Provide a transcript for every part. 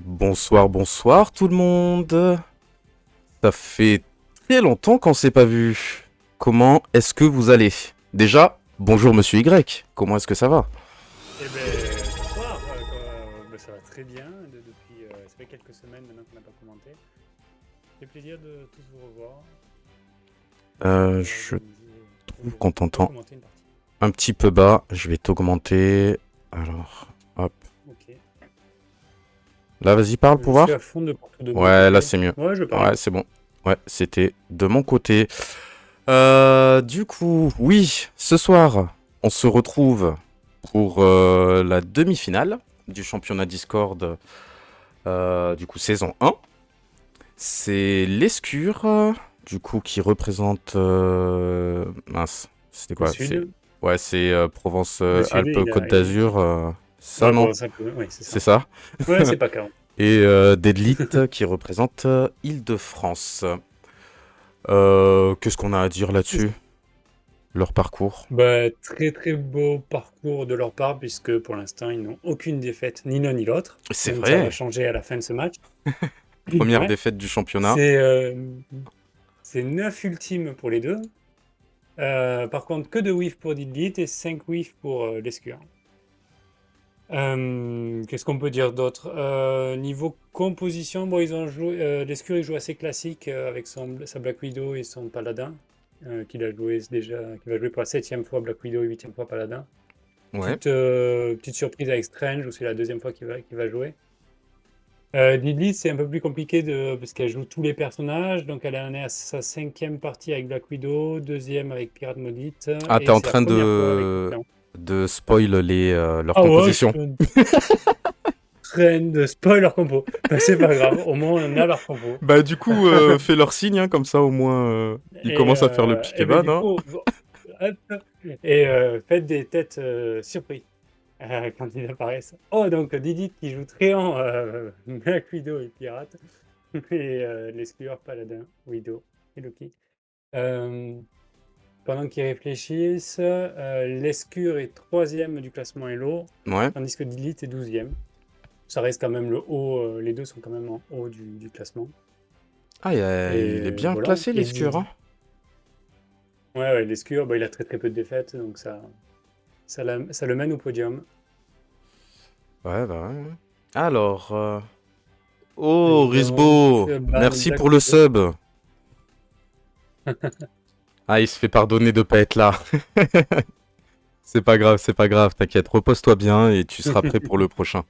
Bonsoir, bonsoir tout le monde. Ça fait très longtemps qu'on s'est pas vu. Comment est-ce que vous allez? Déjà, bonjour Monsieur Y. Comment est-ce que ça va? Eh ben, bonsoir. Ça va très bien depuis. Ça fait quelques semaines maintenant qu'on n'a pas commenté. Ça fait plaisir de tous vous revoir et Je organiser trouve qu'on t'entend commenter une partie. un petit peu bas. Je vais t'augmenter. Alors, hop. Ok. Là, vas-y, parle pour Je suis voir. à fond de partout de mon Ouais, là côté. c'est mieux. Ouais, je parle. Ouais, c'est bon. Ouais, c'était de mon côté. Du coup, oui, ce soir, on se retrouve pour la demi-finale du championnat Discord, du coup, saison 1. C'est l'Escure, du coup, qui représente... mince, c'était Le quoi? sud. Ouais, c'est Provence, Le sud, Alpes-Côte d'Azur, ça, Ouais, non? bon, ça peut. Oui, c'est C'est ça. ça. Ouais, c'est pas 40. Et Deadlit, qui représente Île-de-France. Qu'est-ce qu'on a à dire là-dessus? Leur parcours. Bah, très très beau parcours de leur part, puisque pour l'instant, ils n'ont aucune défaite, ni l'un ni l'autre. C'est Donc ça va vrai. changer à la fin de ce match. Première Ouais. défaite du championnat. C'est c'est 9 ultimes pour les deux. Par contre, que de whiff pour Didlit et 5 whiff pour l'Escure. Qu'est-ce qu'on peut dire d'autre? Niveau composition, bon, ils ont joué, l'Escure il joue assez classique avec sa Black Widow et son Paladin, qu'il a joué déjà, qui va jouer pour la 7e fois Black Widow et 8e fois Paladin. Ouais. Petite surprise avec Strange, où c'est la 2e fois qu'il va jouer. Lilith, c'est un peu plus compliqué parce qu'elle joue tous les personnages. Donc, elle en est à sa 5e partie avec Black Widow, 2e avec Pirate Maudite, Ah, t'es et en c'est la train première fois avec Titan. de spoil leur Ah ouais, je composition. suis en train de spoil leur compo. Ben, c'est pas grave, au moins on a leur compo. Bah du coup, fais leur signe, hein, comme ça au moins ils commencent à faire le Et ben piquet-ban, du hein. coup, hop, et faites des têtes surpris quand ils apparaissent. Oh, donc Didit qui joue Tréant, Black Widow et Pirate, et l'Escure, Paladin, Widow et Loki. Euh, Pendant qu'ils réfléchissent, l'Escure est 3e du classement Elo, Ouais. tandis que Didit est 12e. Ça reste quand même le haut, les deux sont quand même en haut du classement. Ah, il est Et bien voilà. classé Et l'escure, hein. Ouais, ouais, l'Escure, bah, il a très très peu de défaites, donc ça le mène au podium. Ouais, bah ouais. Alors, oh Donc, Risbo, ban merci Black pour le Widow. sub. Ah, il se fait pardonner de pas être là. C'est pas grave, t'inquiète, repose-toi bien et tu seras prêt pour le prochain.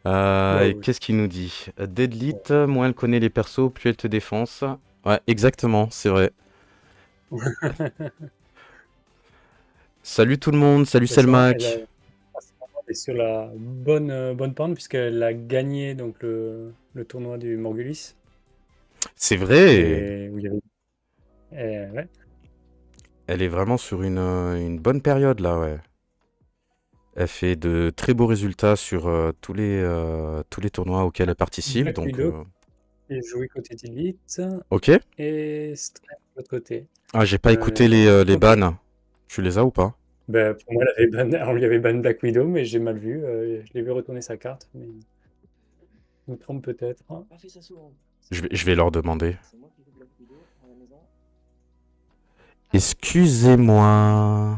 Ouais, Et ouais. qu'est-ce qu'il nous dit? Deadlit, moins elle connaît les persos, plus elle te défonce. Ouais, exactement, c'est vrai. Salut tout le monde, salut De toute façon, Selmac. elle est sur la bonne pente, puisqu'elle a gagné donc, le tournoi du Morgulis. C'est vrai, Et où il y avait. Ouais. elle est vraiment sur une bonne période là, ouais. Elle fait de très beaux résultats sur tous les tournois auxquels elle participe, Black donc Widow qui est joué côté d'Elite ok. et Strength de l'autre côté. Ah, j'ai pas écouté les Ok. bans. Tu les as ou pas? Ben, pour moi, on lui avait ban Black Widow, mais j'ai mal vu. Je l'ai vu retourner sa carte, mais je me trompe peut-être. Je vais leur demander. Excusez-moi.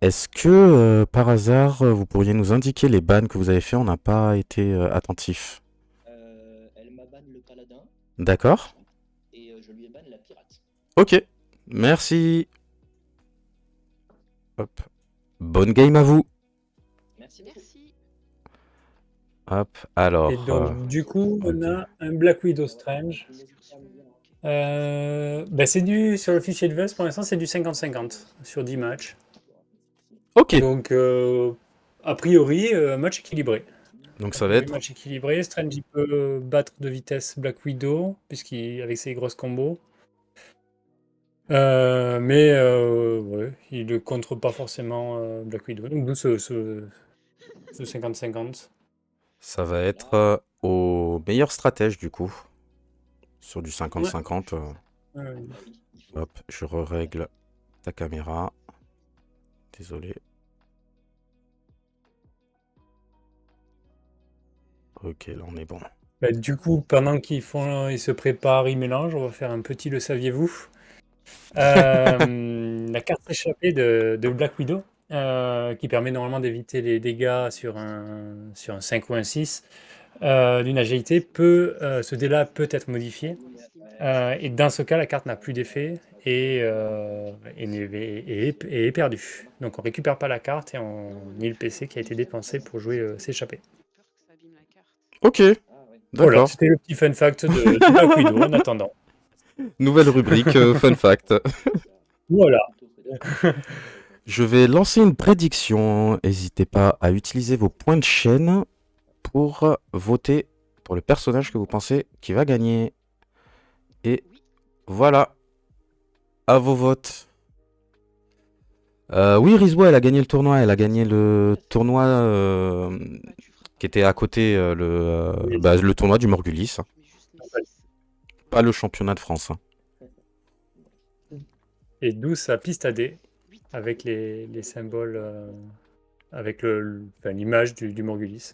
Est-ce que par hasard vous pourriez nous indiquer les bans que vous avez fait? On n'a pas été attentif. D'accord. Ok. Merci. Hop. Bonne game à vous. Merci. Hop. Et Alors. donc, du coup, on Ok. a un Black Widow Strange. Ben, sur le fichier de Vest, pour l'instant, c'est du 50-50 sur 10 matchs. Ok. Donc, a priori, match équilibré. Donc A ça va priori, être. match équilibré. Strange, il peut battre de vitesse Black Widow, avec ses grosses combos. Mais ouais, il ne contre pas forcément Black Widow. Donc, d'où ce 50-50. Ça va être au meilleur stratège du coup. Sur du Ouais. 50-50. Ouais. Hop. Je règle ta caméra. Désolé. Ok, là on est bon. Bah, du coup, pendant ils se préparent, ils mélangent, on va faire un petit le saviez-vous. La carte échappée de Black Widow, qui permet normalement d'éviter les dégâts sur un 5 ou un 6, d'une agilité, ce dé-là peut être modifié. Et dans ce cas, la carte n'a plus d'effet et est perdue. Donc on récupère pas la carte et on nie le PC qui a été dépensé pour jouer s'échapper. Peur que ça abîme la carte. Ok, Voilà, d'accord. c'était le petit fun fact de Black Widow en attendant. Nouvelle rubrique, fun fact. Voilà. Je vais lancer une prédiction. N'hésitez pas à utiliser vos points de chaîne pour voter pour le personnage que vous pensez qui va gagner. Et Oui. voilà, à vos votes. Oui, Rizwa, elle a gagné le tournoi. Elle a gagné le tournoi Bah, tu feras qui pas. était à côté, le tournoi du Morgulis. Je mets juste mes 6. Pas le championnat de France. Et d'où sa piste à dés 8. avec les symboles, avec l'image du Morgulis.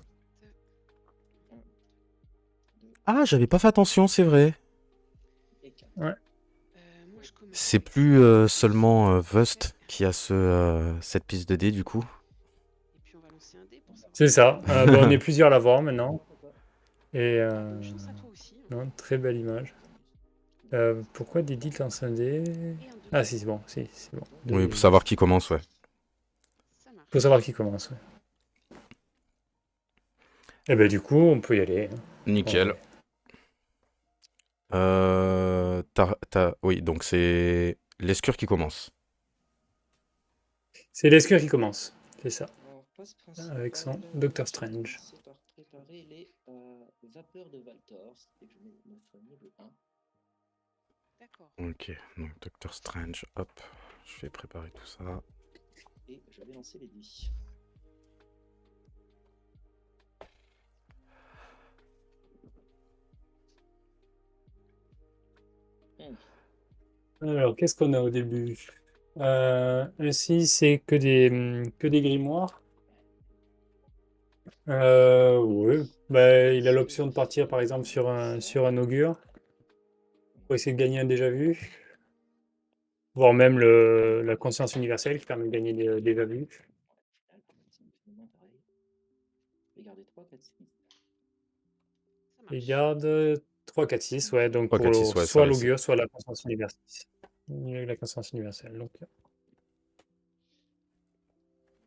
Ah, j'avais pas fait attention, c'est vrai. Ouais. Moi, je commence C'est avec plus ça. seulement Vust qui a cette piste de dés du coup. Et puis on va lancer un dé pour savoir. C'est ça. Bon, on est plusieurs à l'avoir maintenant. Et Bonne chance à toi aussi. non, très belle image. Pourquoi Didi lance un dé? Et un 2. Ah si, c'est bon. Si, c'est bon. Oui, pour savoir qui commence, ouais. Ça marche. Faut savoir qui commence. Ouais. Et ben du coup, on peut y aller. Nickel. Ouais. Oui, donc c'est l'escure qui commence. C'est l'escure qui commence. C'est ça. Alors, phase principale, Avec son Doctor je vais Strange. commencer par préparer les vapeurs de Valtor. Et je mets mon soigné de 1. D'accord. Ok, donc Doctor Strange, hop, je vais préparer tout ça. Et je vais lancer les dés. Alors, qu'est-ce qu'on a au début? Ici, c'est que des grimoires. Ouais. Bah, il a l'option de partir, par exemple, sur un augure. Pour essayer de gagner un déjà vu. Voire même la conscience universelle qui permet de gagner des déjà vus. Et garder 3, 4, 6. Ça marche. Il garde 3, 4, 6, ouais. Donc 3, 4, 6, pour ouais, ça soit réussit. l'augure, soit la conscience universelle. La conscience universelle. Donc.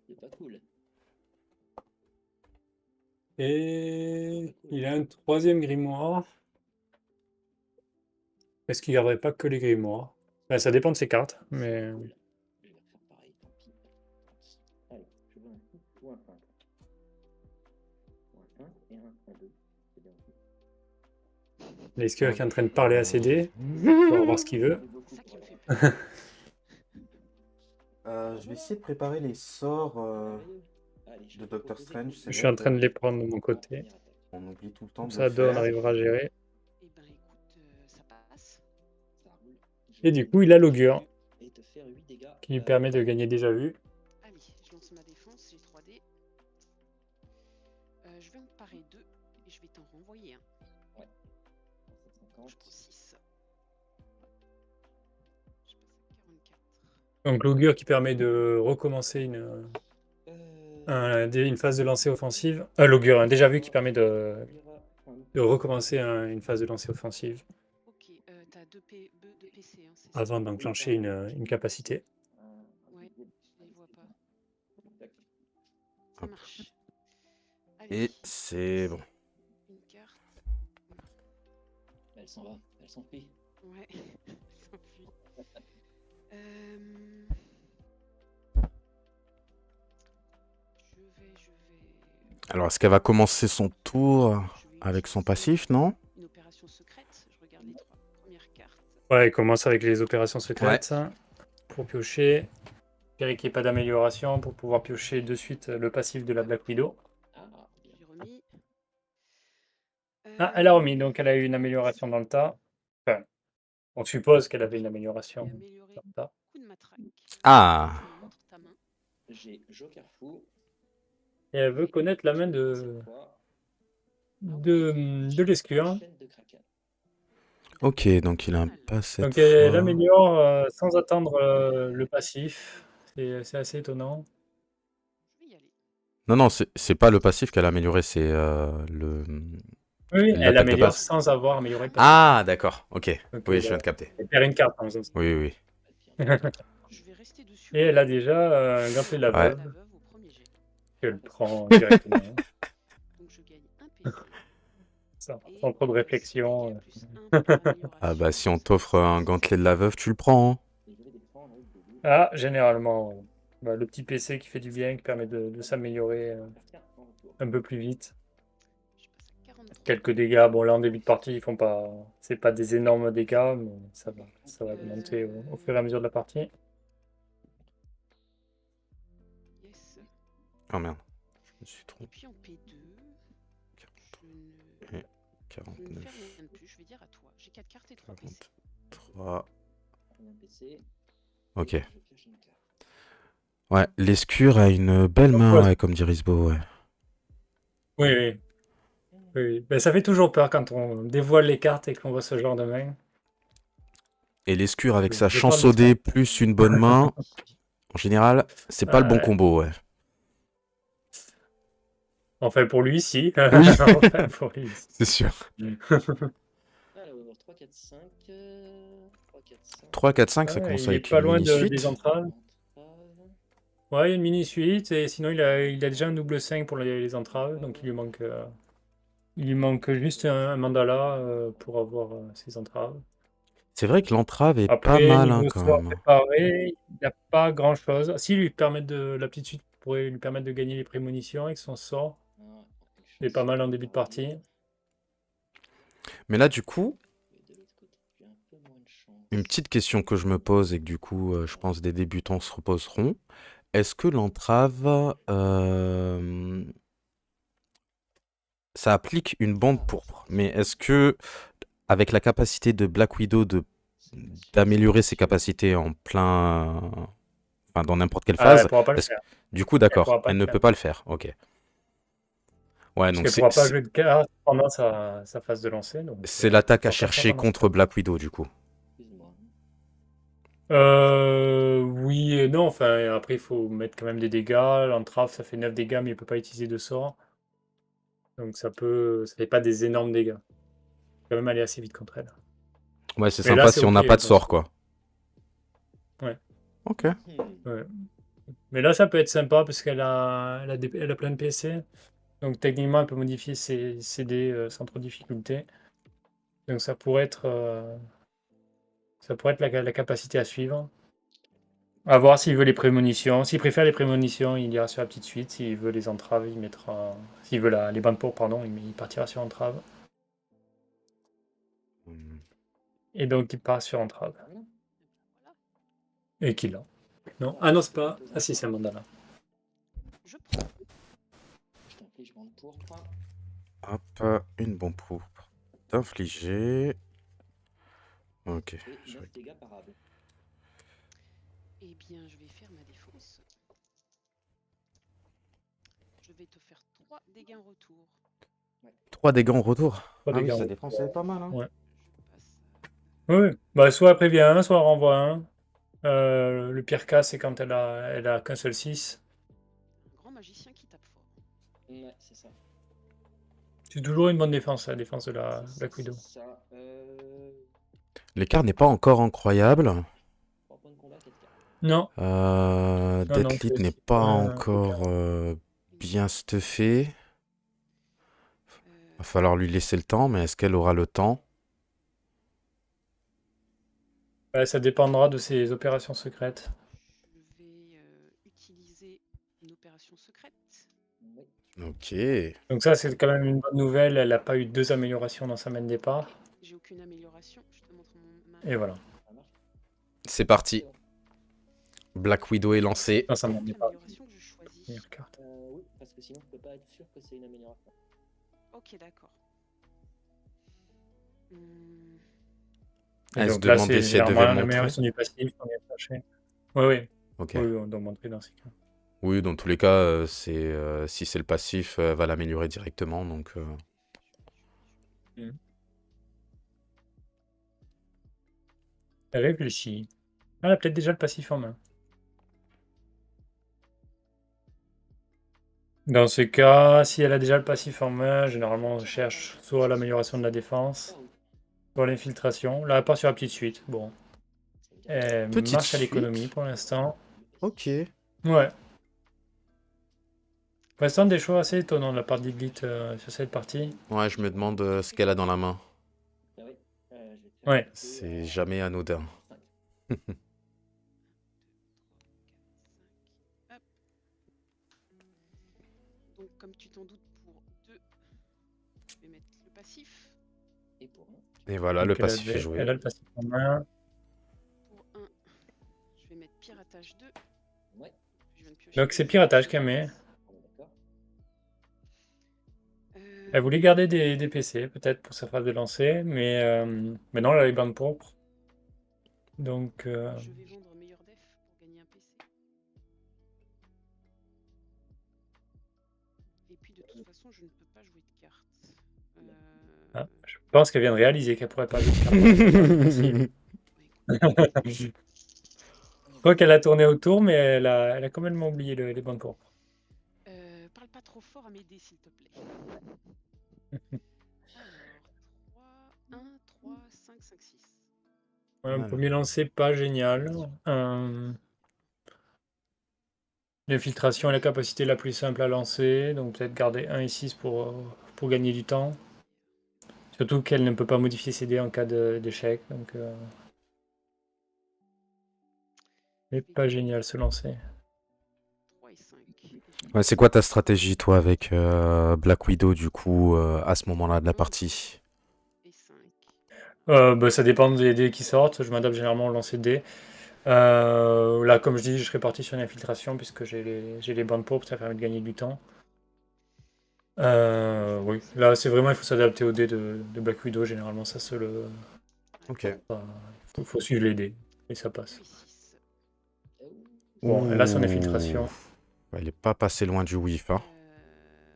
C'est pas cool. Et il a un troisième grimoire. Est-ce qu'il garderait pas que les grimoires? Ben, ça dépend de ses cartes, mais. Cool. Je vais refaire pareil, tant pis. Allez, je veux un coup ou un 1. Ou un 1 et un 2. C'est bien. L'escure qui est en train de parler à ses dés. On va voir ce qu'il veut. C'est ça qui me fait peur. Je vais essayer de préparer les sorts Allez, de Doctor Strange. Je suis en train de les prendre de mon côté. On oublie tout le temps Comme de ça, le Dawn faire. arrivera à gérer. Eh ben écoute, ça passe. Ça roule. Et du coup, il a l'augure Et te faire 8 dégâts. qui lui permet de gagner déjà vu. Allez, je lance ma défense, j'ai 3 dés. Je vais en parer 2 et je vais t'en renvoyer un. Ouais. Je prends 6. Je passe à 44. Donc l'augure qui permet de recommencer une phase de lancer offensive. L'augure, un déjà vu qui permet de recommencer une phase de lancer offensive Ok, t'as 2 PC, hein, c'est ça? avant d'enclencher une capacité. Ouais, je les vois pas. Ça Hop. marche. Et Allez, c'est bon. une carte. Elle s'en va, elle s'enfuit. Ouais, elle s'enfuit. Je vais. Alors, est-ce qu'elle va commencer son tour Je vais avec son utiliser passif, non? une opération secrète. Je regarde les 3 premières cartes. Ouais, il commence avec les opérations secrètes pour piocher. Espérer qu'il n'y ait pas d'amélioration pour pouvoir piocher de suite le passif de la Black Widow. Ah, bien. J'ai remis. Ah, elle a remis, donc elle a eu une amélioration dans le tas. Enfin, on suppose qu'elle avait une amélioration J'ai amélioré dans le tas. coup de matraque. Ah. Tu me montres ta main. J'ai Joker Fou. Et elle veut connaître la main de. Cette fois, de l'escure. Chaîne de Kraken. Ok, donc il a Mal. pas cette Donc elle fois. améliore sans attendre le passif. C'est assez étonnant. Je vais y aller. Non, non, c'est pas le passif qu'elle a amélioré, c'est Oui, elle l'attaque de améliore base. sans avoir amélioré le passif. Ah, d'accord, ok. Donc Oui, je viens de capter. elle perd une carte en faisant ça. Oui, oui, Pas de pire. Je vais rester dessus. Et elle a déjà un gantelet de la Ouais. veuve La veuve au premier jet. qu'elle prend directement. Donc je gagne un PV. Sans Et trop de réflexion. CPK plus 1 pour amélioration. Ah bah si on t'offre un gantelet de la veuve, tu le prends, hein. Et je vais défendre avec des loups. Ah, généralement, le petit PC qui fait du bien, qui permet de s'améliorer Tiens, en retour. un peu plus vite. Je passe à 43. Quelques dégâts. Bon, là, en début de partie, ils font pas. C'est pas des énormes dégâts, mais ça va augmenter au fur et à mesure de la partie. Yes. Oh merde, je me suis Et trompé. puis en P2, je ne, je ne 49, fais rien de plus. Je vais dire à toi. J'ai 4 cartes et 3 PC. 43. Un PC. Ok. Je pioche une carte. Ouais, l'escure a une belle main, ouais, comme dit Risbo, ouais. Oui, oui. Oui. Ben, ça fait toujours peur quand on dévoile les cartes et qu'on voit ce genre de main. Et l'escure avec Je sa parle chance de au ça. dé plus une bonne main, en général, c'est pas le bon Ouais. combo, ouais. Enfin, pour lui, si. Oui. Enfin, pour lui, si. C'est sûr. Alors, 3, 4, 5. 3, 4, 5. 3, 4, 5, ça Ouais, commence il est avec pas une loin mini des suite. entraves. Entrave. Ouais, il y a une mini suite et sinon il a déjà un double 5 pour les entraves, donc il lui manque juste un mandala pour avoir ses entraves. C'est vrai que l'entrave est pas Après, mal, hein, niveau quand sort même. préparé, il n'y a pas grand chose. Si lui permettre la petite suite pourrait lui permettre de gagner les prémonitions avec son sort. Ah, quelque chose. C'est pas mal en début de partie. Mais là, du coup, Mais de l'autre côté, j'ai un peu moins de chance. une petite question que je me pose et que du coup, je pense des débutants se reposeront. Est-ce que l'entrave, ça applique une bande pourpre, mais est-ce que, avec la capacité de Black Widow d'améliorer ses capacités en plein, enfin, dans n'importe quelle Ah, elle phase, pourra pas le est-ce- faire. du coup, Elle d'accord, pourra pas elle le ne faire. peut pas le faire. Ok. Ouais, Parce donc qu'elle pourra pas jouer de carte pendant sa phase de lancer. Donc, c'est l'attaque à elle pourra pas le faire chercher pendant. contre Black Widow, du coup. Excuse-moi. Oui et non. Enfin, après, il faut mettre quand même des dégâts. L'entrave, ça fait 9 dégâts, mais il peut pas utiliser de sort. Donc ça fait pas des énormes dégâts. Quand même aller assez vite contre elle. Ouais, c'est Mais là, sympa c'est si on ok. n'a pas de sort, quoi. Ouais. Ok. Ouais. Mais là, ça peut être sympa parce elle a plein de PC. Donc techniquement, elle peut modifier ses dés sans trop de difficulté. Donc ça pourrait être la capacité à suivre. À voir s'il veut les prémonitions. S'il préfère les prémonitions, il ira sur la petite suite. S'il veut les entraves, il mettra. S'il veut les bandes pour, pardon, il partira sur entrave. Et donc il part sur entrave. Voilà. Et qu'il l'a. Non. Ah non, c'est pas. Ah si, c'est un mandala. Je prends. Je t'inflige bande pourpre. Hop, une bombe pour t'infliger. Ok. Et 9 dégâts parables. Eh bien, je vais faire ma défense. Je vais te faire 3 dégâts en retour. 3 dégâts en retour. Trois Ah oui, dégâts en sa retour. défense, elle est pas mal, hein. Ouais. Je passe Oui. Bah, soit elle prévient un, soit elle renvoie un. Le pire cas, c'est quand elle a qu'un seul 6. un grand magicien qui tape fort. Ouais, c'est ça. C'est toujours une bonne défense, la défense de la C'est Black Widow. ça. L'écart n'est pas encore incroyable. 3 points de combat, 4 cartes. Non. Non, Deathlead c'est n'est six pas points, encore bien stuffé. Va falloir lui laisser le temps, mais est-ce qu'elle aura le temps? Ouais, ça dépendra de ses opérations secrètes. Je vais utiliser une opération secrète. Oui. Ok. Donc ça, c'est quand même une bonne nouvelle. Elle n'a pas eu 2 améliorations dans sa main de départ. J'ai aucune amélioration. Je te montre ma Et voilà. Ça marche. C'est parti. Black Widow est lancée. Dans sa main de départ. amélioration que je choisis. Meilleure carte. Oui, parce que sinon, je peux pas être sûr que c'est une amélioration. Ok, d'accord. Et Elle se donc là, demandait c'est si elle devait généralement montrer. l'amélioration du passif qu'on vient chercher. Oui. Ok. Oui, on doit montrer dans ces cas. Oui, dans tous les cas, si c'est le passif, elle va l'améliorer directement. Donc, Elle réfléchit. Elle a peut-être déjà le passif en main. Dans ce cas, si elle a déjà le passif en main, généralement on cherche soit l'amélioration de la défense, soit l'infiltration. Là, elle part sur la petite suite. Bon. Elle Petite marche à l'économie suite. pour l'instant. Ok. Ouais. Pour l'instant, des choix assez étonnants de la part d'Iglite sur cette partie. Ouais, je me demande ce qu'elle a dans la main. Ah oui, je vais te faire Ouais. goûter C'est à jamais anodin. 5. Hop. Donc, comme tu t'en doutes, pour 2, je vais mettre le passif. Et pour 1, Et voilà, le Donc passif est elle joué. a le passif en main. Pour 1, je vais mettre piratage 2. ouais, Je viens de piocher Donc c'est deux piratage cartes. qu'elle met. on est d'accord. Elle voulait garder des PC, peut-être pour sa phase de lancer, mais non, elle a les bandes pourpres. Donc, Je vais vendre meilleur def pour gagner un PC. Et puis de toute façon, je ne peux pas jouer de cartes. je pense qu'elle vient de réaliser qu'elle pourrait pas jouer de carte. Ouais, Je crois qu'elle a tourné autour, mais elle a complètement oublié les bandes pourpres. parle pas trop fort à m'aider, s'il te plaît. Alors, 3, 1, 3, 5, 5, 6. Ouais, un Voilà. premier lancer pas génial. L'infiltration est la capacité la plus simple à lancer, donc peut-être garder 1 et 6 pour gagner du temps. Surtout qu'elle ne peut pas modifier ses dés en cas d'échec, donc c'est pas génial ce lancer. 3 et 5. Ouais, c'est quoi ta stratégie, toi, avec Black Widow, du coup, à ce moment-là de la partie? Et 5. Ça dépend des dés qui sortent, je m'adapte généralement au lancer de dés. Là, comme je dis, je serais parti sur une infiltration puisque j'ai les bandes pourpres, ça permet de gagner du temps. Oui, là c'est vraiment, il faut s'adapter aux dés de Black Widow, généralement ça se le... Ok. Faut suivre les dés, et ça passe. 8, 6. Bon, elle a son Ouh. infiltration. Elle est pas passée loin du whiff, hein.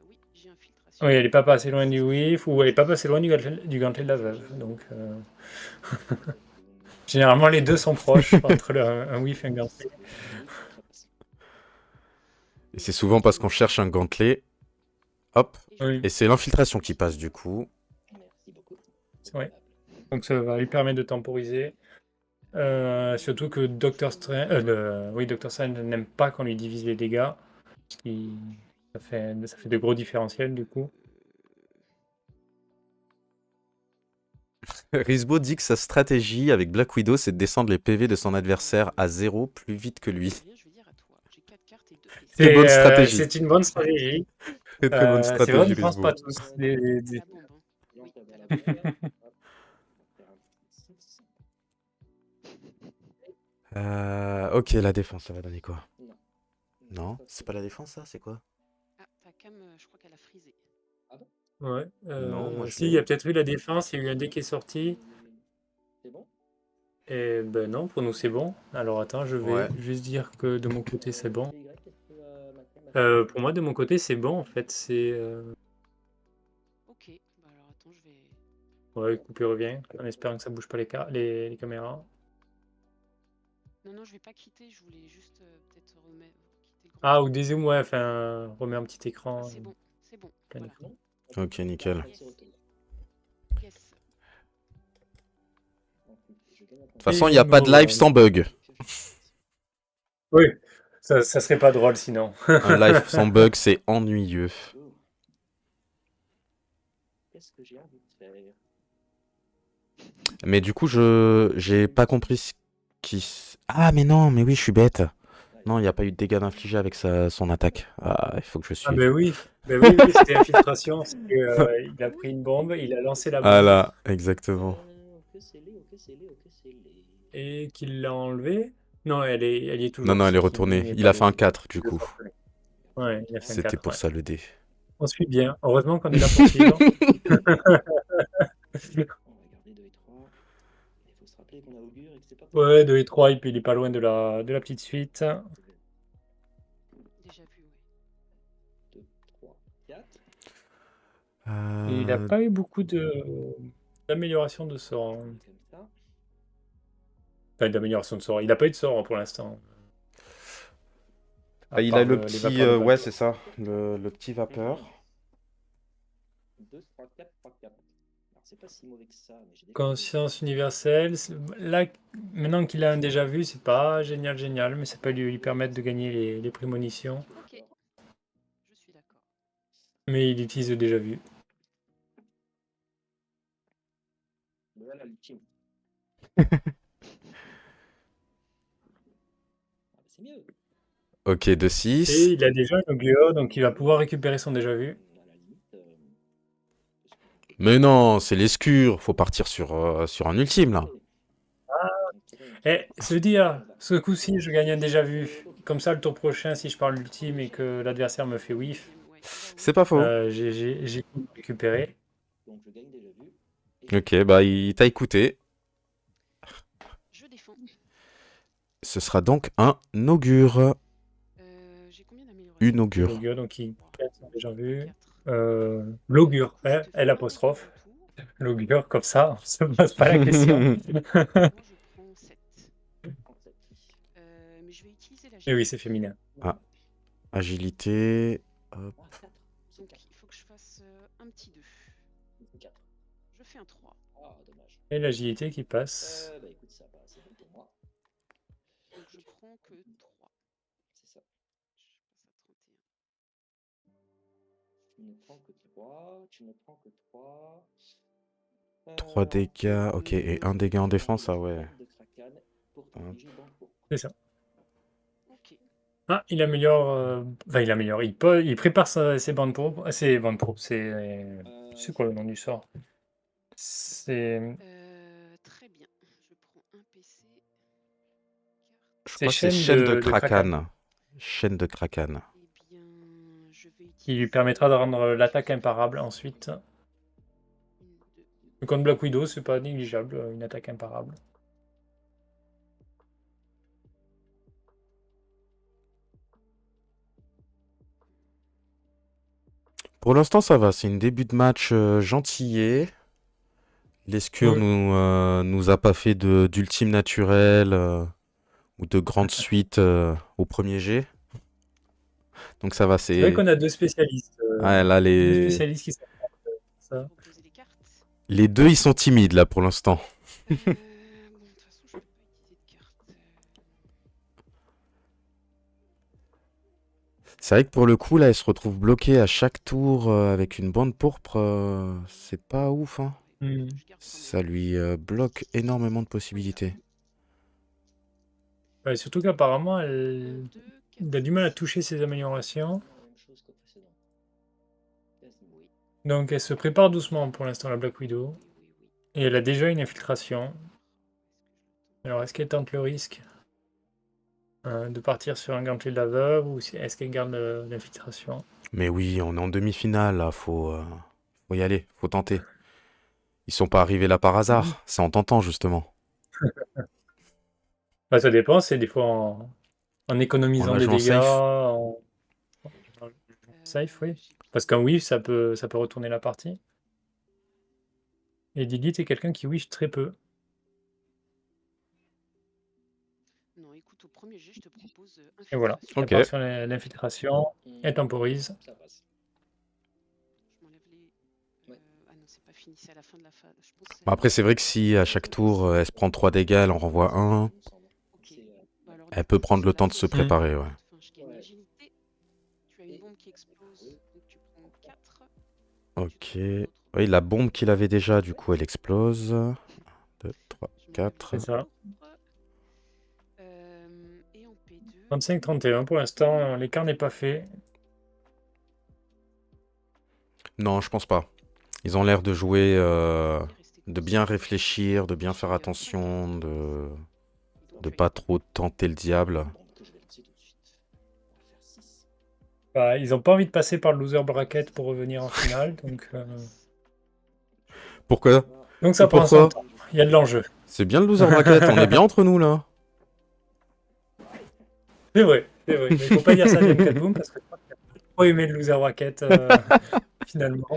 Oui, j'ai infiltration. Oui, elle est pas passée loin du whiff, ou elle est pas passée loin du gantelet de la veuve, donc... Généralement les deux sont proches, entre un whiff et un gantelet. Et c'est souvent parce qu'on cherche un gantelet. Hop. Oui. Et c'est l'infiltration qui passe, du coup. Merci beaucoup. Ouais. Donc ça va lui permettre de temporiser. Surtout que Doctor Strange, Doctor Strange n'aime pas qu'on lui divise les dégâts. Ça fait de gros différentiels du coup. Risbo dit que sa stratégie avec Black Widow, c'est de descendre les PV de son adversaire à 0 plus vite que lui. Rien, je vais dire à toi. J'ai 4 cartes et 2 PC. Très bonne stratégie. C'est une bonne stratégie. Très très bonne C'est vrai, stratégie, on ne pense Risbo. pas tous. C'est la bombe. Hein. Ok, la défense, ça va donner quoi? Non. Non, c'est pas la défense, ça? C'est quoi? Ah, ta cam, je crois qu'elle a frisé. Ouais. Non, moi, je Si, il y a peut-être eu la défense, il y a eu un dé qui est sorti. C'est bon? Et ben non, pour nous c'est bon. Alors attends, je vais Ouais. juste dire que de mon côté c'est bon. Y, est-ce que ma cam a fait- Pour moi, de mon côté, c'est bon en fait. C'est Ok, bah alors attends, je vais. ouais, couper revient, en espérant que ça bouge pas les caméras. Non, non, je vais pas quitter, je voulais juste peut-être remettre. Quitter le grand Ah, écran. ou dézoom, ouais, enfin, remet un petit écran. Ah, c'est bon, c'est bon. plein Voilà. écran. Ok, nickel. Yes. Yes. De toute façon, il n'y a pas de live sans bug. Oui, ça serait pas drôle sinon. Un live sans bug, c'est ennuyeux. Qu'est-ce que j'ai envie de faire? Mais du coup, j'ai pas compris ce qui... Ah, mais non, mais oui, je suis bête. Non, il n'y a pas eu de dégâts d'infligés avec son attaque. Ah, il faut que je Ah suive. ben oui, oui, c'était infiltration. Il a pris une bombe, il a lancé la bombe Ah là, exactement. Ok, c'est les. et qu'il l'a enlevée. Non, elle y est toujours. Non, non, elle est c'est qu'il retournée. n'est Il pas a fait un de- 4, du de coup. sortie. Ouais, il a fait un C'était 4. pour Ouais. ça le dé. On suit bien. Heureusement qu'on est là pour suivre. On va garder 2 et 3. Il faut se rappeler qu'on a augure et que c'est pas possible. Ouais, 2 et 3, et puis il est pas loin de la petite suite. Déjà vu, ouais. 2, 3, 4. Et il n'a Euh, pas eu beaucoup d'amélioration de sort, hein. Comme ça. Enfin, d'amélioration de sort. Il n'a pas eu de sort, hein, pour l'instant. À il a part le les petit, vapeurs de ouais, Valtor. c'est ça, le petit vapeur. 2, 3, 4, 3, 4. Alors, c'est pas si mauvais que ça, mais j'ai des Conscience universelle. Là, maintenant qu'il a un déjà vu, c'est pas génial, génial, mais ça peut lui permettre de gagner les prémonitions. Ok, je suis d'accord. Mais il utilise le déjà vu. Voilà l'ultime. Ah, bah, c'est mieux. Ok, de Et 6. il a déjà un augure, donc il va pouvoir récupérer son déjà vu. À la limite, qu'est-ce qu'on fait Mais non, c'est l'escure. Faut partir sur un ultime, là. Et se dire, ce coup-ci, je gagne un déjà vu. Comme ça, le tour prochain, si je parle l'ultime et que l'adversaire me fait whiff, Ouais, là, C'est pas faux. j'ai récupéré. Donc je gagne déjà vu. Ok, bah il t'a écouté. je défends. Ce sera donc un augure. J'ai combien d'améliorations? Une C'est augure. l'augure, donc il gagne son déjà vu. 4. L'augure, Du coup, je te fais L un apostrophe. deuxième tour. L'augure, comme ça, on se pose pas la question. Moi, je prends 7. Mais je vais utiliser la Et oui, c'est féminin. Ah, agilité. Hop. Ah, 4. Donc, il faut que je fasse un petit 2. C'est 4. Je fais un 3. Ah, dommage. Et l'agilité qui passe. Bah écoute, ça va, c'est bon pour moi. Donc, je prends que 3. C'est ça. Je passe à 31. Tu ne prends que 3. Tu ne prends que 3. 3 dégâts. Ok, et 1 dégât en défense, ah ouais. De Kraken pour Hop. t'infliger Banco. C'est ça. Ok. Ah, il améliore. Enfin, il améliore. Il prépare ses bandes pourpres. Ses bandes pourpres, c'est quoi le nom du sort? C'est Très bien. Je prends un PC. Je c'est crois que c'est chaîne chaîne de de Kraken. Kraken. Chaîne de Kraken. Eh bien, je vais utiliser. Qui lui permettra de rendre l'attaque imparable ensuite. Une, deux. Contre Black Widow, c'est pas négligeable, une attaque imparable. Pour l'instant, ça va. C'est une début de match gentillet. L'escure Oui. nous a pas fait d'ultime naturel ou de grande suite au premier jet. Donc ça va, C'est vrai c'est... qu'on a deux spécialistes. Ouais, là, Deux spécialistes qui sont ça. Proposer les cartes. les deux, ils sont timides, là, pour l'instant. Bon, de toute façon, je peux pas utiliser de cartes. C'est vrai que pour le coup, là, elle se retrouve bloquée à chaque tour avec une bande pourpre. C'est pas ouf, hein. Hmm. Je garde quand Ça même. lui bloque énormément de possibilités. Ouais, surtout qu'apparemment, 1, elle 2, a du mal à toucher ses améliorations. La même chose qu'au précédent. Quasiment. Oui, Donc elle se prépare doucement pour l'instant, la Black Widow. oui, oui, oui. Et elle a déjà une infiltration. Est-ce que je le tente? Alors est-ce qu'elle tente le risque de partir sur un gantelet de la veuve ou est-ce qu'elle garde l'infiltration? Mais oui, on est en demi-finale, là. Faut y aller, faut tenter. Ils sont pas arrivés là par hasard. C'est en tentant, justement. Bah, ça dépend, c'est des fois en On économisant l'a des joué en dégâts, safe. en safe, oui. Parce qu'un whiff, ça peut retourner la partie. Et Lilith est quelqu'un qui whiff très peu. Non, écoute, au premier jet, je te propose Et voilà, infiltration. elle Ok. part sur l'infiltration, elle temporise. Ça passe. Je m'enlève les. Ouais. Ah non, c'est pas fini, c'est à la fin de la phase. Je pense que Bah après, c'est vrai que si à chaque tour, elle se prend 3 dégâts, elle en renvoie un, Il me semble. Ok. C'est, Bah alors, du elle coup, peut prendre le temps de se cela, préparer, ouais. Enfin, je gagne Ouais. agilité. Tu as une Et- bombe qui explose, donc tu prends 4. Ok. Oui, la bombe qu'il avait déjà, du coup, elle explose. 2, 3, 4. C'est ça. Et en P2. 35-31 pour l'instant, l'écart n'est pas fait. Non, je pense pas. Ils ont l'air de jouer, de bien réfléchir, réfléchir, de bien faire attention, de pas trop tenter le diable. Bombe que je vais lancer tout de suite. On va faire 6. Bah, ils n'ont pas envie de passer par le loser bracket pour revenir en finale, donc Pourquoi? ça prend son Pourquoi? temps. Il y a de l'enjeu. C'est bien le loser bracket, on est bien entre nous, là. C'est vrai, c'est vrai. Mais il faut pas dire ça à Liam Calboum parce que je crois qu'il a pas trop aimé le loser bracket. finalement.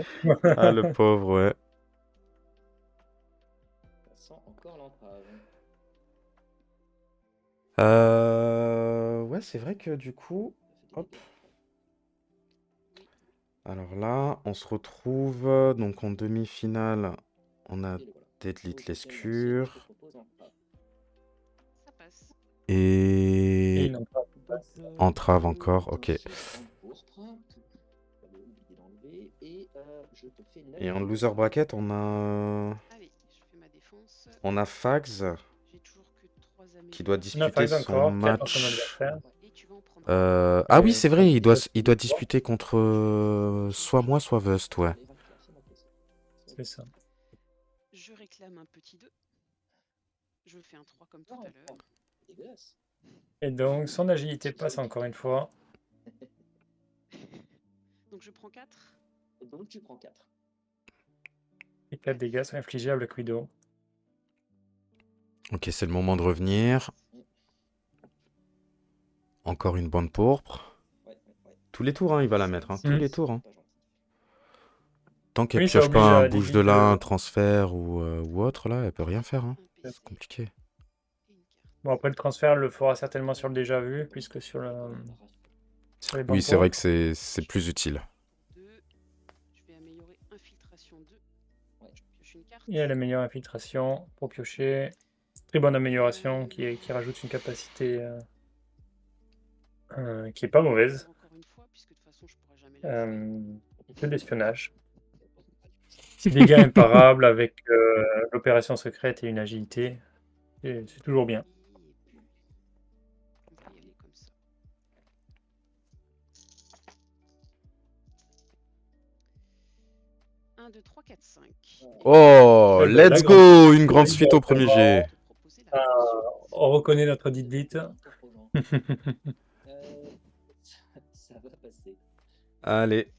Ah, le pauvre, ouais. Ça sent encore l'entrave. Ouais, c'est vrai que du coup, Ça fait des hop. dégâts. Alors là, on se retrouve donc en demi-finale. On a Et le voilà. Deadlit Donc, je te Lescure propose l'entrave. Ça passe. Et et une entrave. entrave encore. Ok. Dans ce bande pourpre, j'avais oublié d'enlever, et je te fais 9 Et en dégâts. loser bracket, Allez, je fais ma défense. on a Fags J'ai toujours que 3 qui doit améliorations. On a disputer Fags son encore, qui attend son match. adversaire. Et tu vas en prendre un. Ah oui, Et c'est vrai, qui reste il doit disputer contre soit moi, soit Vust, ouais. Les vainqueurs, c'est moi qui sais. C'est ça. Je réclame un petit 2. Je fais un 3 comme tout Non, à l'heure. dégueulasse. Et donc, son agilité passe encore une fois. Donc je prends 4. Et donc tu prends 4. Et 4 dégâts sont infligés à Black Widow. Ok, c'est le moment de revenir. Encore une bande pourpre. Ouais. Tous les tours, hein, il va la mettre, hein. Tous les tours, hein. Pas gentil. Tant qu'elle Oui, ça pioche oblige pas un à bouge Deadlit de là, un de... transfert ou autre, là, elle peut rien faire, hein. Un PC C'est compliqué. et une carte. Bon, après, le transfert le fera certainement sur le déjà vu, puisque sur les Oui, bandes c'est vrai pourpres. que c'est plus utile. 2. Je vais améliorer infiltration 2. Ouais. Je pioche une carte. Et elle améliore infiltration pour piocher. Très bonne amélioration qui rajoute une capacité qui est pas mauvaise. Encore une fois, puisque de toute façon je pourrais jamais la jouer. De l'espionnage. Dégâts imparables avec l'opération secrète et une agilité. C'est toujours bien. On va y aller comme ça. Un, 2, 3, 4, 5. Oh, Eh ben, la let's grande go! suite. Une grande suite au premier jet. On reconnaît notre Deadlit. Ça va passer. Allez,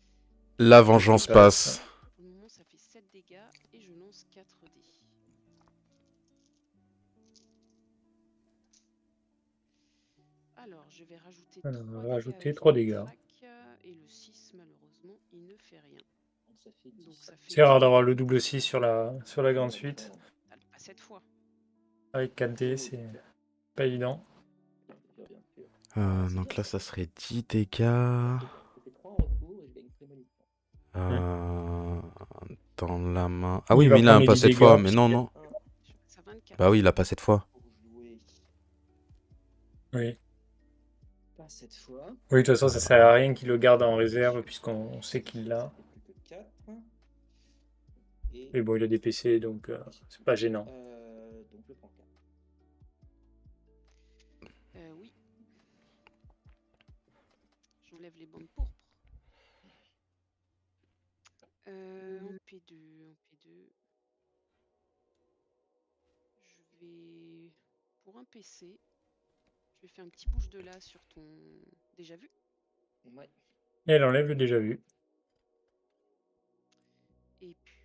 la vengeance passe. Pour le moment, ça fait 7 dégâts et je lance 4 dés. Alors, je vais rajouter 3 dégâts. Et le 6, malheureusement, il ne fait rien. Donc ça fait 10. Donc ça fait C'est rare 10 d'avoir dégâts. le double 6 sur la grande suite. Pas cette fois. Avec 4D, c'est pas évident. Donc là, ça serait 10 dégâts. Je fais 3 en retour et je gagne prémonition. Dans la main. Ah Il oui, va mais il a prendre un les pas 10 cette fois. dégâts, Mais non, puisque- non. Je passe à 24. Bah oui, il a pas cette fois. Pour jouer Oui. pas cette fois. Oui, de toute façon, ça sert à rien qu'il le garde en réserve, puisqu'on sait qu'il l'a. Ça fait plus que 4. Et Mais bon, il a des PC, donc c'est pas gênant. donc je prends 4. Oui. J'enlève les bandes pourpres. En P2, je vais, pour un PC, je vais faire un petit bouge de là sur ton déjà vu. Ouais. Et elle enlève le déjà vu. Et puis,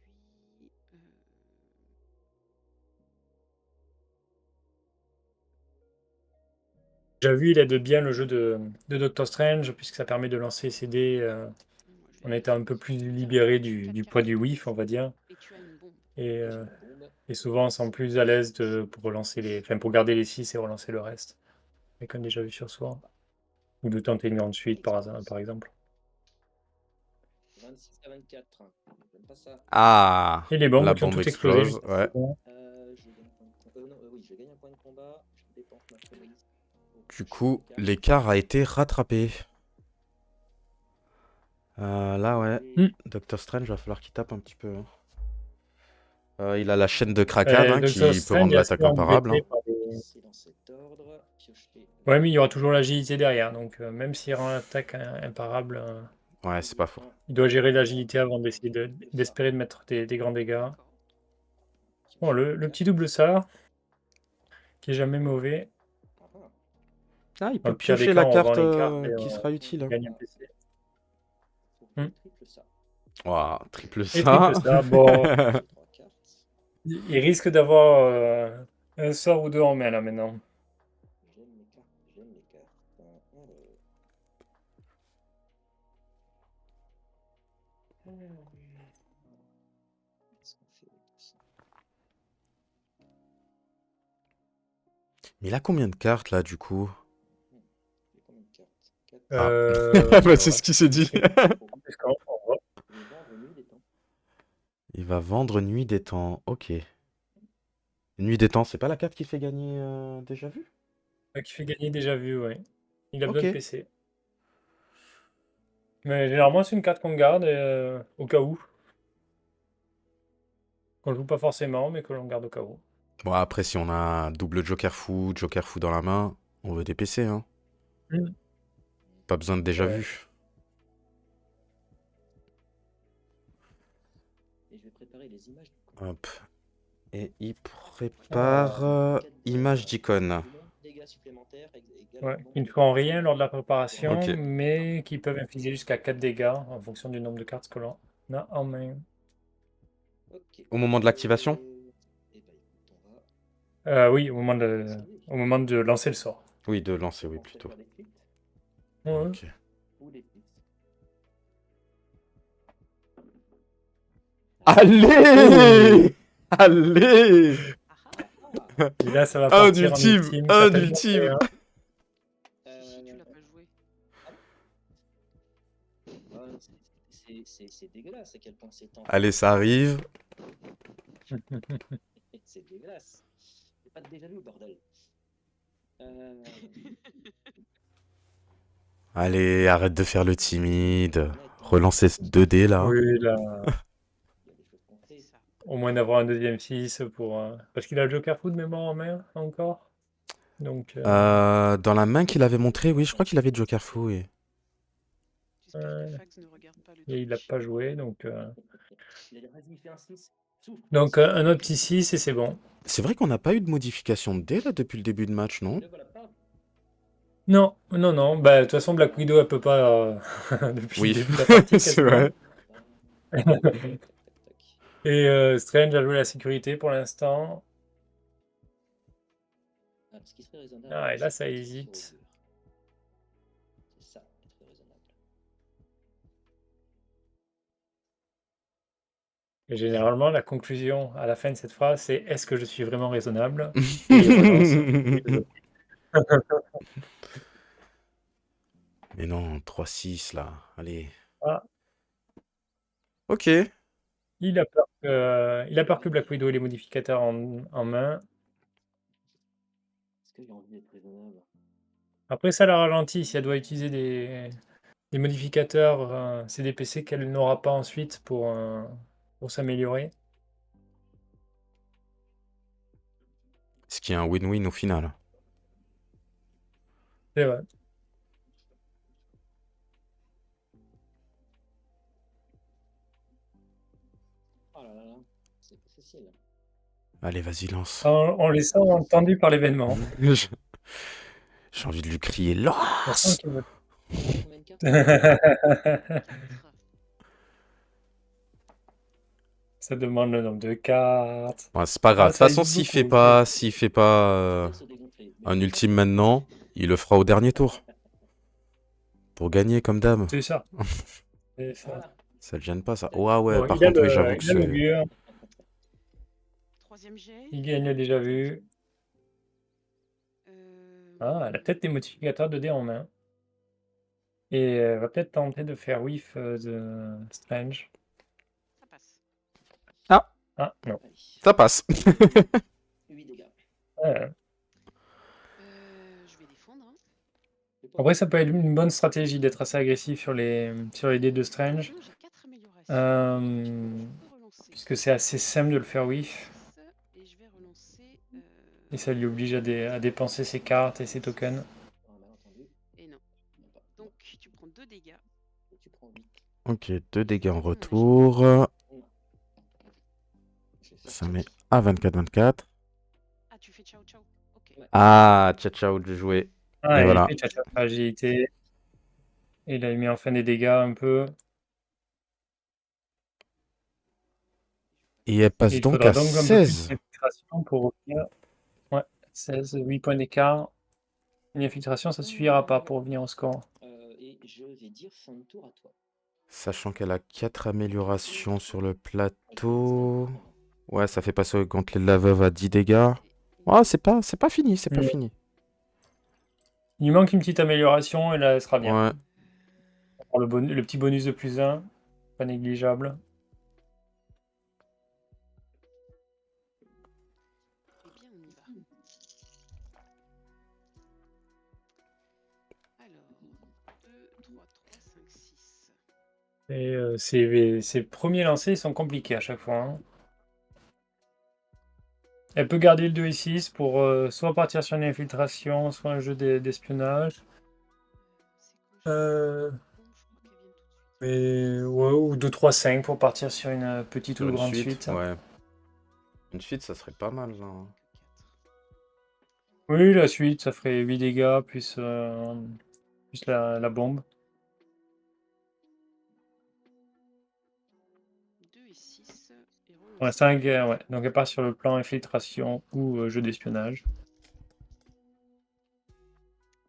Déjà vu, il aide bien le jeu de Doctor Strange, puisque ça permet de lancer ses dés. On a été un peu plus libéré du poids du whiff, on va dire. Et tu as une bombe. Et souvent, on sent plus à l'aise pour relancer pour garder les 6 et relancer le reste. Avec un déjà vu sur soi. Ou de tenter une grande suite, par exemple. 26 à 24. J'aime pas ça. Ah, Et les bombes la qui ont bombe tout explosé. explose. Ouais. Je gagne un point de non, oui, je gagne un point de combat. Je dépense ma prémonition. Du coup, l'écart a été rattrapé. Là, ouais. Doctor Strange, va falloir qu'il tape un petit peu. Il a la chaîne de Kraken hein, qui peut rendre l'attaque imparable. Hein. C'est dans cet ordre. Piocher. Ouais, mais il y aura toujours l'agilité derrière. Donc, même s'il rend l'attaque imparable, Ouais, c'est pas faux. il doit gérer l'agilité avant d'essayer d'espérer de mettre des grands dégâts. Bon, le petit double ça, qui est jamais mauvais. Ah, il Dans peut le pire des piocher cas, la on carte revend les cartes et qui sera utile. on gagne un PC. Triple ça. Wow, triple Et ça. triple ça, bon. Il risque d'avoir un sort ou deux en main là maintenant. J'aime les cartes. Alors. Qu'est-ce qu'on fait avec tout ça? Mais il a combien de cartes là du coup? Il y a combien de cartes? 4. Ah. Ouais. C'est ce qu'il s'est dit. Est-ce qu'on- on va- Je vais vendre Nuit des Temps. Il va vendre Nuit des Temps. Ok. Nuit des Temps, c'est pas la carte qui fait gagner déjà vu? Qui fait gagner déjà vu, ouais. Il a besoin Ok. de PC. Mais généralement, c'est une carte qu'on garde au cas où. Qu'on joue pas forcément, mais que l'on garde au cas où. Bon, après, si on a double Joker fou dans la main, on veut des PC, hein. Mm. Pas besoin de déjà Ouais. vu. Et je vais préparer les images du camp. Hop. Et il prépare image d'icône. Dégâts supplémentaires Ouais. également. Qui ne font rien lors de la préparation, Ok. mais qui peuvent infliger jusqu'à 4 dégâts en fonction du nombre de cartes que l'on a en main. Ok. Au moment de l'activation? Eh ben, écoute, on va Oui, au moment de lancer le sort. Oui, de lancer, oui, on peut plutôt. faire des flips Ouais. Ok. ou des flips. Allez Allez Ah ah, Et là, ça va Un partir en ultime, ultime. un Ça s'appelle ultime. Joker, hein. si, tu l'as pas joué. C'est dégueulasse à quel point c'est temps. Allez, ça arrive. C'est dégueulasse. C'est pas de déjà vu, bordel. Allez, arrête de faire le timide. Relancez ce 2D là. Oui, là, Il y a des choses qu'on C'est fait. ça. au moins d'avoir un deuxième 6 pour. Parce qu'il a le Joker Foot de mémoire en main encore. Donc, Dans la main qu'il avait montré, oui, je crois qu'il avait Joker fou. Oui. J'espère que Ouais. Fax ne regarde pas le et il l'a Twitch. pas joué. Donc, Il a dit, vas-y, fais un 6. Souffle. donc un autre petit 6 et c'est bon. C'est vrai qu'on n'a pas eu de modification de dés là depuis le début de match, non? Le voilà pas. Non, non, non. Bah, de toute façon, Black Widow, elle peut pas depuis Oui, le début de la partie c'est quasiment. vrai. Tac, tac. Et Strange a joué la sécurité pour l'instant. Alors, ce qui serait raisonnable. Ah, et là, c'est ça de partir hésite. sur Augure. C'est ça qui serait raisonnable. Et généralement, la conclusion à la fin de cette phrase, c'est est-ce que je suis vraiment raisonnable? Et il renonce. Mais non, 3-6 là. Allez. Ah, Ok. il a peur que Black Widow ait les modificateurs en main. Est-ce que j'ai envie d'être raisonnable? Après, ça la ralentit. Si elle doit utiliser des modificateurs, c'est des PC qu'elle n'aura pas ensuite pour s'améliorer. Ce qui est un win-win au final. C'est vrai. Oh là là là, c'est pas facile. Allez, vas-y, lance. On les sent entendus par l'événement. J'ai envie de lui crier On sent lance. qu'il veut- Combien de cartes? 4. Ça demande le nombre de cartes. Ouais, c'est pas grave. De toute ça façon, hésite s'il beaucoup. fait pas Se dégonfler. un ultime maintenant, il le fera au dernier tour. Pour gagner comme dame. C'est ça. C'est ça. Voilà. Ça le gêne pas ça. Ouais, ouais, Bon, par il a contre, oui, j'avoue que il a c'est. l'augure. Troisième jet. Il gagne le déjà vu. Ah, elle a peut-être des modificateurs de dés en main. Et elle va peut-être tenter de faire whiff de Strange. Ça passe. Ah, non. Allez. Ça passe. 8 dégâts. Ouais. Je vais défendre. Hein. Après, ça peut être une bonne stratégie d'être assez agressif sur les dés de Strange. Attention, j'ai 4 améliorations. Euh, Je peux relancer. puisque c'est assez simple de le faire whiff. Et je vais relancer. Et ça lui oblige à dépenser ses cartes et ses tokens. Ah, bien entendu. Et non. Non, pas. Donc tu prends 2 dégâts. Et tu prends 8. Ok, 2 dégâts en retour. Ça met à 24-24. Ah, tu fais ciao ciao. Ok. Ouais. Ah, ciao ciao de jouer. Ah, Et il voilà. fait tcha-tcha fragilité. Et il a mis enfin des dégâts un peu. Et elle passe Et il donc faudra à donc un peu plus 16. d'infiltration pour revenir. Ouais, 16, 8 points d'écart. Une infiltration, ça suffira pas pour revenir au score. Et je vais dire fin de tour à toi. Sachant qu'elle a 4 améliorations sur le plateau. Ouais, ça fait passer au gantelet de la veuve à 10 dégâts. Oh, c'est pas fini, c'est pas Mm. fini. Il manque une petite amélioration et là, elle sera bien. Ouais. Pour le petit bonus de +1, pas négligeable. Eh bien, on y va. Alors, 2, 3, 3, 5, 6. Et ces premiers lancers ils sont compliqués à chaque fois, hein. Elle peut garder le 2 et 6 pour soit partir sur une infiltration, soit un jeu d'espionnage. C'est quoi Euh, je crois qu'elle vient tout de suite. mais ouais, ou 2, 3, 5 pour partir sur une petite Sur ou une grande suite, suite. ouais. Une suite, ça serait pas mal, là. Que 4. Oui, la suite, ça ferait 8 dégâts plus la bombe. 2 et 6. Et Pour relancer. l'instant, ouais. Donc elle part sur le plan infiltration ou jeu d'espionnage.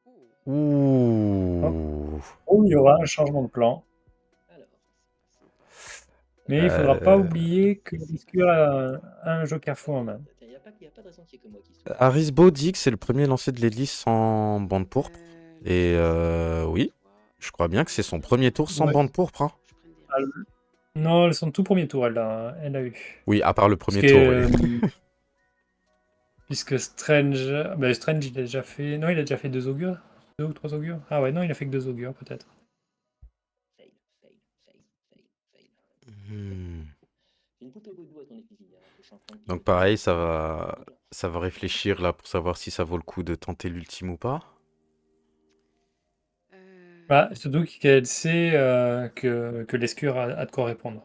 Oh, Ouh. Oh, il y aura un changement de plan. Alors, c'est pas sympa. Mais il faudra pas Euh, oublier que Riscure a un joker fou en main. il n'y a, pas de raison qu'il y ait que moi qui soit. Arisbo dit que c'est le premier lancé de l'hélice sans bande pourpre. Là, Et c'est oui, toi. je crois bien que c'est son premier tour sans Ouais. bande pourpre, hein. Je prenne des Ah, risques. Non, son tout premier tour, elle a eu. Oui, à part le premier Puisque, tour, oui. puisque Strange. Ben, Strange, il a déjà fait. Non, il a déjà fait 2 augures. 2 ou 3 augures. Ah ouais, non, il a fait que 2 augures, peut-être. Fail. Hmm. J'ai une poupée vaudou à ton effigie. Hein, le champion qui Donc veut pareil, faire ça va réfléchir là pour savoir si ça vaut le coup de tenter l'ultime ou pas. Ah, surtout qu'elle sait que l'Escure a de quoi répondre.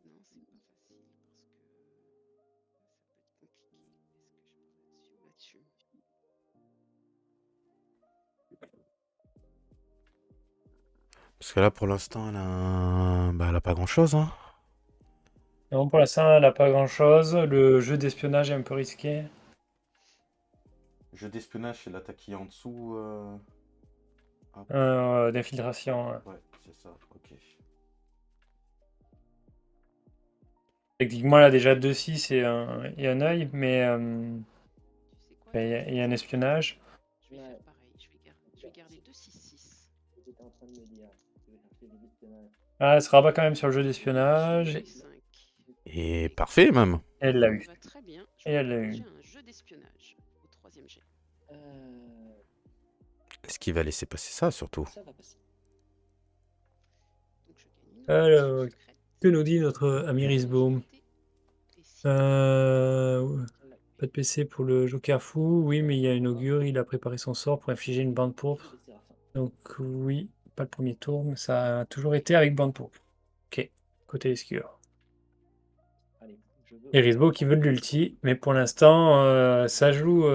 Non, c'est pas facile parce que ça peut être compliqué. Est-ce que je peux là-dessus? Parce que là, pour l'instant, bah, elle a pas grand-chose, hein. Non, pour l'instant, elle n'a pas grand-chose. Le jeu d'espionnage est un peu risqué. Jeu d'espionnage, c'est l'attaque qui est en dessous. D'infiltration. Ouais, c'est ça, ok. Techniquement, elle a déjà 2-6 et un œil, mais Tu sais quoi? il y a un espionnage. Je vais faire pareil. Je vais garder 2, 6, 6. J'étais en train de me dire, je vais chercher des espionnages. Ah, elle se rabat quand même sur le jeu d'espionnage. 5. Et parfait, même. Elle l'a eu. Va très bien. Je Et vais elle l'a partager eu. un jeu d'espionnage au 3e jet. Est-ce qu'il va laisser passer ça, surtout? Ça va passer. Donc je gagne une Alors, opération secrète. que nous dit notre ami Risbaum? Pas de PC pour le Joker fou. Oui, mais il y a une augure. Il a préparé son sort pour infliger une bande pourpre. Donc oui, pas le premier tour, mais ça a toujours été avec bande pourpre. Ok, côté Escure. Allez, je veux. Et Risbo qui veut de l'ulti, mais pour l'instant, ça joue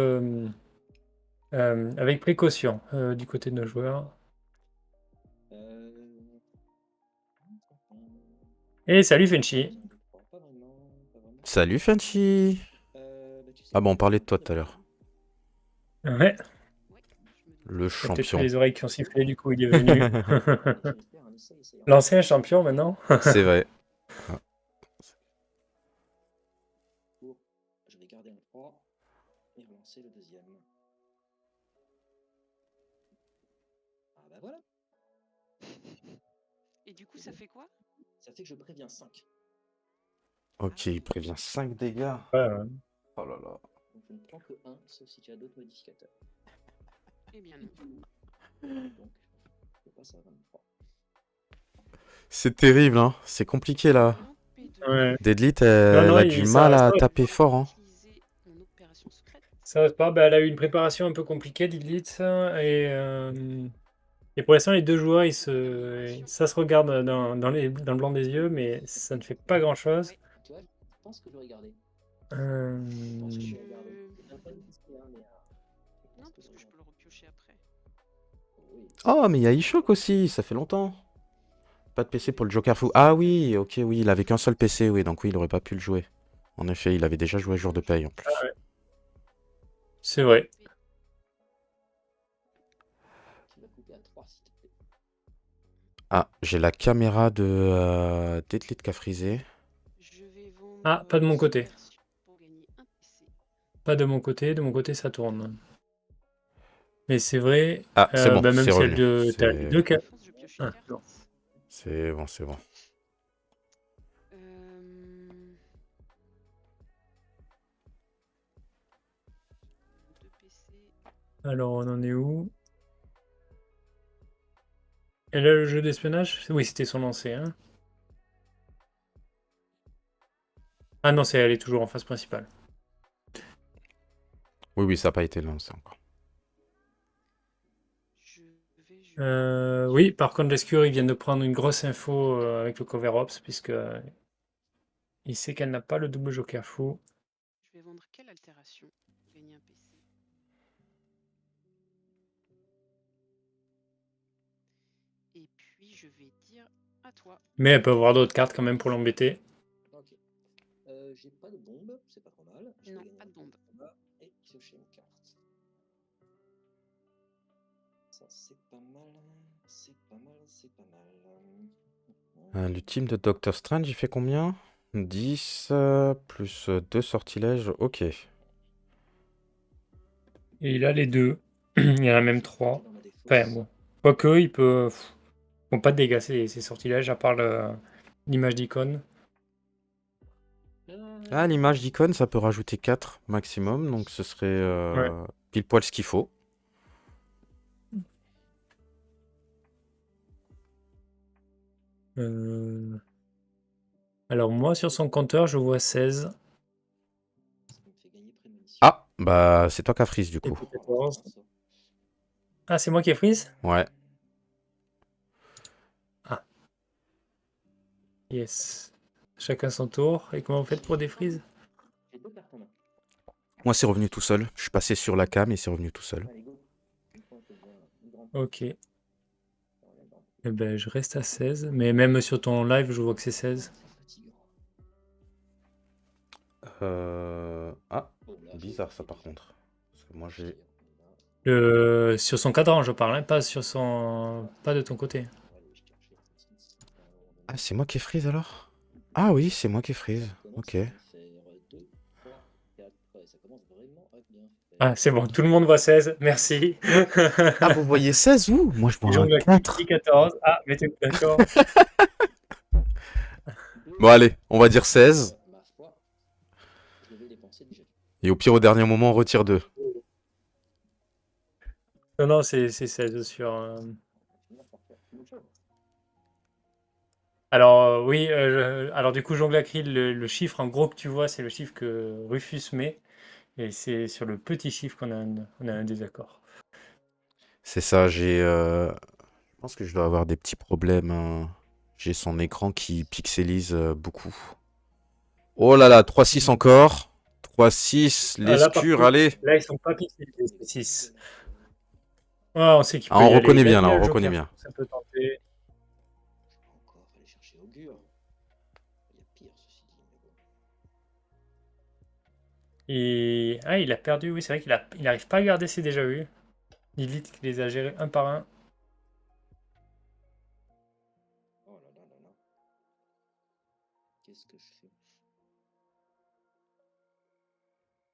avec précaution du côté de nos joueurs. Et salut Fenchi. Pas vraiment. Salut, Fanchi. Tu sais Ah bon, on quoi, parlait de toi tout à l'heure. Ouais, Le t'as peut-être champion. les oreilles qui ont sifflé, du coup il est venu. j'espère un essai. L'ancien champion maintenant. C'est vrai. Je vais garder un 3 et relancer le deuxième. Ah bah voilà. Et du coup, ça fait quoi? Ça fait que je préviens 5. Ok, il prévient 5 dégâts. Ouais, ouais. Oh là là. Donc je ne prends que 1, sauf si tu as d'autres modificateurs. Eh bien non. Donc je passe à 23. C'est terrible, hein. C'est compliqué, là. Ouais. Deadlit, Non, elle non, a du mal à taper fort, hein. Utiliser mon opération secrète. Ça reste pas. Bah, elle a eu une préparation un peu compliquée, Didlit. Et pour l'instant, les deux joueurs, ça se regarde dans le blanc des yeux, mais ça ne fait pas grand-chose. Tu vois, je pense que j'aurais gardé. Euh, Non, parce que je peux le repiocher après. Oh, mais il y a Ishok aussi, ça fait longtemps. Pas de PC pour le Joker fou. Ah oui, ok, oui, il avait qu'un seul PC, oui, donc oui, il aurait pas pu le jouer. En effet, il avait déjà joué jour de paye en plus. Ah ouais. C'est vrai. Tu vas couper à 3 s'il te plaît. Ah, j'ai la caméra de Deadlit qui a frisé. Je vais vendre Ah, pas de mon cette côté. version pour gagner un PC. Pas de mon côté ça tourne. Mais c'est vrai, Ah, c'est bon, bah, même c'est celle revenu. de... T'as les deux cas. Défense, je pioche une Ah, carte. non. C'est bon, c'est bon. Deux PC. Alors, on en est où? Et là, le jeu d'espionnage? Oui, c'était son lancé, hein. Ah non, elle est toujours en phase principale. Oui, oui, ça n'a pas été lancé encore. Oui, par contre, l'escure, il vient de prendre une grosse info avec le cover ops, puisque il sait qu'elle n'a pas le double joker fou. Je vais vendre quelle altération pour gagner un PC? Et puis je vais dire à toi. Mais elle peut avoir d'autres cartes quand même pour l'embêter. Ok. J'ai pas de bombe, c'est pas trop mal. Je Non, vais gagner pas de un point bombe. combat et piocher une carte. Ça, c'est pas mal. C'est pas mal, c'est pas mal. Le team de Doctor Strange, il fait combien? 10 plus 2 sortilèges, ok. Et il a les deux. Il y en a même trois. Dans ma défausse. Enfin, bon. Quoique, il peut... Bon, pas de dégâts, ces sortilèges, à part l'image d'icône. Ah, l'image d'icône, ça peut rajouter 4 maximum, donc ce serait Ouais. pile poil ce qu'il faut. Alors moi, sur son compteur, je vois 16. Ça me fait gagner prémonition. Ah, bah c'est toi qui as freeze du Et coup. puis 14. Ah, c'est moi qui ai freeze? Ouais. Ah. Yes. Chacun son tour. Et comment vous faites pour des freezes? J'ai deux cartes en main. Moi, c'est revenu tout seul. Je suis passé sur la cam et c'est revenu tout seul. Allez, go. Une fois que bien, une grande Ok. carte. Eh ben, je reste à 16. Mais même sur ton live, je vois que c'est 16. C'est fatigant. Ah, Bon, là, bizarre ça par contre. Parce que moi j'ai... Sur son cadran, je parle, hein, pas sur son... Pas de ton côté. Ah, c'est moi qui ai freeze alors? Ah oui, c'est moi qui ai freeze. Ok. Ah, c'est bon, tout le monde voit 16. Merci. Ah, vous voyez 16 où? Moi je vois un Jongle 4. 14. Ah, mettez-vous d'accord. Bon allez, on va dire 16. Et au pire au dernier moment on retire 2. Non, non, c'est 16 sur... Alors, oui, alors du coup, Jongle Acryl, le chiffre en gros que tu vois, c'est le chiffre que Rufus met. Et c'est sur le petit chiffre qu'on a on a un désaccord. C'est ça, j'ai... Je pense que je dois avoir des petits problèmes, hein. J'ai son écran qui pixelise beaucoup. Oh là là, 3-6 encore. 3-6, Ah, là, par l'escure, contre, allez. là, ils sont pas pixelisés, ces 6. Ah, on sait qu'il Ah, peut on y aller. reconnaît Il bien il là, a on le reconnaît Joker, bien. ça peut tenter. Encore aller chercher Augure. Il y a pire, ceci dit. Mais bon. Et... Ah, il a perdu, oui, c'est vrai il arrive pas à garder ses déjà vus. Lilith qui les a gérés un par un. Oh là là là là. Qu'est-ce que je fais?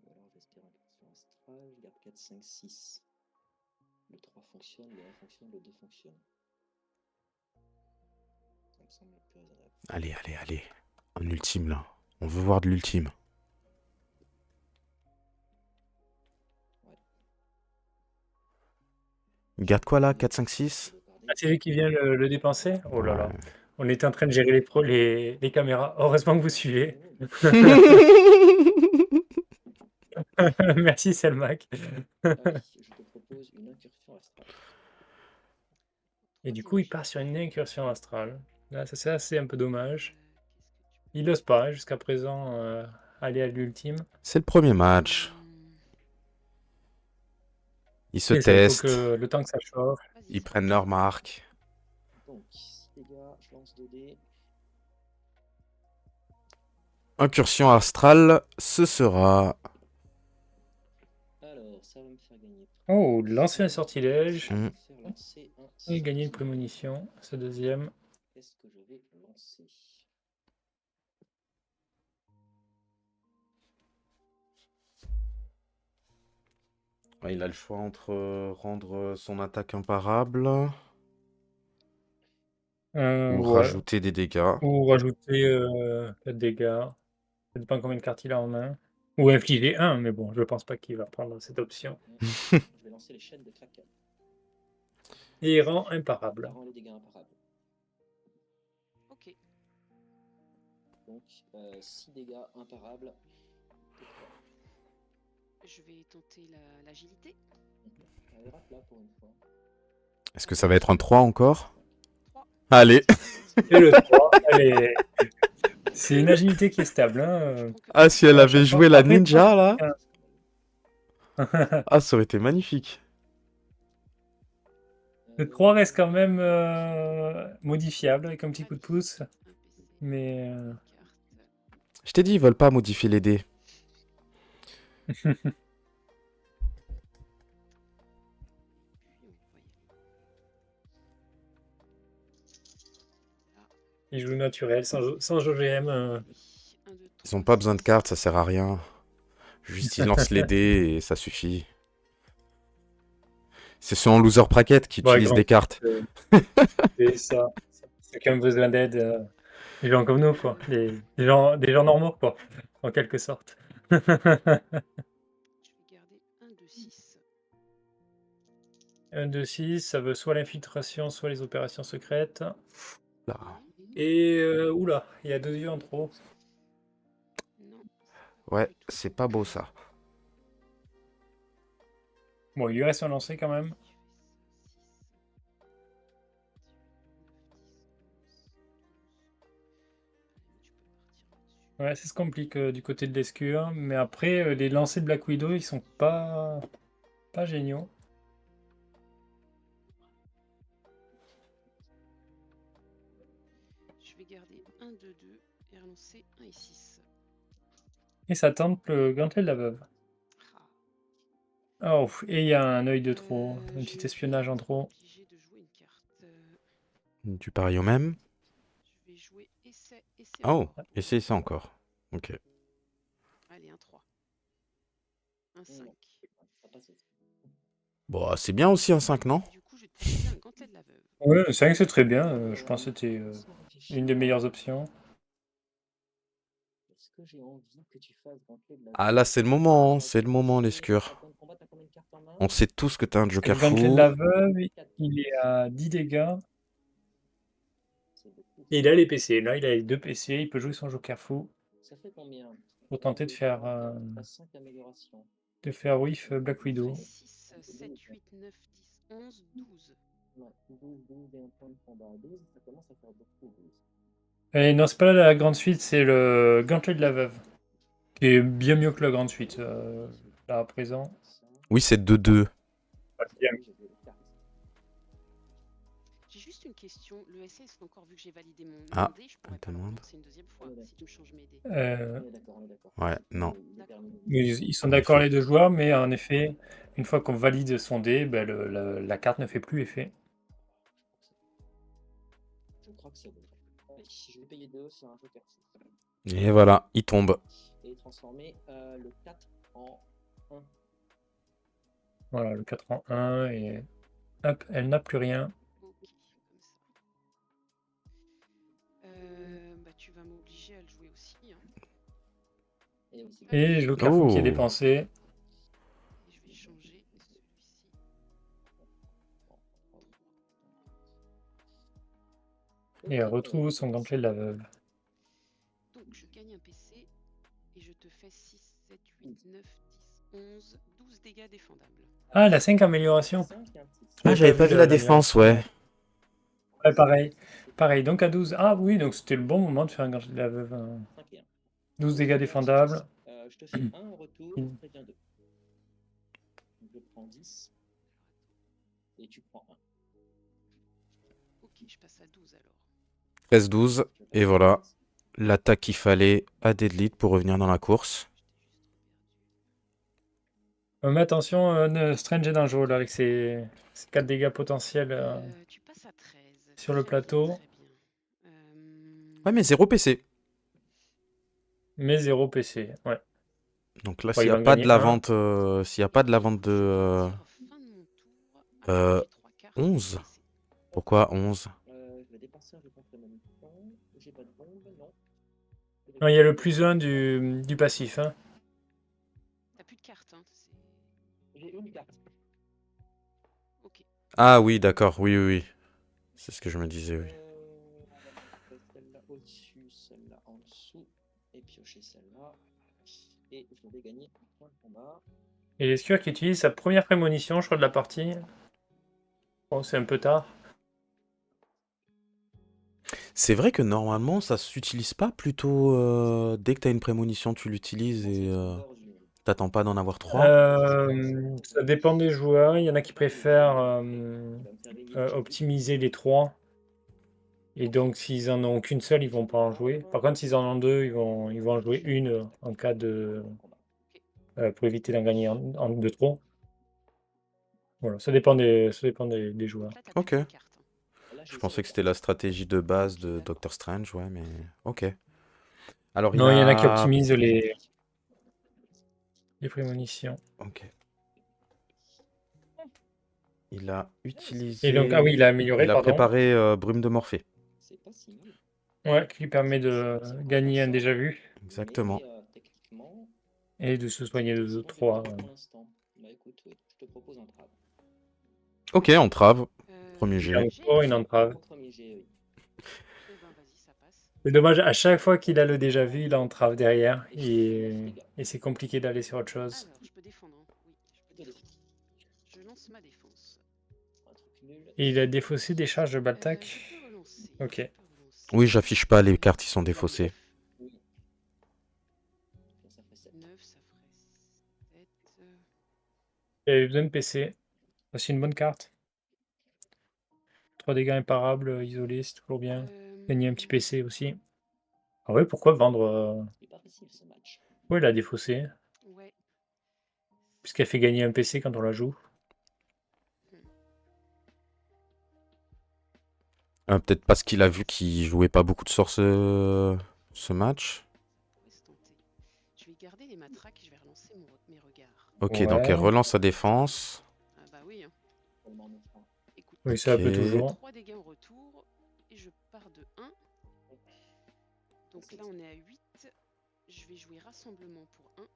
Ou alors j'espère un sur astral, je garde 4, 5, 6. Le 3 fonctionne, le 1 fonctionne, le 2 fonctionne. Ça me semble plus raisonnable. Allez, allez, allez. Un ultime là. On veut voir de l'ultime. Ouais. Il garde quoi là? 4, 5, 6? Ah, c'est lui qui vient le dépenser? Oh là là. Ouais. On est en train de gérer les caméras. Heureusement que vous suivez. Merci, Selmac. Allez, je te propose une incursion astrale. Et du coup, il part sur une incursion astrale. Là, ça c'est assez un peu dommage. Il n'ose pas, hein, jusqu'à présent, aller à l'ultime. C'est le premier match. Ils se Et ça, il faut testent. que le temps que ça chauffe. Ils prennent leur marque. Donc, 6 dégâts, je lance 2 dés. Incursion astrale, ce sera... Alors, ça va me faire gagner. Oh, lancer un sortilège Mm. Faire lancer un et gagner une sortilège. prémonition. Ce deuxième. Qu'est-ce que je vais lancer? Ouais, il a le choix entre rendre son attaque imparable ou Ouais. rajouter des dégâts. Ou rajouter 4 dégâts. Ça dépend combien de cartes il a en main. Ou infliger 1, mais bon, je pense pas qu'il va prendre cette option. Je vais lancer les chaînes de Kraken. Et il rend imparable. Ça rend les dégâts imparables. Ok. Donc 6 dégâts imparables. pour toi. Je vais tenter l'agilité. Elle rate là pour une fois. Est-ce que ça va être un 3 encore? 3. Allez. Et le 3, allez. C'est une agilité qui est stable. Hein. Ah, si elle À avait chaque joué fois. la Après, ninja, là. Le Ah, ça aurait été magnifique. 3 reste quand même modifiable avec un petit coup de pouce. Un PC, Mais carte. Je t'ai dit, ils veulent pas modifier les dés. Puis on va y aller. il joue naturel, sans OGM. Oui, 1, 2, 3. Ils ont pas besoin de cartes, ça sert à rien. Juste, ils lancent les dés et ça suffit. C'est ceux en loser bracket qui Ouais, utilisent grand. des cartes. C'est ça. Ceux qui ont besoin d'aide. Les gens comme nous, quoi. Des gens normaux, quoi. En quelque sorte. Je vais garder 1, 2, 6. 1, 2, 6, ça veut soit l'infiltration, soit les opérations secrètes. Là. Et oula, il y a 2 yeux en trop. Non. Ouais, c'est pas beau ça. Bon, il lui reste un lancer quand même. Ouais, ça se complique du côté de l'escure. Mais après, les lancers de Black Widow, ils sont pas géniaux. Je vais garder 1, 2, 2 et relancer 1 et 6. Et ça tente le gantelet de la veuve. Ah. Oh, et il y a un œil de trop, un petit Je espionnage en vais être trop. obligée de jouer une carte. Tu paries au même? Je vais jouer essai Oh, encore. essaye ça encore. Ok. Allez, un 3. Un 5. Non, ça passe aussi. Bon, c'est bien aussi un 5, non? Du coup, je vais te proposer un gantelet de la veuve. Ouais, le 5 c'est très bien. Je pense que c'était une des meilleures options. Est-ce que j'ai envie que tu fasses gantelet de la Ah là, c'est le moment, hein, c'est le moment, les scurs. On sait tous que t'as un Le joker gantelet de fou. la veuve, il est à 10 dégâts. Et il a les PC. Là, il a les 2 PC. Il peut jouer son joker fou. Ça fait combien? Pour tenter de faire, 5 améliorations. whiff Black Widow. 6, 7, 8, 9, 10, 11, 12. Ouais, 12 et un point de combat. 12, ça commence à faire beaucoup. 12. Et non, c'est pas la grande suite, c'est le gantelet de la veuve. Qui est bien mieux que la grande suite, là à présent. Oui, c'est 2-2. J'ai juste une question. Le essai, est-ce qu'encore vu que j'ai validé mon Ah, dé, je pourrais elle pas le demande. relancer une deuxième fois si tu me changes mes dés. On est d'accord, on est d'accord. Ouais, non. Ils sont En d'accord effet. les deux joueurs, mais en effet, une fois qu'on valide son dé, ben, la carte ne fait plus effet. Je crois que c'est bon. Allez, je vais payer 2 sur un joker. Et voilà, il tombe. Et transformer le 4 en 1. Voilà, le 4 en 1, et hop, elle n'a plus rien. Ok, comme ça. Bah, tu vas m'obliger à le jouer aussi. Hein. Et le carrefour qui est Oh. dépensé. Et je vais changer celui-ci. Et elle retrouve son gantelet de la veuve. Donc, je gagne un PC et je te fais 6, 7, 8, 9, 10, 11, 12 dégâts défendables. Ah, la 5 amélioration. Ah, j'avais pas vu la défense, ouais. Ouais, pareil. Pareil, donc à 12. Ah oui, donc c'était le bon moment de faire un gantelet de la veuve. 12 dégâts défendables. Je te fais 1 en retour, je préviens 2. Donc je prends 10. Et tu prends 1. Ok, je passe à 12 alors. 13-12. Et voilà. L'attaque qu'il fallait à Deadlit pour revenir dans la course. Mais attention, Strange est dangereux là avec ses 4 dégâts potentiels Tu passes à 13. sur le plateau, Très bien. Ouais, mais 0 PC. mais 0 PC. Ouais. Donc là, Bon, s'il il n'y a va en pas de gagner la un. vente, s'il y a pas de la vente Je vais de dire fin de mon tour. euh, J'ai 3 cartes 11. PC. Pourquoi 11? Je vais dépenser un jeton prémonition. J'ai pas de bombe, non. Non, il y a le +1 du passif. Hein. T'as plus de cartes, hein. J'ai une carte. Ok. Ah oui, d'accord, oui, oui, oui. C'est ce que je me disais, oui. On va mettre celle-là au-dessus, celle-là en dessous, et piocher celle-là. Et je vais gagner un point de combat. Et est-ce qu'il utilise sa première prémonition, je crois, de la partie. Bon, c'est un peu tard. C'est vrai que normalement, ça s'utilise pas plutôt dès que tu as une prémonition, tu l'utilises et t'attends pas d'en avoir 3. Ça dépend des joueurs. Il y en a qui préfèrent optimiser les 3. Et donc, s'ils en ont qu'une seule, ils vont pas en jouer. Par contre, s'ils en ont 2, ils vont en jouer une en cas de. Pour éviter d'en gagner de trop. Voilà, ça dépend des joueurs. Donc là, t'as Ok. plus de cartes. Hein. Je pensais que c'était la stratégie de base de Doctor Strange, ouais, mais ok. Alors Non, il y en a qui optimisent les prémonitions. Ok. Il a utilisé... Et donc, ah oui, il a amélioré, Il a pardon. préparé Brume de Morphée. C'est pas si mal. Ouais, qui lui permet de gagner un déjà vu Exactement. Mais, techniquement, et de se soigner de effectivement, 3. j'ai pas pour l'instant. Bah écoute, oui, je te propose un trave. Ok, on trave. Premier Il a jet. encore une entrave. Au premier jet, oui. Eh ben, vas-y, ça passe. C'est dommage, à chaque fois qu'il a le déjà vu, il a entrave derrière. Et c'est compliqué d'aller sur autre chose. Alors, je peux défendre. Hein. Oui, je peux défendre. Je lance ma défense. Un truc nul. Et il a défaussé des charges de Je Baltac. peux relancer. Ok. Je peux relancer. Oui, j'affiche pas les cartes qui sont défaussées. Oui. Ça fait 7. 9, ça ferait 7. Il avait besoin de PC. C'est une bonne carte. 3 dégâts imparables, isolés, c'est toujours bien. Gagner un petit PC aussi. Ah ouais, pourquoi vendre C'est pas facile ce match. Ouais, il a défaussé. Ouais. Puisqu'elle fait gagner un PC quand on la joue. Peut-être parce qu'il a vu qu'il jouait pas beaucoup de sorts ce match. Pourrait se tenter. Je vais garder les matraques et je vais relancer mes regards. Ok, donc elle Ouais. relance sa défense. Ah bah oui. Hein. Seulement 9 points. Écoute, Oui, ça peut Ok. toujours. 3 dégâts en retour et je pars de 1. Donc là, on est à 8. Je vais jouer rassemblement pour 1.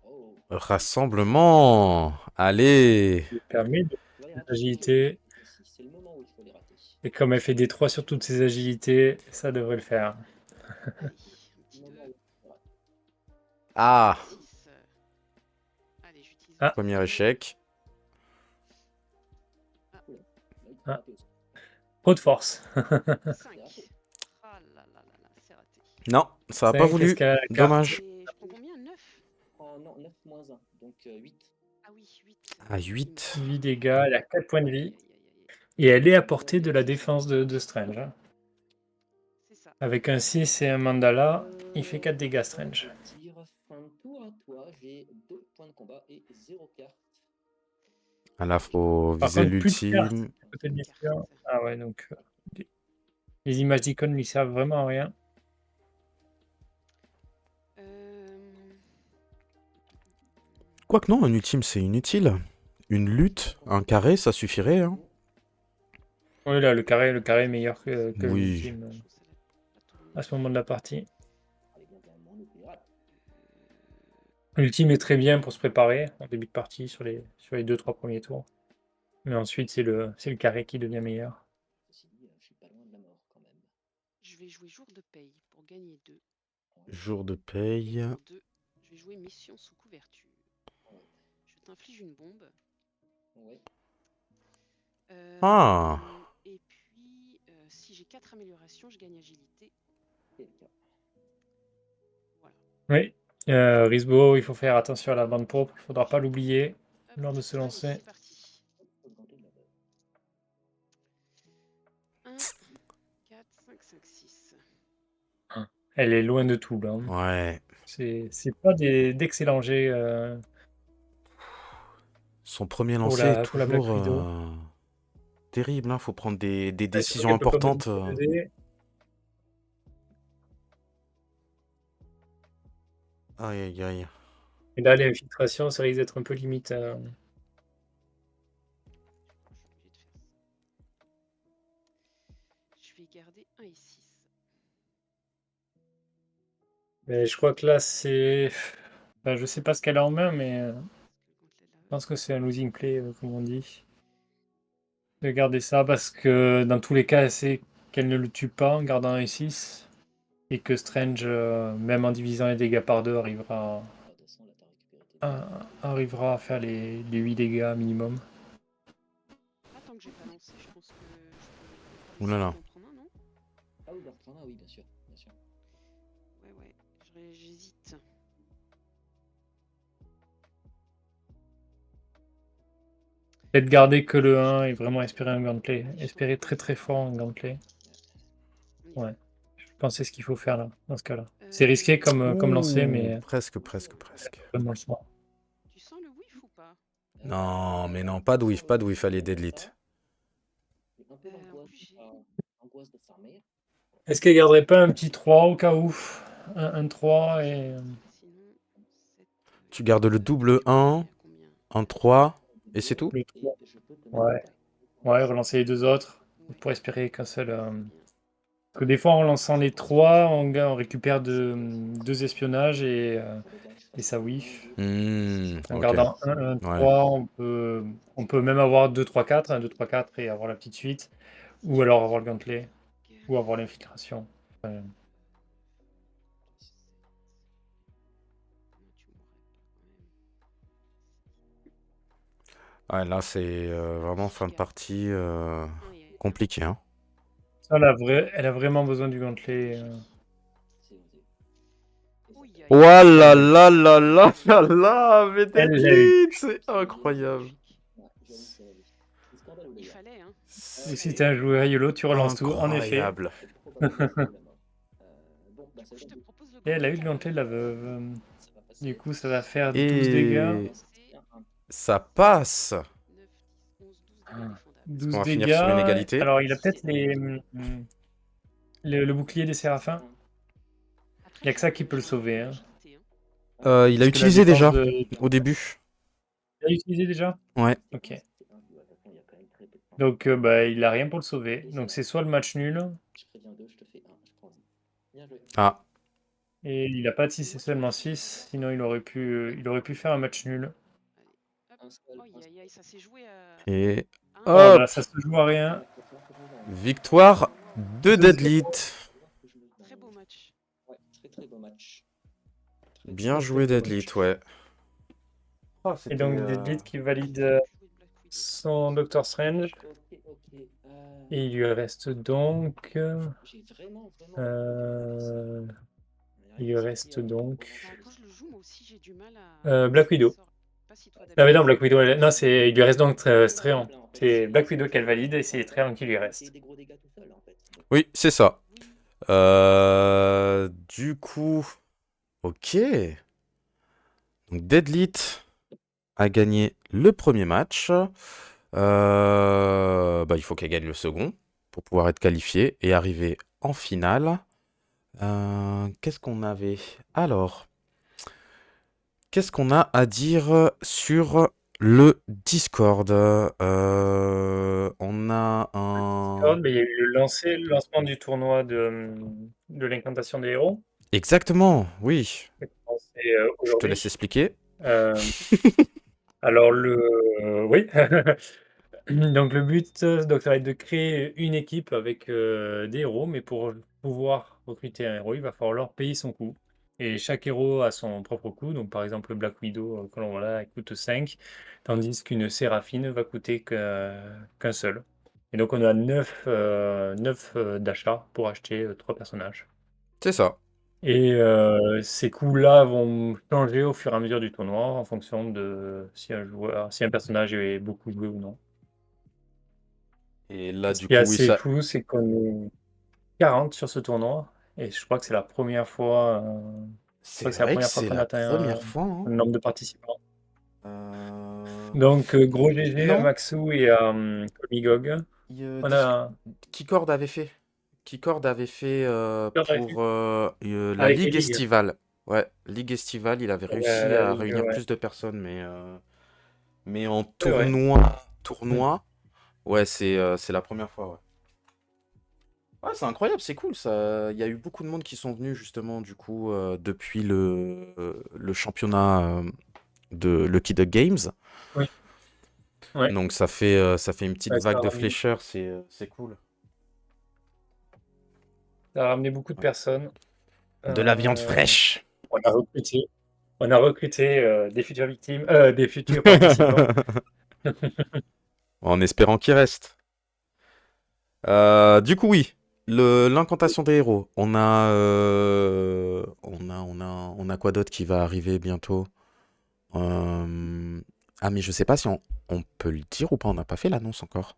Oh. Rassemblement. Allez. Il permet de Tu vas les rater. agilité. C'est le moment où il faut les rater. Et comme elle fait des 3 sur toutes ses agilités, ça devrait le faire. Allez, un petit 2. Ah. 6. Allez, j'utilise. Ah. Premier échec. Ah. Trop de force. 5. Ah là là là là, c'est raté. Non, ça a pas Cinq, voulu. est-ce qu'elle a la carte Dommage. Et je prends combien? 9? Oh non, 9 moins 1, donc 8. Ah oui, 8. À 8. 8 dégâts, elle a 4 points de vie. Et elle est à portée de la défense de Strange. Hein. C'est ça. Avec un 6 et un mandala, il fait 4 dégâts Strange. Tire fin de tour à toi, j'ai 2 points de combat et 0 carte. Ah là, faut Par viser contre, plus de cartes. l'ultime. Peut-être bien sûr. Ah ouais, donc les images d'icônes lui servent vraiment à rien. Quoique non, un ultime c'est inutile. Une lutte, un carré, ça suffirait. Hein. Oui, là, le carré est meilleur que Oui. l'ultime à ce moment de la partie. L'ultime est très bien pour se préparer en début de partie sur les 2-3 premiers tours. Mais ensuite, c'est le carré qui devient meilleur. Ceci dit, je suis pas loin de la mort quand même. Je vais jouer jour de paye pour gagner 2. Jour de paye. 2. Je vais jouer mission sous couverture. Je t'inflige une bombe. Ouais. Ah. Et puis, si j'ai 4 améliorations, je gagne agilité. C'est le cas. Voilà. Oui. Risbo, il faut faire attention à la bande pourpre. Il ne faudra pas l'oublier Hop. lors de se Allez, lancer. c'est parti. 1, 4, 5, 5, 6. Elle est loin de tout, là. Ouais. C'est pas d'excellents jets. Son premier pour lancer est pour la Black toujours Widow. terrible, hein. Faut prendre des Ouais, surtout décisions qu'elle peut pas importantes. peser. Aïe, aïe, aïe. Et là, les infiltrations, ça risque d'être un peu limite. Je suis obligée de faire ça. Je vais garder 1 et 6. Mais je crois que là, c'est. Enfin, je sais pas ce qu'elle a en main, mais Parce que le gauntlet je là. pense que c'est un losing play, comme on dit. De garder ça, parce que dans tous les cas, elle sait qu'elle ne le tue pas en gardant un E6. Et que Strange, même en divisant les dégâts par deux, Ah, de toute façon, là, t'as récupéré tes dégâts. arrivera à faire les 8 dégâts minimum. Ah, tant que j'ai pas lancé, je pense que je peux Ouh essayer là de là. l'en prendre un, non? Ah oui, leur prendre un, oui, bien sûr. Bien sûr. Ouais, j'hésite. Peut-être garder que le 1 et vraiment espérer un gauntlay. Espérer très très fort un gauntlay. On y Ouais. va. Je pense que c'est ce qu'il faut faire là, dans ce cas-là. C'est risqué comme lancer, Ouh, mais presque, presque, presque. vraiment le soir. Tu sens le whiff ou pas? Non, mais non, pas de whiff, allez, Deadlit. J'ai un peu En l'angoisse plus, j'ai. l'angoisse de farmer. Est-ce qu'elle garderait pas un petit 3 au cas où? Un 3 et. Sinon, 7. Tu gardes le double 1, Combien? un 3, et c'est tout? Le Et 3. je peux te mettre Ouais. taille. Ouais, relancer les deux autres. Ouais. Pour espérer qu'un seul. Très bien. Parce que des fois, en lançant les 3, on récupère deux espionnages et ça whiff. En Ok. gardant un Ouais. 3, on peut même avoir 2 3 4 1, 2 3 4 et avoir la petite suite. Ou alors avoir le gantelet. Ou avoir l'infiltration. Comment tu mourrais pas quand même? Ouais, là, c'est vraiment fin de partie Et compliqué, hein. Ça, elle a vraiment besoin du gantelet. C'est osé. Et ça Oui, fait- Oh là là là là là là, mais Elle l'a eu. Deadlit, c'est incroyable. Ouais, j'avoue que c'est scandaleux, Il d'ailleurs. fallait, hein. Ou si t'es un joueur YOLO, tu relances tout. En effet. Incroyable. C'est probablement ça ou la mort. Bon, bah, Du ça coup, va je te être propose le Et elle a eu gantelet. le gantelet, la veuve. ça va passer. Du coup, ça va faire 12 dégâts. Et C'est ça passe. 9, 10, 11, 12 dégâts défendables. Est-ce 12 qu'on va finir sur une dégâts. égalité? Alors, il a peut-être C'est le bouclier des séraphins. Après, Il n'y a que ça qui peut le sauver. Hein. agilité, hein. Il a Parce que la utilisé défense déjà de. au début. Il a utilisé déjà? Ouais. Ok. Ouais, de toute façon, il y a quand même très peu de temps. Donc, bah, il a rien pour le sauver. Donc, c'est soit le match nul, Je préviens 2, je te fais 1, je prends 10. Bien joué. Ah. et il n'a pas de 6, c'est seulement 6. Sinon, il aurait pu faire un match nul. Allez, hop. Un seul, Aïe, un aïe, aïe, ça s'est joué à Et 1. Oh hop, là, ça se joue à rien. victoire de 2-0. Deadlit. Très beau match. Ouais, très très beau match. Très, Bien très joué beau Deadlit, match. ouais. Oh, Et donc, Deadlit qui valide Jouer de Black Widow. son Doctor Strange. Ok, ok. Et il lui reste donc. J'ai vraiment, vraiment. euh, il lui reste donc. Bah, quand je le joue, moi aussi, j'ai du mal à. Black Widow. Je sais pas si toi, Ah mais d'habitude, non, Black c'est Widow, pareil. non, il lui reste donc Stréant. C'est Black Widow qu'elle valide et c'est Stréant qui lui reste. des gros dégâts tout seul, en fait. Oui, c'est ça. Oui. Du coup, ok. Donc Deadlit a gagné le premier match. Bah, il faut qu'elle gagne le second pour pouvoir être qualifiée et arriver en finale. Qu'est-ce qu'on avait? Alors, qu'est-ce qu'on a à dire sur le Discord? On a un... Mais il y a eu le lancement du tournoi de l'incantation des héros. Exactement, oui. Qui a commencé, Je te aujourd'hui. laisse expliquer. Alors oui. Donc le but, donc ça va être de créer une équipe avec des héros, mais pour pouvoir recruter un héros, il va falloir leur payer son coût. Et chaque héros a son propre coût. Donc par exemple, le Black Widow que l'on voit là, il coûte 5, tandis qu'une Séraphine va coûter qu'un seul. Et donc on a 9 d'achats pour acheter 3 personnages. C'est ça. Et ces coûts-là vont changer au fur et à mesure du tournoi en fonction de si un personnage est beaucoup joué ou non. Et là, Ce du qui est coup, oui, assez ça... fou, c'est qu'on est 40 sur ce tournoi. Et je crois que c'est la première fois, C'est vrai que c'est qu'on la atteint première fois, hein. un nombre de participants. Donc, gros GG à Non, Maxou et à Komigog. On a Keycord avait fait. Keycord avait fait pour la avec les Ligue ligues. estivale. Ouais, Ligue estivale, il avait réussi La à ligue, réunir ouais. plus de personnes, mais en C'est vrai. Mm. tournoi, ouais, c'est la première fois, ouais. Ouais, c'est incroyable, c'est cool ça. Il y a eu beaucoup de monde qui sont venus justement du coup depuis le championnat de Lucky Duck Games. Oui, ouais. Donc ça fait une petite Ouais, vague de flécheurs, c'est cool. ça a ramené beaucoup de Ouais. personnes. De la viande Euh, fraîche. on a recruté, on a recruté des futures victimes, des futurs participants. En espérant qu'il reste. Du coup, oui. L'incantation des héros. On a quoi d'autre qui va arriver bientôt? Ah, mais je sais pas si on peut le dire ou pas. On n'a pas fait l'annonce encore.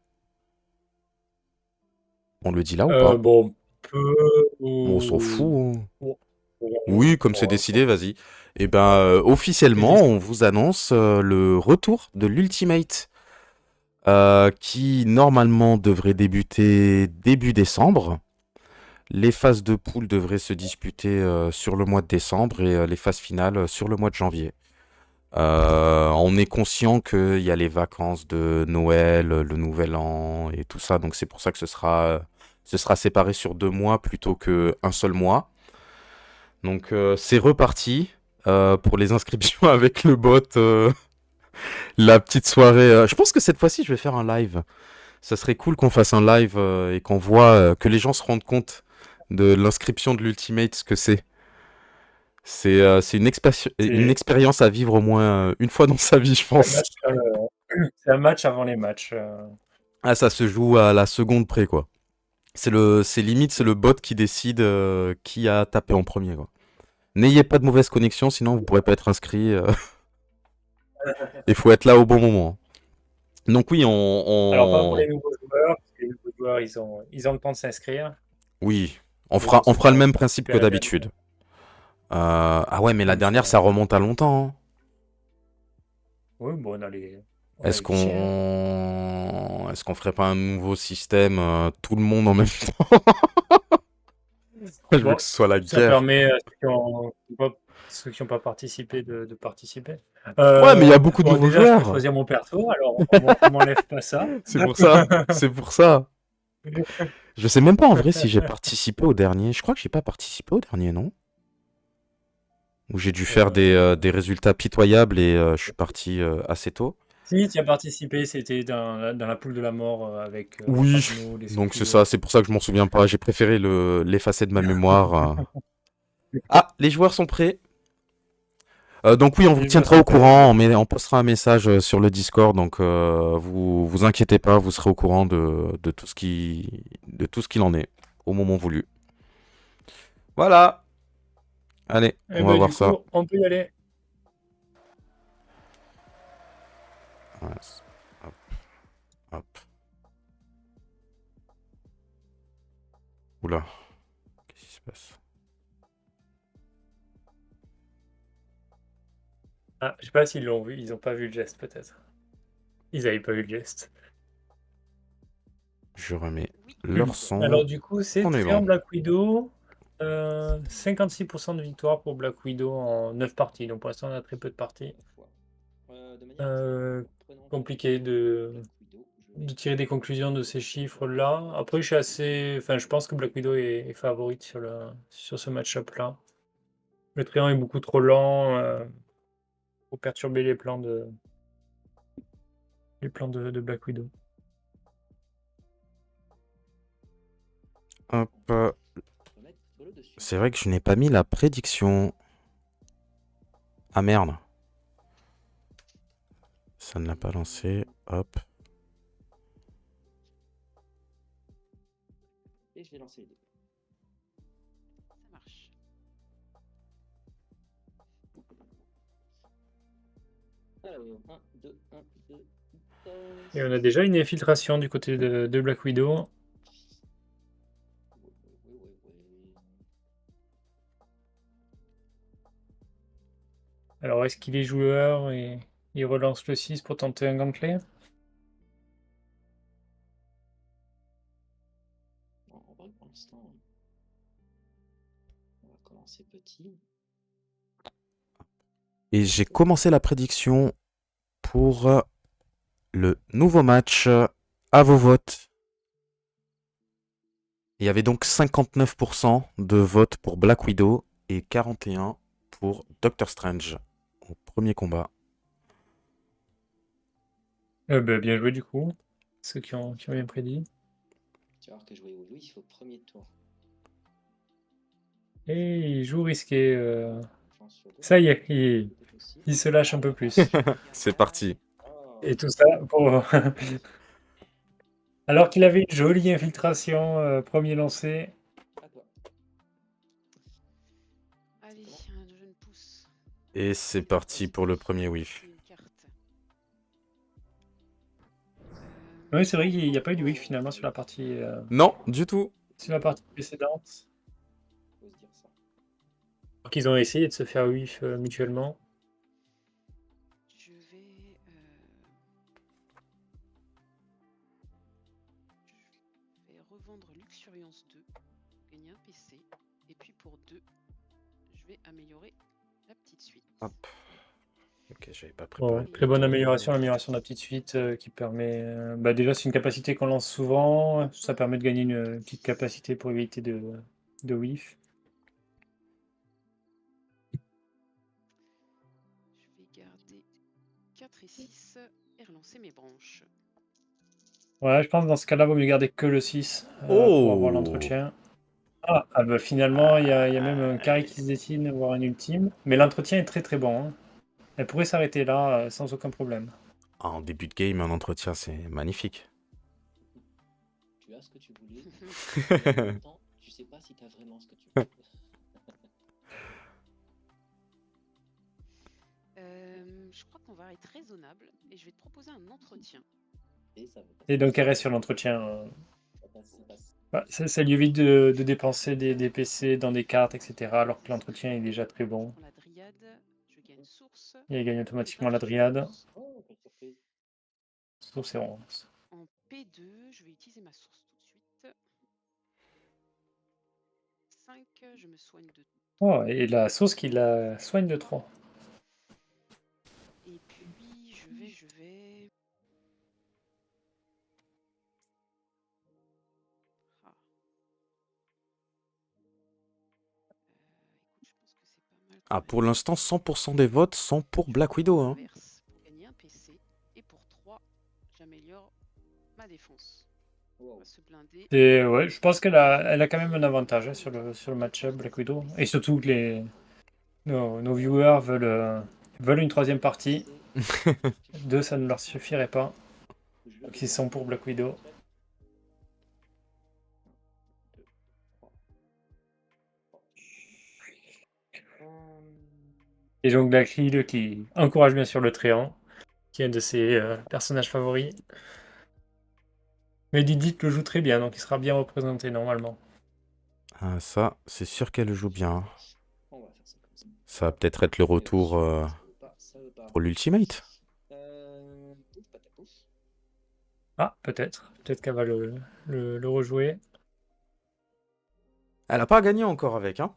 On le dit là ou pas? Bon, peu Bon, on s'en fout, ou... hein. Bon, Oui, comme c'est bon, décidé, vas-y. Et ben, c'est officiellement, décidé. on vous annonce le retour de l'Ultimate, qui normalement devrait débuter début décembre. Les phases de poule devraient se disputer sur le mois de décembre et les phases finales sur le mois de janvier. On est conscient qu'il y a les vacances de Noël, le Nouvel An et tout ça, donc c'est pour ça que ce sera séparé sur 2 mois plutôt qu'un seul mois. Donc c'est reparti pour les inscriptions avec le bot, la petite soirée. Je pense que cette fois-ci, je vais faire un live. Ça serait cool qu'on fasse un live et qu'on voit que les gens se rendent compte de l'inscription de l'Ultimate, ce que c'est. C'est une C'est expérience à vivre au moins une fois dans sa vie, je c'est un pense. match, c'est un match avant les matchs. Ah, ça se joue à la seconde près, quoi. C'est limite, c'est le bot qui décide qui a tapé en premier, quoi. N'ayez pas de mauvaise connexion, sinon vous pourrez pas être inscrit. Il faut être là au bon moment. Donc oui, Alors, pas pour les nouveaux joueurs, parce que les nouveaux joueurs, ils ont le temps de s'inscrire. oui, Les autres, on c'est fera le pareil, même pour principe participer que à la dernière. d'habitude. Ah ouais, mais la Oui, dernière, ça remonte à longtemps, hein. oui, bon, on a les fichiers, hein. Est-ce qu'on ferait pas un nouveau système, tout le monde en même temps? Je veux Bon, que ce soit la ça guerre. permet à ceux qui ont pas participé de participer. Ouais, mais il y a beaucoup de Bon, nouveaux déjà, je peux joueurs. choisir mon perso, alors on m'enlève pas ça. C'est pour ça. C'est pour ça. Je sais même pas en vrai si j'ai participé au dernier. Je crois que j'ai pas participé au dernier, non? Où j'ai dû faire des résultats pitoyables et je suis parti assez tôt. Si, tu as participé, c'était dans la poule de la mort avec Oui, Arnaud, les donc c'est Sofio. ça, c'est pour ça que je m'en souviens pas. J'ai préféré l'effacer de ma mémoire. Ah, les joueurs sont prêts. Donc oui, on vous Les joueurs tiendra sont au prêts, allez, courant, go. on postera un message sur le Discord, donc vous inquiétez pas, vous serez au courant de de tout ce qu'il en est au moment voulu. Voilà. Allez, Eh on va ben, voir du ça. coup, on peut y aller. Ouais, hop, hop. Oula, qu'est-ce qui se passe? Ah, je sais pas s'ils l'ont vu, ils ont pas vu le geste, peut-être. Ils avaient pas vu le geste. Je remets Oui, leur son. Alors, du coup, c'est On est Triangle bon. Black Widow. 56% de victoire pour Black Widow en 9 parties. Donc, pour l'instant, on a très peu de parties. Fois. De manière Euh, prenante compliqué Black Widow, je de vais tirer des conclusions de ces chiffres-là. Après, enfin, je pense que Black Widow est favorite sur ce match-up-là. Le triangle est beaucoup trop lent pour perturber les plans de Black Widow. Hop. remettre sur le dessus. C'est vrai que je n'ai pas mis la prédiction. Ah merde. Ça ne l'a pas lancé. Hop. Et je vais lancer les deux. ça marche. Alors, 1, 2, 1, 2, Et on a déjà une infiltration du côté de Black Widow. Alors, est-ce qu'il est joueur et Il relance le 6 pour tenter un gantelet. Non, en vrai, pour l'instant, on va commencer petit. Et j'ai commencé la prédiction pour le nouveau match. À vos votes. Il y avait donc 59% de votes pour Black Widow et 41% pour Doctor Strange au premier combat. Bien joué du coup. Ceux qui ont bien prédit. Tu vas voir que jouer au Louis, il faut premier tour. Et il joue risqué. Chance sur deux. Ça y est, C'est possible. il se lâche un peu plus. C'est parti. Oh, Et tout ça pour... Alors qu'il avait une jolie infiltration, premier lancé. à toi. Allez, un jeune pouce. Et c'est parti pour le premier whiff. Une carte. Oui, c'est vrai qu'il n'y a pas eu de whiff finalement sur la partie Du tout. précédente. Faut se dire ça. Alors qu'ils ont essayé de se faire whiff mutuellement. Je vais revendre Luxuriance 2, gagner un PC, et puis pour 2, je vais améliorer la petite suite. Hop. Ok, j'avais pas Bon, préparé. très bonne amélioration, l'amélioration de la petite suite qui permet... déjà, c'est une capacité qu'on lance souvent. Ça permet de gagner une petite capacité pour éviter de whiff. Je vais garder 4 et 6 et relancer mes branches. Ouais, je pense que dans ce cas-là, il vaut mieux garder que le 6 pour avoir l'entretien. Finalement, il y a même un carré qui se dessine, voire un ultime. Mais l'entretien est très très bon, hein. Elle pourrait s'arrêter là sans aucun problème. Ah, en début de game, un entretien, c'est magnifique. Tu as ce que tu voulais. Mais en même temps, tu sais pas si tu as vraiment ce que tu veux. Je crois qu'on va être raisonnable et je vais te proposer un entretien. Et ça va passer. Et donc, elle reste sur l'entretien. Ça passe, ça passe. Ça lui évite de dépenser des PC dans des cartes, etc. Alors que l'entretien est déjà très bon. Je prends la dryade, je gagne source. Et elle gagne automatiquement la dryade. Oh, quelle surprise. Source et ronce. En P2, je vais utiliser ma source tout de suite. 5, je me soigne de 3. Oh, et la sauce qui la soigne de 3. Et puis, je vais... Ah. Écoute, je pense que c'est pas mal. Ah, pour l'instant, 100% des votes sont pour Black Widow. Hein. Pour gagner un PC. Et pour 3, j'améliore ma défense. On Wow. va se blinder. Et ouais, je pense qu'elle a quand même un avantage sur le match-up Black Widow. Et surtout que nos viewers veulent une troisième partie. 2, ça ne leur suffirait pas. Donc ils sont pour Black Widow. Et donc Blackhill qui encourage bien sûr le Tréant, qui est un de ses personnages favoris. Mais Didit le joue très bien, donc il sera bien représenté normalement. Ah, ça, c'est sûr qu'elle joue bien. On va faire ça comme ça. Ça va peut-être être le retour Ça veut pas. pour l'Ultimate. Pouf, patapouf. Ah, peut-être. Peut-être qu'elle va le rejouer. Elle a pas gagné encore avec, hein.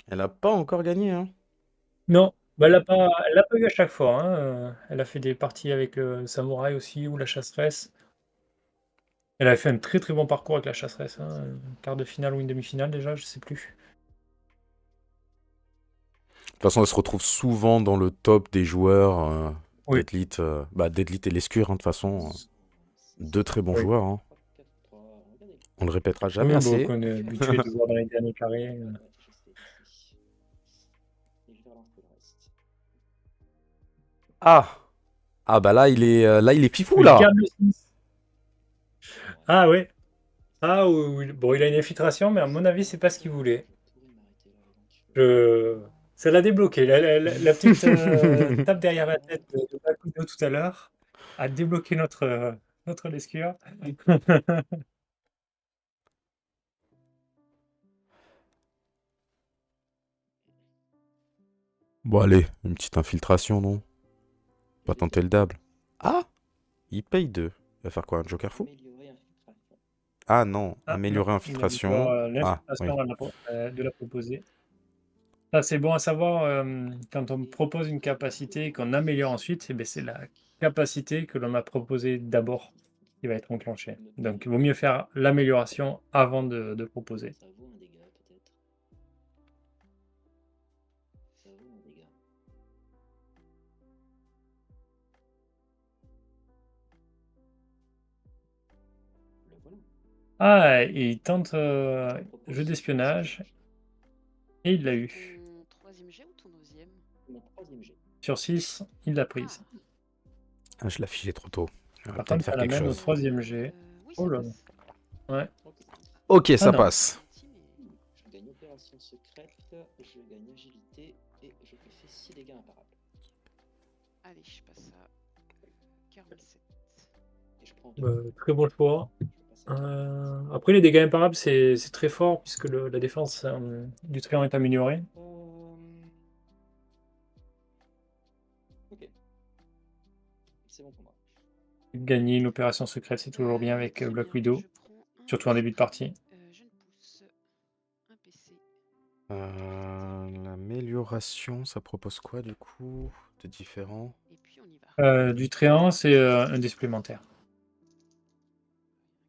Elle a pas encore gagné, hein. Non, elle l'a pas eu à chaque fois, hein. Elle a fait des parties avec le Samouraï aussi, ou la chasseresse. Elle a fait un très très bon parcours avec la chasseresse, hein. Quart de finale ou une demi-finale déjà, je sais plus. De toute façon, elle se retrouve souvent dans le top des joueurs Oui. d'Elite. D'Elite et l'Escure, hein, de toute façon. Deux très bons Oui. joueurs. Hein. 4, 3, regardez. On le répétera jamais Oui, assez. qu'on est habitué de voir dans les derniers carrés. Ouais, je sais. Et je vais relancer le reste. Ah! Ah bah là, il est fifou, Il là. garde le 6. Ah ouais. Ah oui. Bon, il a une infiltration, mais à mon avis, c'est pas ce qu'il voulait. Ça l'a débloqué. La petite tape derrière la tête de Black Widow tout à l'heure a débloqué notre lescure. Bon, allez, une petite infiltration, non? Pas tenter le double. Ah! Il paye 2. Il va faire quoi? Un joker fou? Améliorer infiltration. Ah non, Ah, améliorer non, il a dit pas, infiltration. Ah, oui. l'infiltration de la proposer. Ça, c'est bon à savoir quand on propose une capacité et qu'on améliore ensuite, eh ben, c'est la capacité que l'on a proposée d'abord qui va être enclenchée. Donc, il vaut mieux faire l'amélioration avant de proposer. Ça vaut un dégât, peut-être. Ça vaut un dégât. Le voilà. Ah, il tente Je te propose jeu d'espionnage et il l'a eu. Ton troisième jet ou ton deuxième? mon troisième jet. Sur 6, il l'a prise. Ah, je l'ai affiché trop tôt. Il va Par peut-être contre, faire ça quelque l'amène au chose. troisième jet. Oui, Oh ça là passe. là. Ouais. Ok. Ok, Ah ça non. passe. Gentil, mais- Je gagne opération secrète, je gagne agilité et je te fais 6 dégâts imparables. Allez, je passe à 47. Et je prends 2. Très bon choix. Je passe à 40. Après, les dégâts imparables, c'est très fort puisque la défense du tréant est améliorée. Ok. C'est bon pour moi. Gagner une opération secrète, c'est toujours bien avec Très Black bien, Widow, je prends un surtout en début de partie. jeune pousse, un PC. L'amélioration, ça propose quoi du coup? De différent? Et puis on y va. Du tréant, c'est un dé supplémentaire.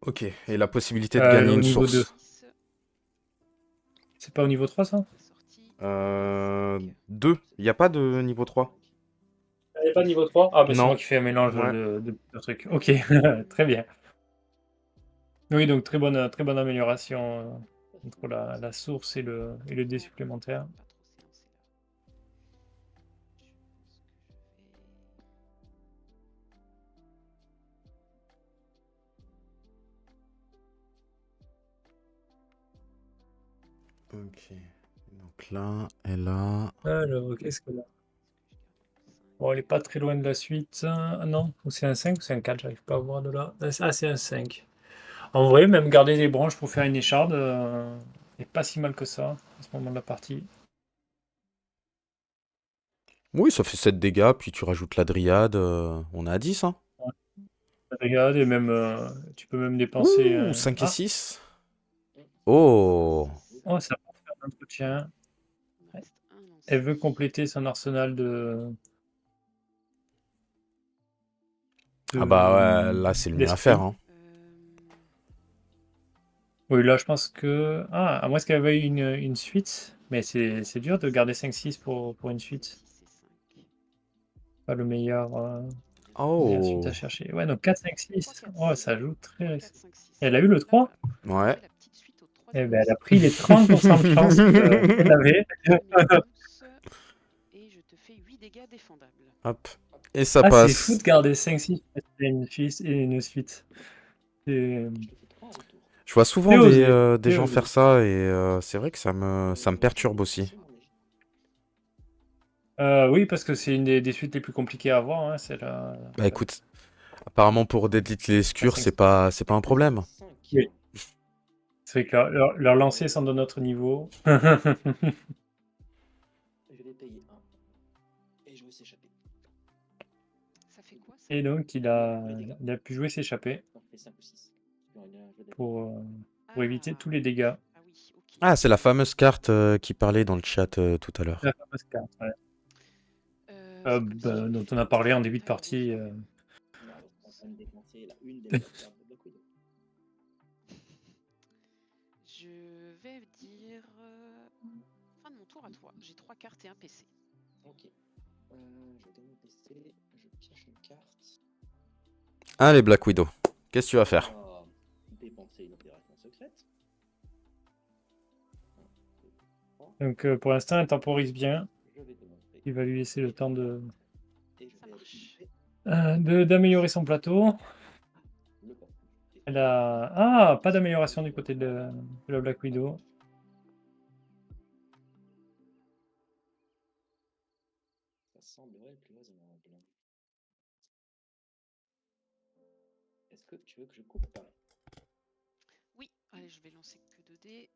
Ok, et la possibilité de gagner Au une niveau source. 6, C'est pas au niveau 3, ça? la sortie. 2. Il n'y a pas de niveau 3? Il n'y a pas de niveau 3? Ah, bah c'est moi Non. qui fais un mélange Ouais. de plusieurs trucs. Ok, très bien. Oui, donc très bonne amélioration entre la source et le dé supplémentaire. Pas trop séancé là. Je pense que je vais. Ok. Donc là, et là. Alors, qu'est-ce que là? Bon, elle est pas très loin de la suite. Ah non, ou c'est un 5 ou c'est un 4, j'arrive pas à voir de là. Ah, c'est un 5. En vrai, même garder des branches pour faire une écharde n'est pas si mal que ça à ce moment de la partie. Oui, ça fait 7 dégâts, puis tu rajoutes la dryade. On est à 10, hein. Ouais. Regarde, et même, tu peux même dépenser. Ouh, 5 et Ah, 6. Oh. oh, ça peut faire un entretien. Il me reste un lancé. Elle veut compléter son arsenal Ah bah ouais, là c'est le mieux à faire, d'esprit. hein. Oui, là, je pense que. Ah, à moins qu'elle veuille une suite. Mais c'est dur de garder 5-6 pour une suite. 6 et 5. Pas le meilleur. Meilleure suite Oh. à chercher. Ouais, donc 4, 5, 6. 3, 4, Oh, 6. ça joue très. 4, 5, 6. Elle a eu le 3? Ouais. La petite suite au Eh troisième ben, elle a lancé. pris les 30% de chance qu'elle avait. Et je te fais 8 dégâts défendables. Hop. Et ça Ah, c'est fou passe. de garder 5-6 et une suite. C'est Je te fais 3 en retour. Je vois souvent c'est des, osé. des C'est gens osé. faire ça et c'est vrai que ça me perturbe aussi. C'est mon léger. Oui, parce que c'est une des suites les plus compliquées à avoir. Hein, c'est Bah écoute, apparemment pour Deadlit les Escures, c'est pas un problème. 5. Oui. C'est vrai que leur lancer sont de notre niveau. Je vais payer 1. Et je vais s'échapper. Ça fait quoi ça? Et donc, il a pu jouer s'échapper On fait 5 ou 6. pour éviter tous les dégâts. Ah oui, ok. Ah, c'est la fameuse carte qui parlait dans le chat tout à l'heure. La fameuse carte, ouais. C'est comme si j'avais Dont fait on a des parlé en dégâts début de à partie. Non, on va me dépenser la une des meilleures cartes de Black Widow. Je vais dire fin de mon tour à toi. J'ai 3 cartes et un PC. Ok. Je gagne mon PC, je pioche une carte. Allez, Black Widow, qu'est-ce que tu vas faire? Dépenser une opération secrète. Donc, pour l'instant, elle temporise bien. Je vais te montrer. Il va lui laisser le temps Et je Ça vais marche. d'améliorer son plateau. le porte. Elle a... Ah, pas d'amélioration du côté de la Black Widow. Ça semblerait le plus raisonnable. Est-ce que tu veux que je coupe pas? Oui, allez, je vais lancer que 2 dés.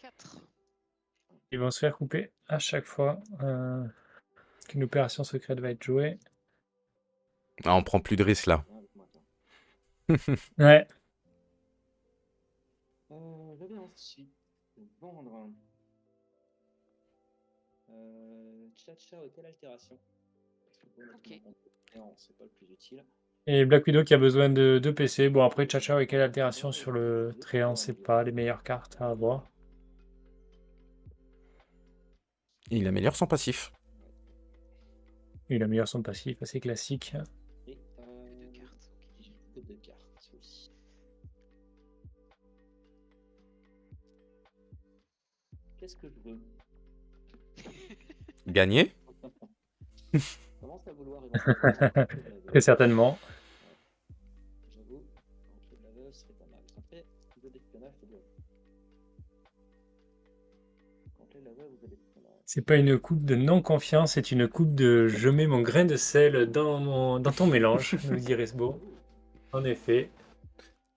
4. Ils vont se faire couper à chaque fois qu'une opération secrète va être jouée. Ah, on prend plus de risques là. Viens avec moi, toi. Ouais. Je vais ensuite vendre. Tcha-tcha et quelle altération? Parce que pour mettre Ok. mon compte client, c'est pas le plus utile. Et Black Widow qui a besoin de 2 PC. Bon, après, Chacha avec quelle altération sur le Tréant, c'est pas les meilleures cartes à avoir. Il améliore son passif. Il a meilleur son passif, assez classique. Et Que 2 cartes. Ok. j'ai que 2 cartes, oui. Qu'est-ce que je veux? Gagné? Commence à vouloir éventuellement Très certainement. J'avoue, rentrer de la veuve serait pas mal. Après, jeu d'espionnage, c'est bien. Rentrer de la veuve ou jeu d'espionnage? C'est pas une coupe de non-confiance, c'est une coupe de je mets mon grain de sel dans ton mélange, nous dit Resbo. En effet.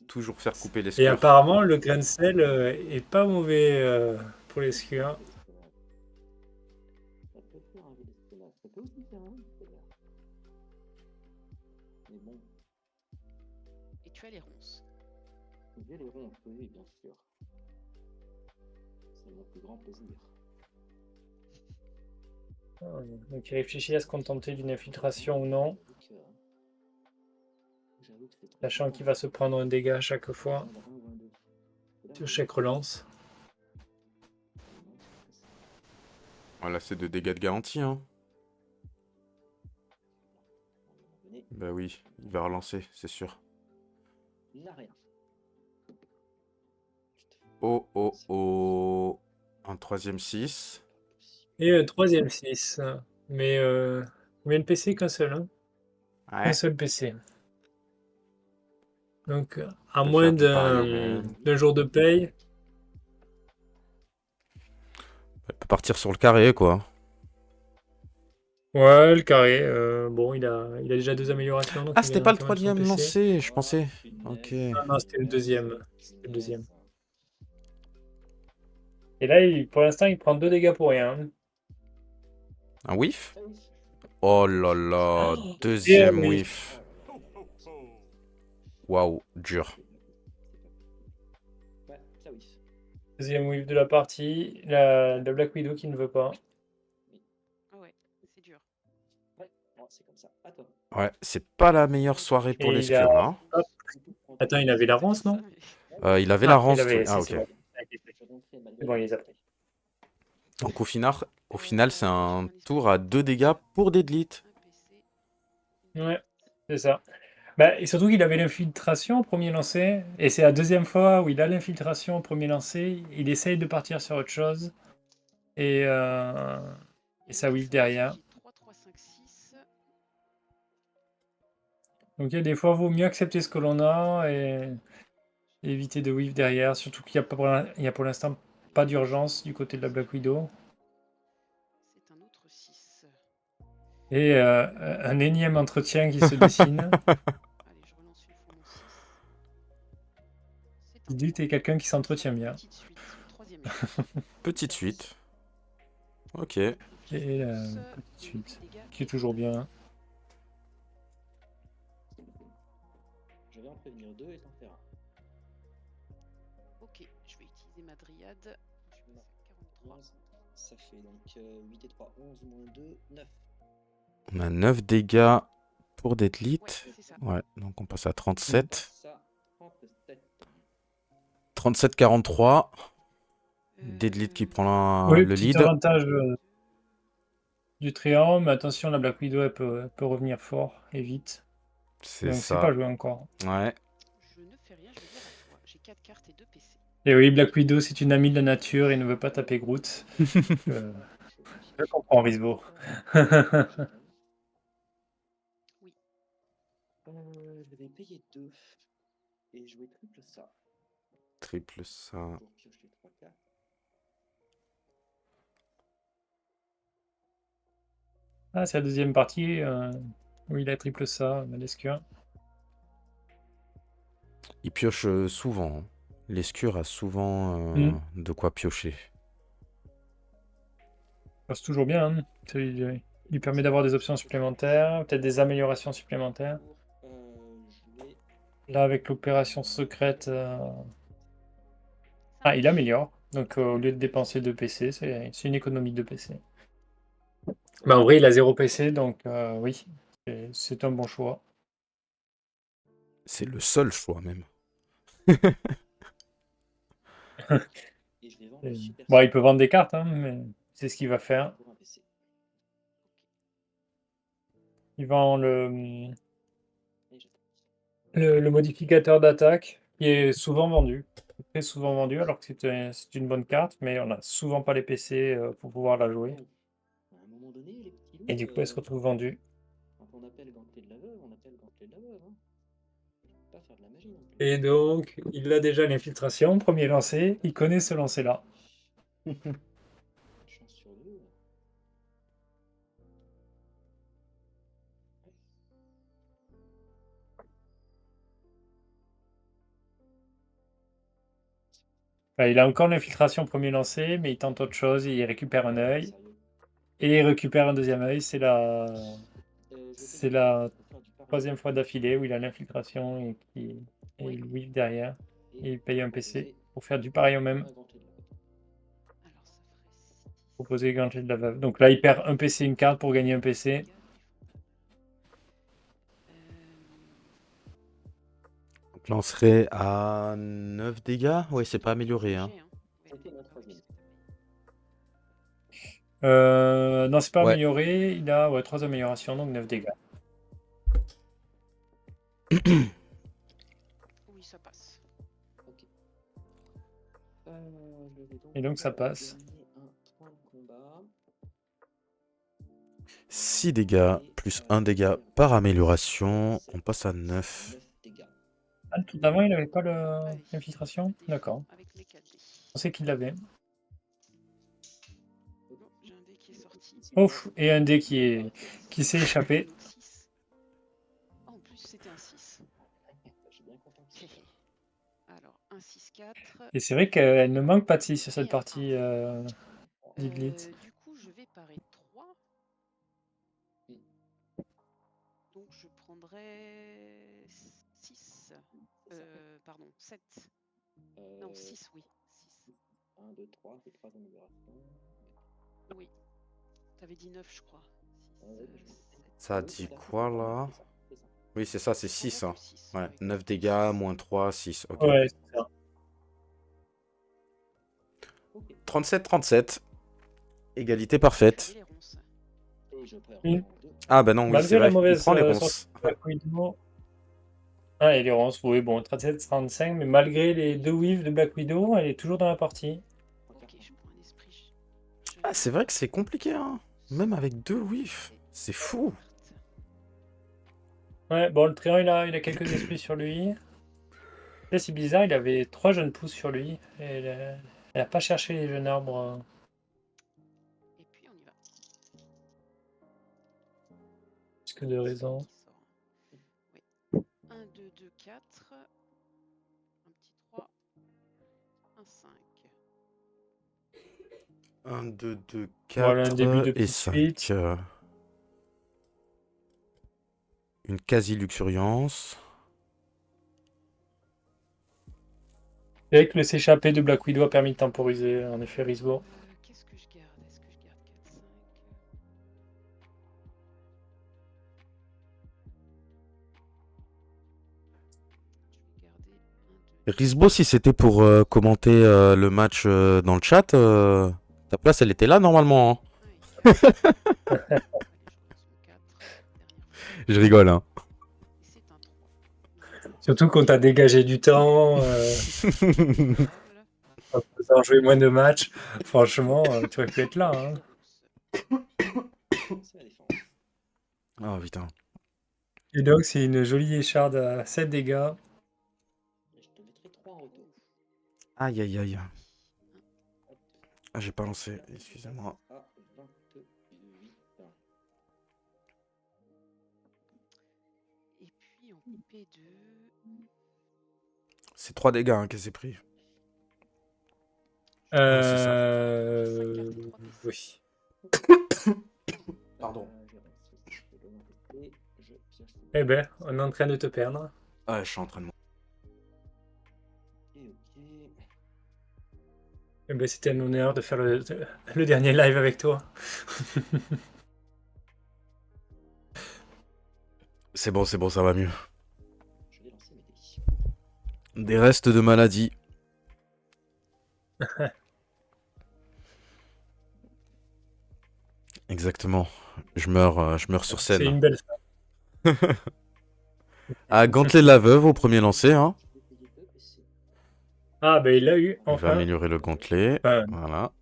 Toujours faire couper les Et skurs. apparemment, le grain de sel est pas mauvais pour les skurs. Ça peut faire un jeu d'espionnage. Ça peut aussi faire un jeu d'espionnage. Mais bon, Et tu as les ronces. j'ai les ronds, oui, bien sûr. C'est mon plus grand plaisir. Donc il réfléchit à se contenter d'une infiltration ou non, J'avoue que c'est très sachant qu'il va se prendre un dégât à chaque fois Vendre un ou un deux. sur chaque relance. Voilà, c'est de dégâts de garantie, hein. Venez, Bah oui, il va relancer, c'est sûr. il n'a rien. Oh, oh, oh. Un troisième 6. Et troisième 6. Mais combien de PC? Qu'un seul, hein? Un Ouais. seul PC. Donc à On peut moins faire du Barrio Man. d'un jour de paye. Elle peut partir sur le carré, quoi. Ouais, le carré. Bon, il a déjà 2 améliorations, donc Ah, il c'était pas le gagnera quand même son troisième PC. lancé, je pensais. Ok. Ah non, c'était le deuxième. C'était le deuxième. Et là, pour l'instant, il prend 2 dégâts pour rien, hein. Un whiff? Oh là là, Oh, et deuxième oui. whiff. Waouh, dur. Ouais, ça oui. Deuxième whiff de la partie. La Black Widow qui ne veut pas. Ah ouais, c'est dur. Ouais, bon, c'est comme ça. À toi. Ouais, c'est pas la meilleure soirée pour Et les il a... skurs, là. Hop. Attends, il avait la ronce, non? Il avait la Ah, rance. si, Ah, c'est ok. bon. C'est bon, il les a pris. Donc au final, c'est un tour à 2 dégâts pour Deadlit. Un PC. Ouais, c'est ça. Bah, et surtout qu'il avait l'infiltration au premier lancer, et c'est la deuxième fois où il a l'infiltration au premier lancer, il essaye de partir sur autre chose, et ça whiff derrière. J'ai 3, 3, 5, 6. Donc il y a des fois, il vaut mieux accepter ce que l'on a, et éviter de whiff derrière, surtout qu'il y a pour l'instant pas d'urgence du côté de la Black Widow. C'est un autre 6. Et un énième entretien qui se dessine. Allez, je relance une fois mon 6. C'est un Didier est quelqu'un qui s'entretient bien. petite suite, troisième échec. Petite suite. Ok. Et Petite suite, qui est toujours bien. Je vais en prévenir deux et t'en faire un. Ok, je vais utiliser ma dryade. Je vais passer à 43. 11, ça fait donc 8 et 3, 11 moins 2, 9. On a 9 dégâts pour Deadlit. Ouais, c'est ça. Ouais, donc on passe à 37. Ça, 37. 37-43. Deadlit qui prend Oui, le petit lead. avantage du Tréant, mais attention, la Black Widow, elle peut revenir fort et vite. C'est Donc c'est ça. pas joué encore. Ouais. Je ne fais rien, je vais dire à toi. J'ai 4 cartes et 2 PC. Et oui, Black Widow, c'est une amie de la nature et ne veut pas taper Groot. Je comprends, Risbo. Oui. Je vais payer 2 et jouer triple ça Triple ça. pour piocher 3 cartes. Ah, c'est la deuxième partie où il a triple ça, Malescure. Il pioche souvent, hein. L'escure a souvent de quoi piocher. C'est toujours bien, hein. lui permet d'avoir des options supplémentaires, peut-être des améliorations supplémentaires. Pour jouer. Là, avec l'opération secrète, ah, il améliore. Donc, au lieu de dépenser 2 PC, c'est une économie de PC. Mais en vrai, il a 0 PC, donc oui, c'est un bon choix. C'est le seul choix même. Et je vais vendre le super Bon, il peut vendre des cartes, hein, mais c'est ce qu'il va faire. pour un PC. Il vend Et j'attends. le modificateur d'attaque, qui est souvent vendu. Très souvent vendu, alors que c'est une bonne carte, mais on n'a souvent pas les PC pour pouvoir la jouer. À un moment donné, les petits loups, Et du coup, elle se retrouve vendue. quand on appelle gantelet de la veuve, on appelle gantelet de la veuve. Hein. On peut pas faire de la magie non plus. Et donc, il a déjà l'infiltration, premier lancé, il connaît ce lancer-là. Une chance sur deux. Enfin, il a encore l'infiltration premier lancé, mais il tente autre chose, il récupère un œil, Sérieux. et il récupère un deuxième œil, c'est la Je vais la pour faire du pari. troisième fois d'affilée où il a l'infiltration et Oui. il weave derrière, et il paye un PC proposer pour faire du pareil au même, un gantelet de la veuve. Alors ça ferait 6. proposer Gantelet de la Veuve. Donc là, il perd un PC, une carte pour gagner un PC. Donc là, on serait à 9 dégâts. Ouais, c'est pas amélioré. Hein. C'était ma troisième. Non, c'est pas Ouais. amélioré, il a 3 améliorations, donc 9 dégâts. Oui, ça passe. Ok. Je vais Et donc, ça passe. gagner un point de combat. 6 dégâts plus 1 dégât par amélioration. On passe à 9. 9 dégâts. Ah, tout d'avant, il n'avait pas Allez, l'infiltration? des D'accord. Avec les 4 dés. On sait qu'il l'avait. Bon, j'ai un dé qui est sorti. Ouf, et un dé qui s'est échappé. 6. Oh, en plus, c'était un 6. Je suis bien content que ça. Alors, 1, 6, 4. Et c'est vrai qu'elle ne manque pas de 6 sur Et cette un partie d'Iglit. Du coup, je vais parer 3. Donc, je prendrai 6. Pardon, 7. Non, 6, oui. 6. 1, 2, 3, c'est 3 améliorations. Oui. T'avais dit 9, je crois. 6, Ça a dit quoi là? C'est ça. Oui, c'est ça, c'est 6. Hein. 6. Ouais, 9 dégâts, moins 3, 6. Ok. Ouais, c'est ça. 37-37. Égalité parfaite. Et je perds Oui. en deux. Ah bah non, oui, Malgré c'est la vrai. Il mauvaise prend les sortie ronces. de Black Widow. Ah, et les ronces, oui, bon, 37-35, mais malgré les 2 weaves de Black Widow, elle est toujours dans la partie. Ok, je prends un esprit. Ah, c'est vrai que c'est compliqué, hein. Même avec 2 whiffs. C'est fou. Ouais, bon, le tréant, il a quelques esprits sur lui. Là, c'est bizarre, il avait 3 jeunes pousses sur lui. Et elle a pas cherché les jeunes arbres. Et puis on y va. Plus que de raison. Oui. 1, 2, 2, 4. Un petit 3. Un 5. 1, 2, 2, Voilà, un début 4 de et petite suite. 5. Une quasi-luxuriance. C'est vrai que le s'échapper de Black Widow a permis de temporiser, en effet, Risbo. Qu'est-ce que je garde? Est-ce que je garde 4, 5? Je vais garder 1, 2. Risbo, si c'était pour commenter le match dans le chat, ta place, elle était là normalement. Hein. Allez, je relance mon 4. Je rigole, hein. Et c'est un 3. Surtout qu'on t'a dégagé du temps, en faisant jouer moins de matchs. Franchement, tu aurais pu être là. Hein. C'est la défense. Oh putain. Et donc, c'est une jolie écharde à 7 dégâts. Et je te mettrai 3 en retour. Aïe aïe aïe. Ah, j'ai pas lancé, excusez-moi. À 28. Et puis en P2. C'est 3 dégâts hein, qu'elle s'est pris. Oui. Pardon. Eh ben, on est en train de te perdre. Ah, je suis en train de... Ok. Eh ben, c'était un honneur de faire le dernier live avec toi. C'est bon, ça va mieux. Je vais lancer mes dés. Des restes de maladie. Exactement. Je meurs sur C'est scène. une belle Ah, gantelet de la veuve au premier lancer, hein. Je vais payer 2 PC. Ah, ben il l'a eu, Il va enfin. améliorer le gantelet. Enfin, Voilà.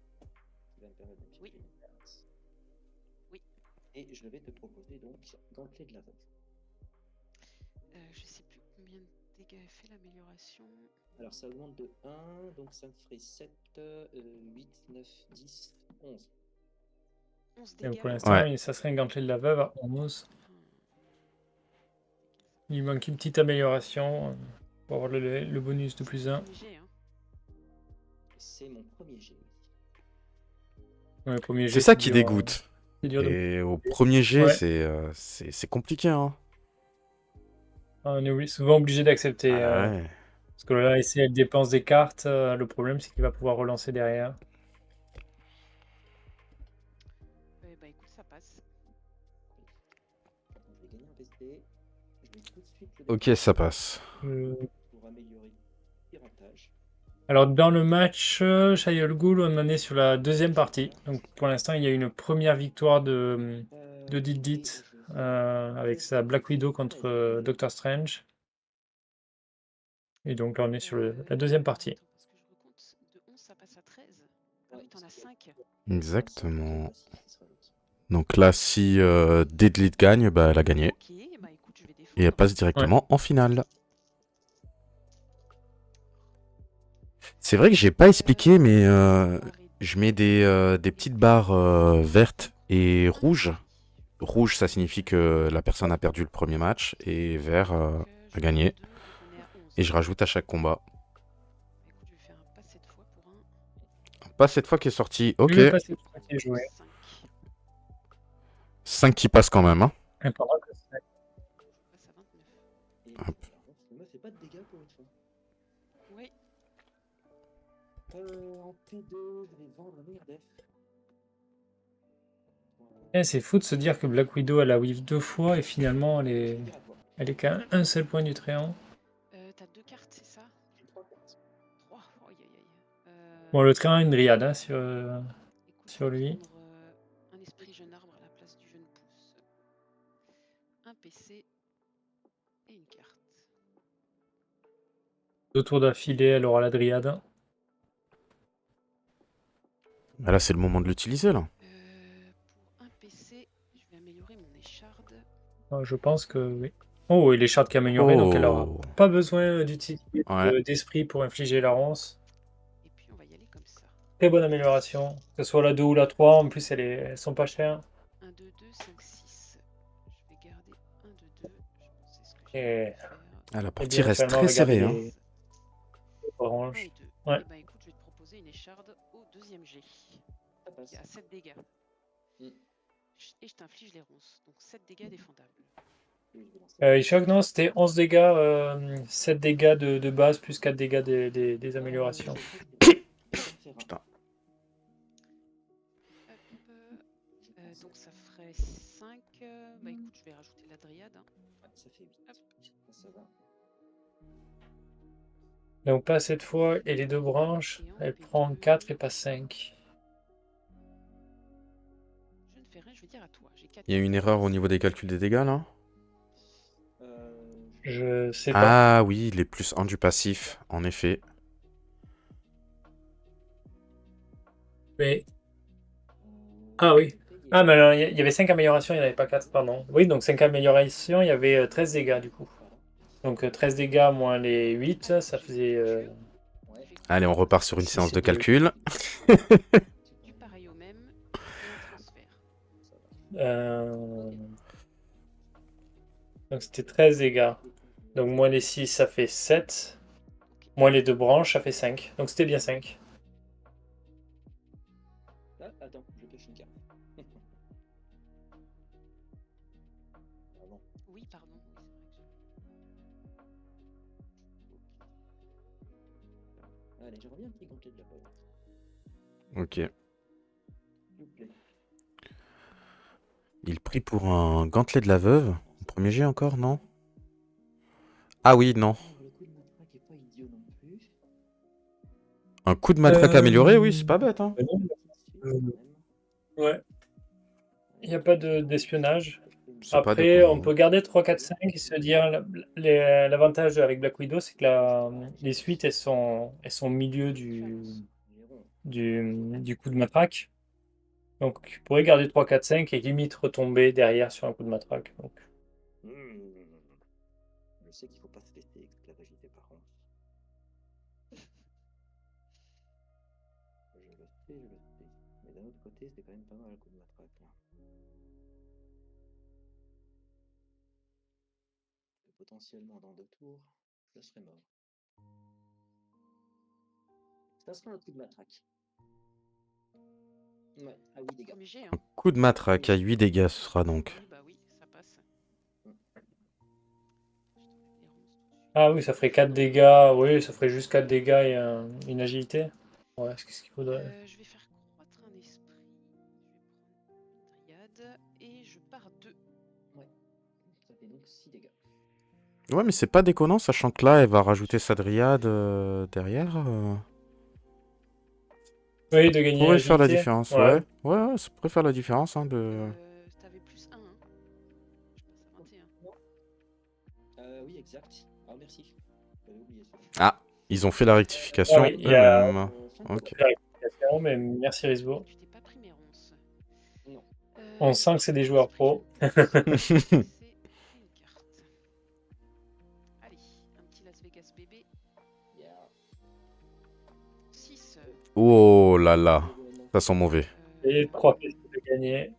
Qui va me permettre d'infliger Oui. une carte. Oui. Et je vais te proposer donc gantelet de la veuve. Je sais plus combien de dégâts elle fait l'amélioration. Alors ça augmente de 1, donc ça me ferait 7, 8, 9, 10, 11. 11 donc dégâts. pour l'instant, Ouais. ça serait un gantelet de la veuve à 11. Hmm. Il manque une petite amélioration pour avoir le bonus de plus 1. Premier jet, hein. C'est mon premier jet. Ouais, le premier C'est jet, ça qui dur, dégoûte. c'est dur de... Et au premier jet, Ouais. c'est compliqué, hein. On est souvent obligé d'accepter. Ah ouais. Parce que là, ici, elle dépense des cartes. Le problème, c'est qu'il va pouvoir relancer derrière. Bah écoute, ça passe. Je vais gagner un PC. Je vais tout de suite le Ok, ça passe. pour améliorer le piratage. Alors, dans le match Shayol Ghoul, on en est sur la deuxième partie. Donc, pour l'instant, il y a une première victoire de Didit avec sa Black Widow contre Doctor Strange. Et donc, là, on est sur la deuxième partie. Attends, parce que je recompte. De 11, ça passe à 13. Ah oui, t'en as 5. Exactement. Donc là, si Deadlit gagne, bah elle a gagné. Ok, bah écoute, je vais Et elle défendre. passe directement en finale. C'est vrai que j'ai pas expliqué, mais je mets des petites barres vertes et rouges. Rouge, ça signifie que la personne a perdu le premier match. Et vert a gagné. Donc on est à 11. Et je rajoute à chaque combat. Écoute, je vais faire un pas cette fois pour un Pas cette fois qui est sorti. Ok. Le passé qui est joué. 5. 5 qui passent quand même. Hein. Important que Je passe à 29. Et Hop. ne me fait pas de dégâts pour une fois. Oui, En P2, je vais vendre Myrdef. C'est fou de se dire que Black Widow, elle a whiff 2 fois et finalement, elle est qu'à un seul point du tréant. t'as 2 cartes, c'est ça? J'ai 3 cartes. 3. Aïe aïe aïe. Bon, le tréant a une dryade hein, sur Écoute, sur je vais lui. prendre un esprit jeune arbre à la place du jeune pouce. Un PC et une carte. 2 tours d'affilée, elle aura la dryade. Bah là, c'est le moment de l'utiliser là. Pour un PC, je vais améliorer mon écharde. Je pense que oui. Oh, et l'écharde qui est améliorée, donc elle aura Oh. pas besoin d'utiliser Ouais. d'esprit pour infliger la ronce. Et puis on va y aller comme ça. Très bonne amélioration. Que ce soit la 2 ou la 3, en plus elles sont pas chères. 1, 2, 2, 5, 6. Je vais garder 1, 2, 2. Je pensais ce que Et, j'allais faire. Ah, la et partie bien reste naturellement, très regardez serrée. Hein. les 1 oranges. et 2. Ouais. Et bah écoute, je vais te proposer une écharde au deuxième jet. Ça passe. Qui a 7 dégâts. Mm. Et je t'inflige les ronces. Donc 7 dégâts défendables. Oui, je vais lancer. Il choque, non, c'était 11 dégâts, 7 dégâts de base plus 4 dégâts des améliorations. Putain. Hop. Donc ça ferait 5. Bah écoute, je vais rajouter la dryade. Hein. Ouais, ça fait 8. Hop. Ça va. Donc pas cette fois, et les 2 branches, Et en elle P2, prend 4 et pas 5. je ne fais rien, je vais dire à toi. J'ai 4 Il y a eu une erreur au niveau des calculs des dégâts là. Je sais pas. Ah oui, les plus 1 du passif, en effet. Mais... Ah oui. Ah, mais alors, il y avait 5 améliorations, il n'y en avait pas 4, pardon. Oui, donc 5 améliorations, il y avait 13 dégâts du coup. Donc 13 dégâts moins les 8, ça faisait... Allez, on repart sur une Si séance de c'était- calcul. Du pareil au même. Et un transfert. euh, Donc c'était 13 dégâts. Donc moins les 6, ça fait 7. Ok. Moins les 2 branches, ça fait 5. Donc c'était bien 5. Ah, attends, je pêche une carte. Ah non. Oui, pardon. Oui, c'est vrai que Allez, j'aimerais bien un petit gantelet de la veuve, Ok. s'il vous plaît. Il prie pour un gantelet de la veuve. Au premier jet encore, non? Ah oui, non. Alors, le coup de matraque est pas idiot non plus. Un coup de matraque amélioré, oui, c'est pas bête, hein. Non, Suite, euh, quand même. ouais, il n'y a pas d'espionnage. C'est pas Après, on déconnant. peut garder 3, 4, 5 et se dire l'avantage avec Black Widow, c'est que les suites, elles sont au milieu du coup de matraque. Donc, tu pourrais garder 3, 4, 5 et limite retomber derrière sur un coup de matraque. Donc, Je sais qu'il faut pas se laisser esclavagiser par contre. Je le sais, je le sais. Mais d'un autre côté, c'est quand même pas mal le coup de matraque, là. Et potentiellement, dans 2 tours, je serai mort. Ça sera un coup de matraque. Ouais, à 8 dégâts. premier jet, hein. Coup de matraque à 8 dégâts, ce sera donc. Oui, bah oui, ça passe. Mm. ah oui, ça ferait 4 dégâts. Oui, ça ferait juste 4 dégâts et une agilité. Ouais, qu'est-ce qu'il faudrait? Je vais faire croître un esprit. Je vais prendre une dryade et je pars 2. Ouais, ça fait donc 6 dégâts. Ouais, mais c'est pas déconnant, sachant que là, elle va rajouter sa dryade derrière. Oui, de gagner Pourrait faire la agilité. différence, Ouais. ouais. Ouais, ça pourrait faire la différence, hein, de... T'avais plus 1, hein. Je passe à 21. Oui, exact. Ah, merci. J'avais oublié celui-là. Ah, ils ont fait la Ah rectification oui, il y a eux-mêmes. 5 Ok. la rectification, mais merci Risbo. Tu t'es pas pris mes ronces. Non. On sent que c'est des joueurs pros. C'est une carte. Allez, un petit Las Vegas bébé. Yeah. 6. Oh là là, ça sent mauvais. Et 3 PC de gagner.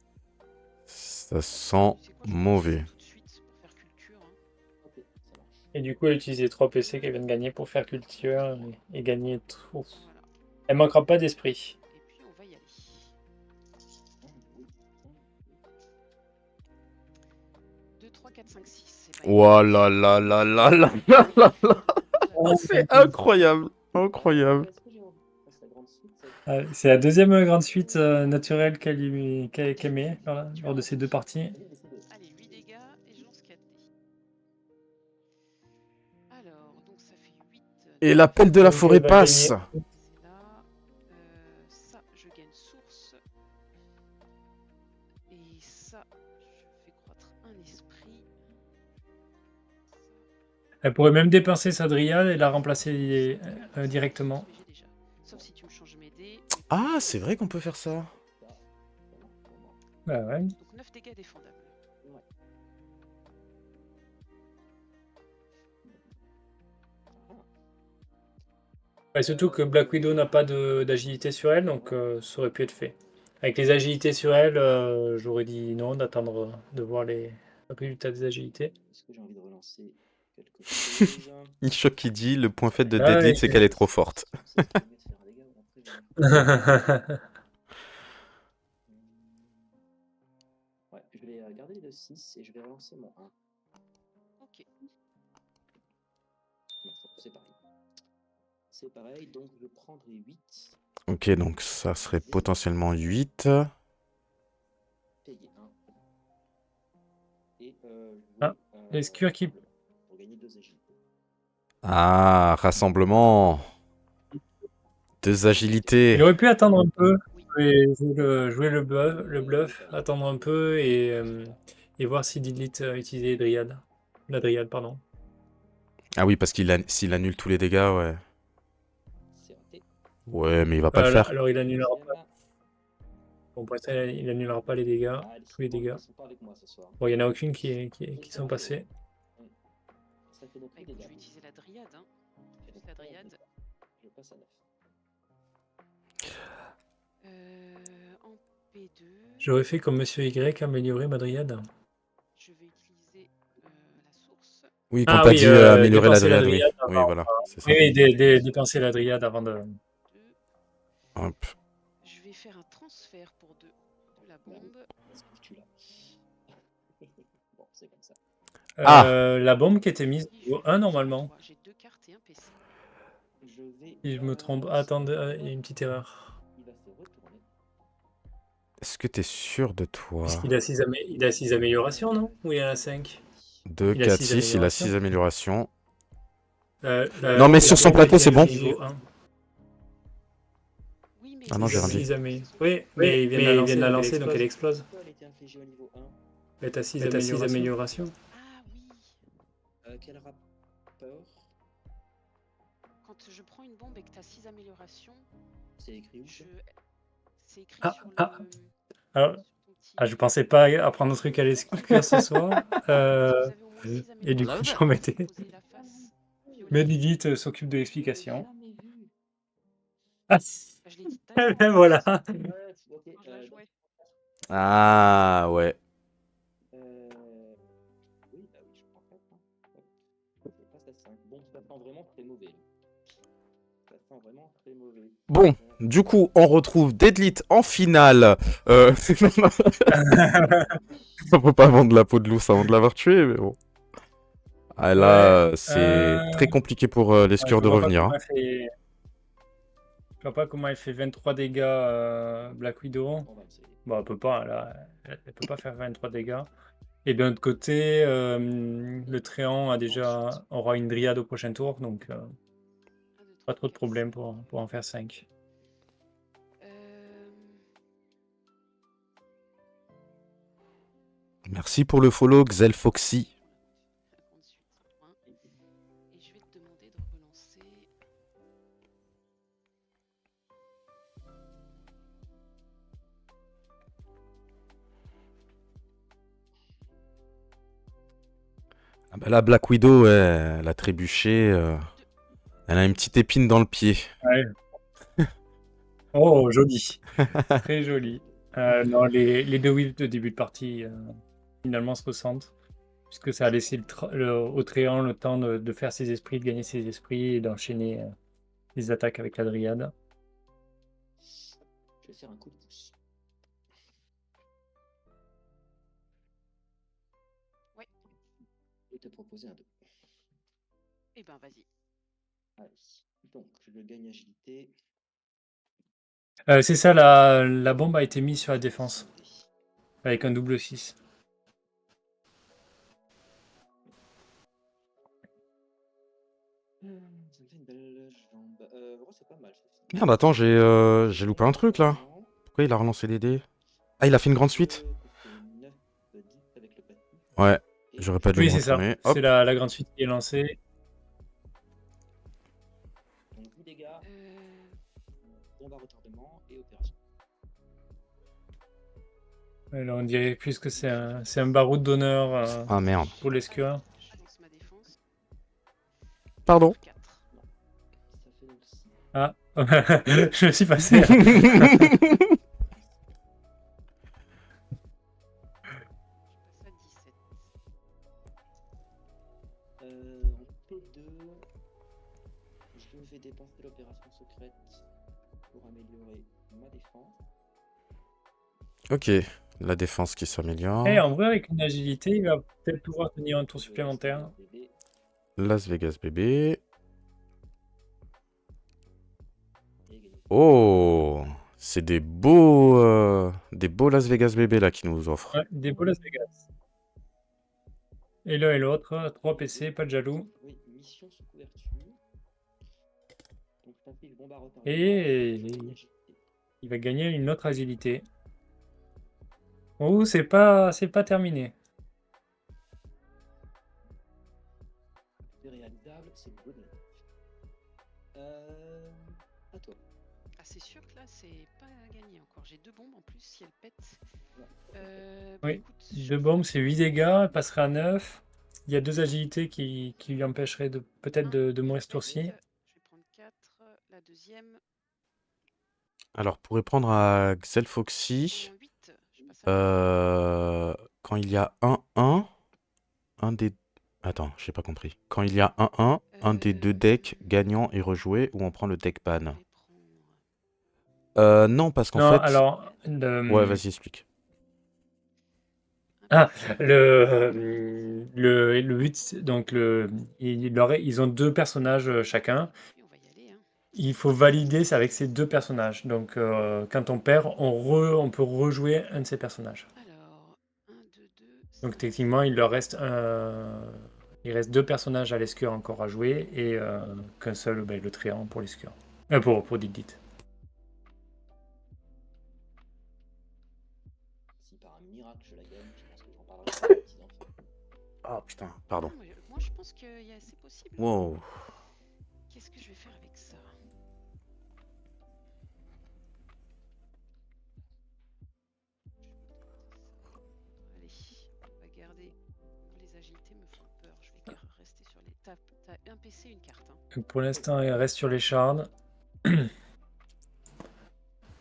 Ça sent mauvais. Tout de suite pour faire culture. Hein. Ok, ça marche. Et du coup, elle a utilisé 3 PC qu'elle vient de gagner pour faire culture et gagner tout. Voilà. Elle manquera pas d'esprit. Et puis on va y aller. Oui. 2, 3, 4, 5, 6. Oh là là là là là là là là. C'est incroyable, incroyable. Est-ce que j'ai envie de passer la grande suite C'est la deuxième grande suite naturelle qu'elle met lors de ces 2 parties. Allez, 8 dégâts et je lance 4 dés. Alors, donc ça fait 8. Et l'appel de la Donc, forêt elle va passe. gagner. C'est là. Ça, je gagne source. Et ça, je fais croître un esprit. Elle pourrait même dépenser sa dryade et la remplacer directement. Déjà. Sauf si tu me changes mes dés. Ah, c'est vrai qu'on peut faire ça. Bah ouais. Donc 9 dégâts défendables. Et surtout que Black Widow n'a pas d'agilité sur elle, donc ça aurait pu être fait. Avec les agilités sur elle, j'aurais dit non, d'attendre de voir les résultats des agilités. Est-ce que j'ai envie de relancer quelque chose Ishok qui dit le point faible de Ah, Deadlit, ouais. c'est qu'elle est trop forte. Ça permet de faire un dégât ou après, Ouais, je vais garder le 6 et je vais relancer mon 1. Ok. Non, c'est pareil. C'est pareil, donc je prendrai 8. Ok, donc ça serait potentiellement 8. Payer 1. Et Ah, l'escure qui... pour gagner 2 agilités. Ah, rassemblement. 2 agilités. Il aurait pu attendre un peu, Oui. jouer le bluff, attendre un peu et voir si Didlit utilisait la dryade, pardon. Ah oui, parce s'il annule tous les dégâts, ouais. C'est raté. Ouais, mais il va pas le Voilà, faire. alors il annulera pas. Deuxième. Bon, pour l'instant, il annulera pas les dégâts, Ah, tous les dégâts. Ils sont pas avec moi ce soir. Bon, il n'y en a aucune qui sont passées. Ça fait donc Bah, 8 écoute, dégâts. je vais utiliser la dryade. Hein. Juste la dryade. Je passe à 9. En P2. J'aurais fait comme Monsieur Y, améliorer ma dryade. Je vais utiliser la source. Oui, quand Ah t'as oui, dit améliorer la dépenser la dryade, oui. dryade Oui, avant. voilà, c'est ça. Oui, dépenser la dryade avant de... 2. Hop. Je vais faire un transfert pour 2 de la bombe. Est-ce que tu l'as Bon, c'est comme ça. La bombe qui était mise Oui, je au vais 1 vérifier, normalement. je crois. J'ai 2 cartes et un PC. Je vais. Si je me trompe. Attendez, il y a une petite erreur. Il va se retourner. Est-ce que t'es sûr de toi? Puisqu'il a 6 améliorations, non? Ou il y en a 5? 2, Il a 4, 6 6, il a améliorations. 6 améliorations. Non, mais sur son plateau, c'est bon. Oui, mais Ah non, j'ai rien dit. 6 Oui, mais il vient de la lancer, donc elle explose. Pourquoi elle a été infligée au niveau 1? Elle est à 6 améliorations. Ah oui. Quel rapport? Quand je prends une bombe et que tu as 6 améliorations, C'est écrit où ça? c'est écrit Ah, sur le. ah. Alors, sur ton petit- je pensais pas apprendre un truc à l'escrire ce soir. Vous avez au moins 6 Et du coup, améliorations, j'en mettais. posez la face violet. Mais Lilith s'occupe de l'explication. Jamais vu. Ah, Je l'ai dit tout à l'heure. voilà. Ouais, ok. Quand je la jouais. Ah, ouais. Oui, bah oui, je prends 4. Hop. Je passe à 5. Bon, ça sent vraiment très mauvais. Ça sent vraiment très mauvais. Bon, du coup, on retrouve Deadlit en finale. On peut pas vendre la peau de loup avant de l'avoir tué, mais bon. Ah, là, c'est très compliqué pour les skieurs de revenir. Hein. Je vois pas comment elle fait 23 dégâts, Black Widow. On va essayer. Bon, elle peut pas, là. Elle peut pas faire 23 dégâts. Et de l'autre côté, le Tréant aura une Dryade au prochain tour, donc pas trop de problème pour en faire 5. Merci pour le follow, Xelfoxy. Et je vais te demander de relancer. Ah bah là, Black Widow, elle a trébuché. Elle a une petite épine dans le pied. Ouais. Oh, joli. Très joli. Non, les deux whips de début de partie, finalement, se ressentent. Puisque ça a laissé au Tréant le temps de faire ses esprits, de gagner ses esprits et d'enchaîner les attaques avec la Dryade. Je vais faire un coup de pouce. Ouais. Et te proposer un 2. Eh ben, vas-y. Allez. Donc, je gagne agilité. C'est ça, la bombe a été mise sur la défense. Avec un double 6. Ça me fait une belle jambe. Oh, c'est pas mal. Merde, attends, j'ai loupé un truc là. Pourquoi il a relancé les dés? Ah, il a fait une grande suite? Ouais, j'aurais pas dû Oui, me c'est ça. retourner. Hop. C'est la grande suite qui est lancée. Donc 10 dégâts, bombe à retardement et opération. Alors, on dirait plus que c'est un baroud d'honneur Ah merde. pour les skieurs. Je lance ma défense. Pardon. 4. Ça fait donc 6. Ah, je me suis passé. Je passe à 17. En P2, je vais dépenser l'opération secrète pour améliorer ma défense. Ok, la défense qui s'améliore. Et en vrai, avec une agilité, il va peut-être pouvoir tenir un tour supplémentaire. Las Vegas bébé. Oh, c'est des beaux Las Vegas bébé là qui nous offrent. Ouais, des beaux Las Vegas. Et l'un et l'autre, 3 PC, pas de jaloux. Oui, mission sous couverture. Donc, t'inflige bombe à retardement. Et il va gagner une autre agilité. Oh, c'est pas terminé. C'est réalisable, c'est le bon. À toi. Ah, c'est sûr que là, c'est pas gagné encore. J'ai 2 bombes en plus si elles pètent. Oui, Écoute, 2 bombes, c'est 8 dégâts, elle passerait à 9. Il y a 2 agilités qui lui empêcheraient peut-être de mourir ce tour-ci. Je vais prendre 4. La deuxième. Alors pour répondre à Xelfoxy, 8. Je passe à 9. quand il y a 1-1, un des... Attends, j'ai pas compris. Quand il y a 1-1, un des deux decks gagnants est rejoué ou on prend le deck ban. Non, parce qu'en Non, fait... alors... Ouais, vas-y, explique. Ah, le but, donc ils ont deux personnages chacun. Oui, on va y aller. Hein. Il faut valider ça avec ces deux personnages. Donc, quand on perd, on peut rejouer un de ces personnages. Alors, 1, 2, 2. Donc, techniquement, il reste deux personnages à l'escure encore à jouer et qu'un seul, ben, le tréant pour l'escure. Pour Didit. Si par un miracle je la gagne, je pense que j'en parlerai à mes petits-enfants. Ah putain, pardon. Non, moi, je pense que c'est possible. Wow. Qu'est-ce que je vais faire avec ça? Allez, on va garder. Les agilités me font peur. Je vais rester sur les. T'as un PC, une carte. Hein. Donc, pour l'instant, il reste sur les shards.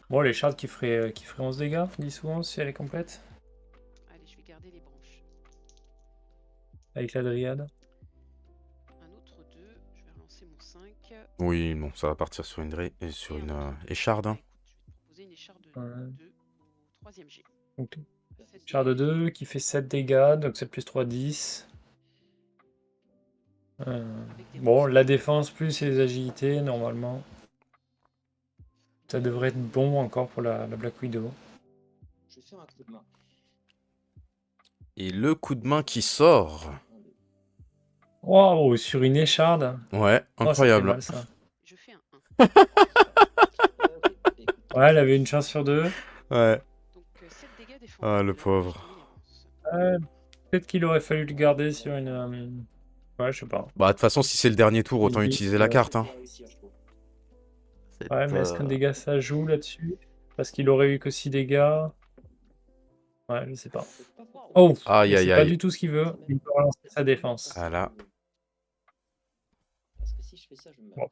Bon, les shards qui feraient 11 dégâts, 10 ou 11 si elle est complète. Allez, je vais garder les branches. Avec la dryade. Un autre 2. Je vais relancer mon 5. Oui, bon, ça va partir sur une sur Et une un écharde. Bah, Hein. écoute, je vais te proposer une écharde de Ouais. 2 au 3ème G. Donc, À 7 shard de dégâts. 2 qui fait 7 dégâts, donc 7 plus 3, 10. Avec des Bon, ronces. la défense plus les agilités, normalement. Ça devrait être bon encore pour la Black Widow. Je vais faire un coup de main. Et le coup de main qui sort. 1, 2. Waouh, sur une écharde. Ouais, Oh, ça fait incroyable. mal ça. Je fais un 1. Ok, écoute, Ouais, elle avait une chance sur 2. Ouais. Donc 7 dégâts défendus. Ah, le Je pauvre. finis les ronces. Peut-être qu'il aurait fallu le garder sur une. Ouais, je sais pas. Bah, de toute façon, si c'est le dernier tour, autant Une utiliser la bite, carte. Hein. bien réussi, je trouve. Ouais, mais est-ce qu'un dégât ça joue là-dessus? Parce qu'il aurait eu que 6 dégâts. Ouais, je sais pas. C'est pas fort. Oh, Aïe, mais aïe, c'est pas aïe. du tout ce qu'il veut. Il peut relancer sa défense. Ah là. Parce que si je fais ça, je meurs. Bon.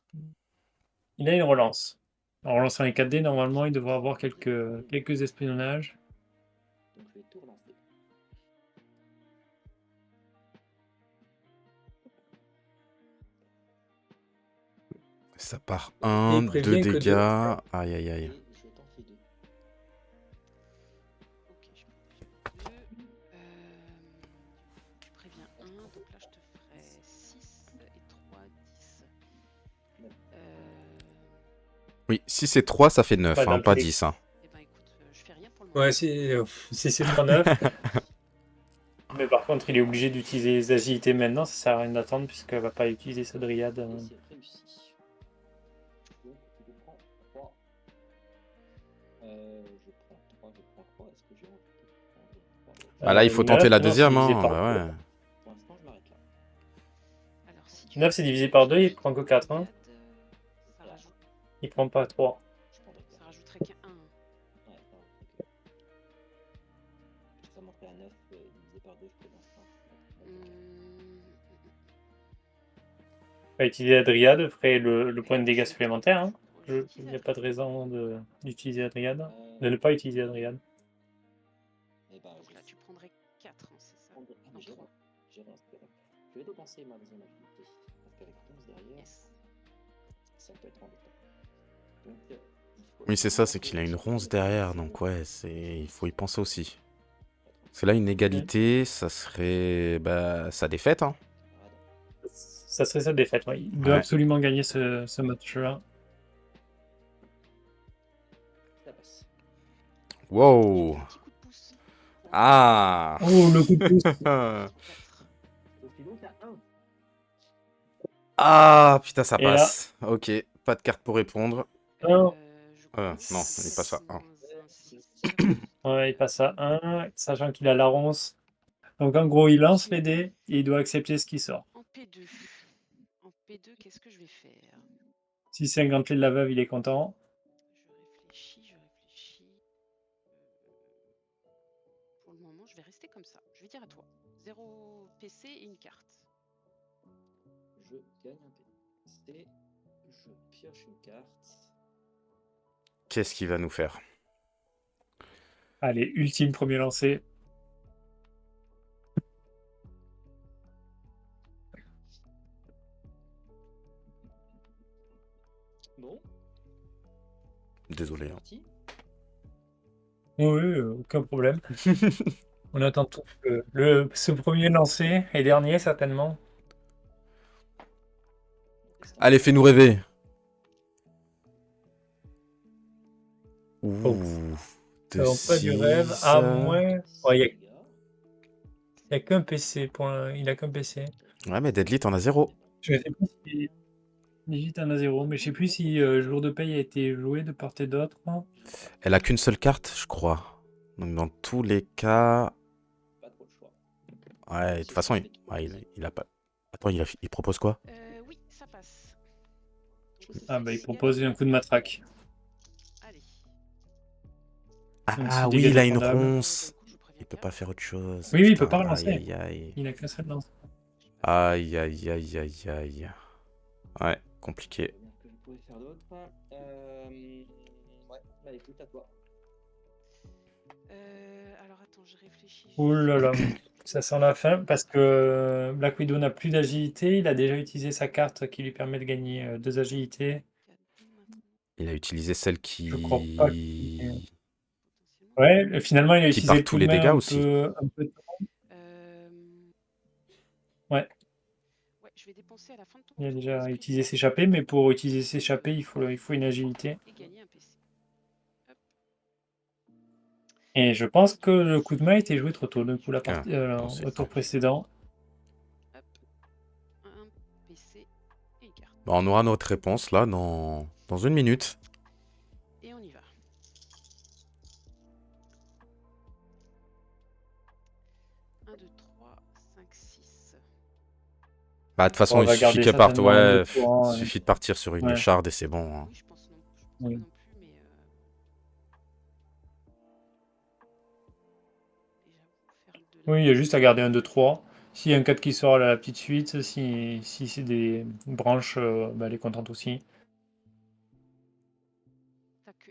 Il a une relance. En relançant les 4D, normalement, il devrait avoir quelques espionnage. Donc je vais tout relancer. Ça part Et 1, il 2 prévient que dégâts. 2. Aïe, aïe, Et aïe. je t'en fais 2. Ok, je prends 2. Tu préviens 1, donc là je te ferai 6 et 3, 10. Oui, si c'est 3, ça fait 9, Ouais, hein, dans pas tous les- 10. Hein. Et ben écoute, je fais rien pour le moment. Ouais, si c'est 3-9. Mais par contre, il est obligé d'utiliser les agilités maintenant. Ça sert à rien d'attendre puisqu'elle va pas utiliser sa dryade. Et c'est réussi. Donc je prends 3. Je prends 3. Est-ce que j'ai envie de prendre 3? Bah là, il faut tenter la deuxième. c'est divisé Hein. par Bah deux. ouais. Pour l'instant, je m'arrête là. Alors, si tu 9 c'est divisé par 2, il prend que 4. Hein. Ça, rajoute, Il prend pas 3. Je prendrai ça 4. rajouterait qu'un 1. Ouais, non, ok. Ça monterait à 9, divisé par 2, je peux l'instant. Va utiliser la dryade, ferait le point de dégâts supplémentaire. Hein. Il n'y a pas de raison d'utiliser la dryade. De ne pas utiliser la dryade. Et bah, Donc là, tu prendrais 4, hein, c'est ça? Ah, mais j'ai trois. Je vais dépenser ma deuxième agilité. Parce qu'avec 11 derrière, Yes. ça peut être embêtant. Donc, il faut Oui, c'est ça, c'est qu'il a une ronce derrière. Donc ouais, il faut y penser aussi. C'est là une égalité, ça serait sa défaite. Hein. Ça serait sa défaite. Ouais. Il doit Ouais. absolument gagner ce match-là. Ça passe. Wow. Petit coup de pouce. Ah. Oh, le coup de pouce. Donc, il y a 1. Ah, putain, ça Et là- passe. Ok, pas de carte pour répondre. Un. Non, il passe à 1. Ouais, il passe à 1, sachant qu'il a la ronce. Donc en gros, il lance les dés et il doit accepter ce qui sort. En P2. En P2, qu'est-ce que je vais faire? Si c'est un gantelet de la veuve, il est content. Je réfléchis. Pour le moment, je vais rester comme ça. Je vais dire à toi. 0 PC et une carte. Je gagne un PC. Je pioche une carte. Qu'est-ce qu'il va nous faire? Allez, ultime premier lancé. Bon, Désolé. c'est Hein. parti. Oui, aucun problème. On attend tous ce premier lancé et dernier, certainement. Allez, fais-nous rêver. Oh, Ouh, ça de va pas du rêve, 6. à moins... Ouais, il 6 n'y dégâts. a qu'un PC, il a qu'un PC. Ouais, mais Deadly, t'en as 0. Je sais plus si Digit en a 0, mais je sais plus si jour de paye a été joué de part et d'autre. Elle a qu'une seule carte, je crois. Donc, dans tous les cas. Pas trop le choix. Ouais, de toute façon, il a pas. Attends, il propose quoi? Oui, ça passe. Donc, Ah bah il 6 propose dégâts. un coup de matraque. Allez. Donc, Ah 6 oui, dégâts il a une défendables. ronce. Du coup, je vous préviens Il peut pas 4. faire autre chose. Oui, il peut Putain, pas aïe, relancer. aïe, aïe. Il a qu'un seul lance. Aïe, aïe, aïe, aïe, aïe. Ouais, compliqué. Combien que je pouvais faire d'autre? Ouais, bah écoute, à toi. Alors attends, je réfléchis Ouh juste. là là, ça sent la fin parce que Black Widow n'a plus d'agilité. Il a déjà utilisé sa carte qui lui permet de gagner 2 agilités. 4-2 maintenant. Il a utilisé celle Je crois pas qui. Potentiellement. Ouais, finalement, il a Qui utilisé part le tous coup de les dégâts main aussi. un peu... Euh, Ouais, Ouais, je vais dépenser à la fin de ton il a tour déjà l'esprit utilisé vert s'échapper, mais pour utiliser s'échapper, il faut une agilité. et gagner un PC. Hop. Et je pense que le coup de main a été joué trop tôt, du coup, Ah, pensez. au tour précédent. Hop. Un PC et une carte. Bah, on aura notre réponse là dans 1 minute. Et on y va. 1, 2, 3, 5, 6. Bah, de toute façon, On il va suffit garder qu'elle parte. certainement un de Ouais, il toi. suffit de partir sur une Ouais. écharde et c'est bon, hein. Oui, je pense Oui. pas non plus, mais déjà vous faire de la. Oui, il y a juste à garder un 2, 3. S'il y a un 4 qui sort à la petite suite, si c'est des branches, bah, elle est contente aussi.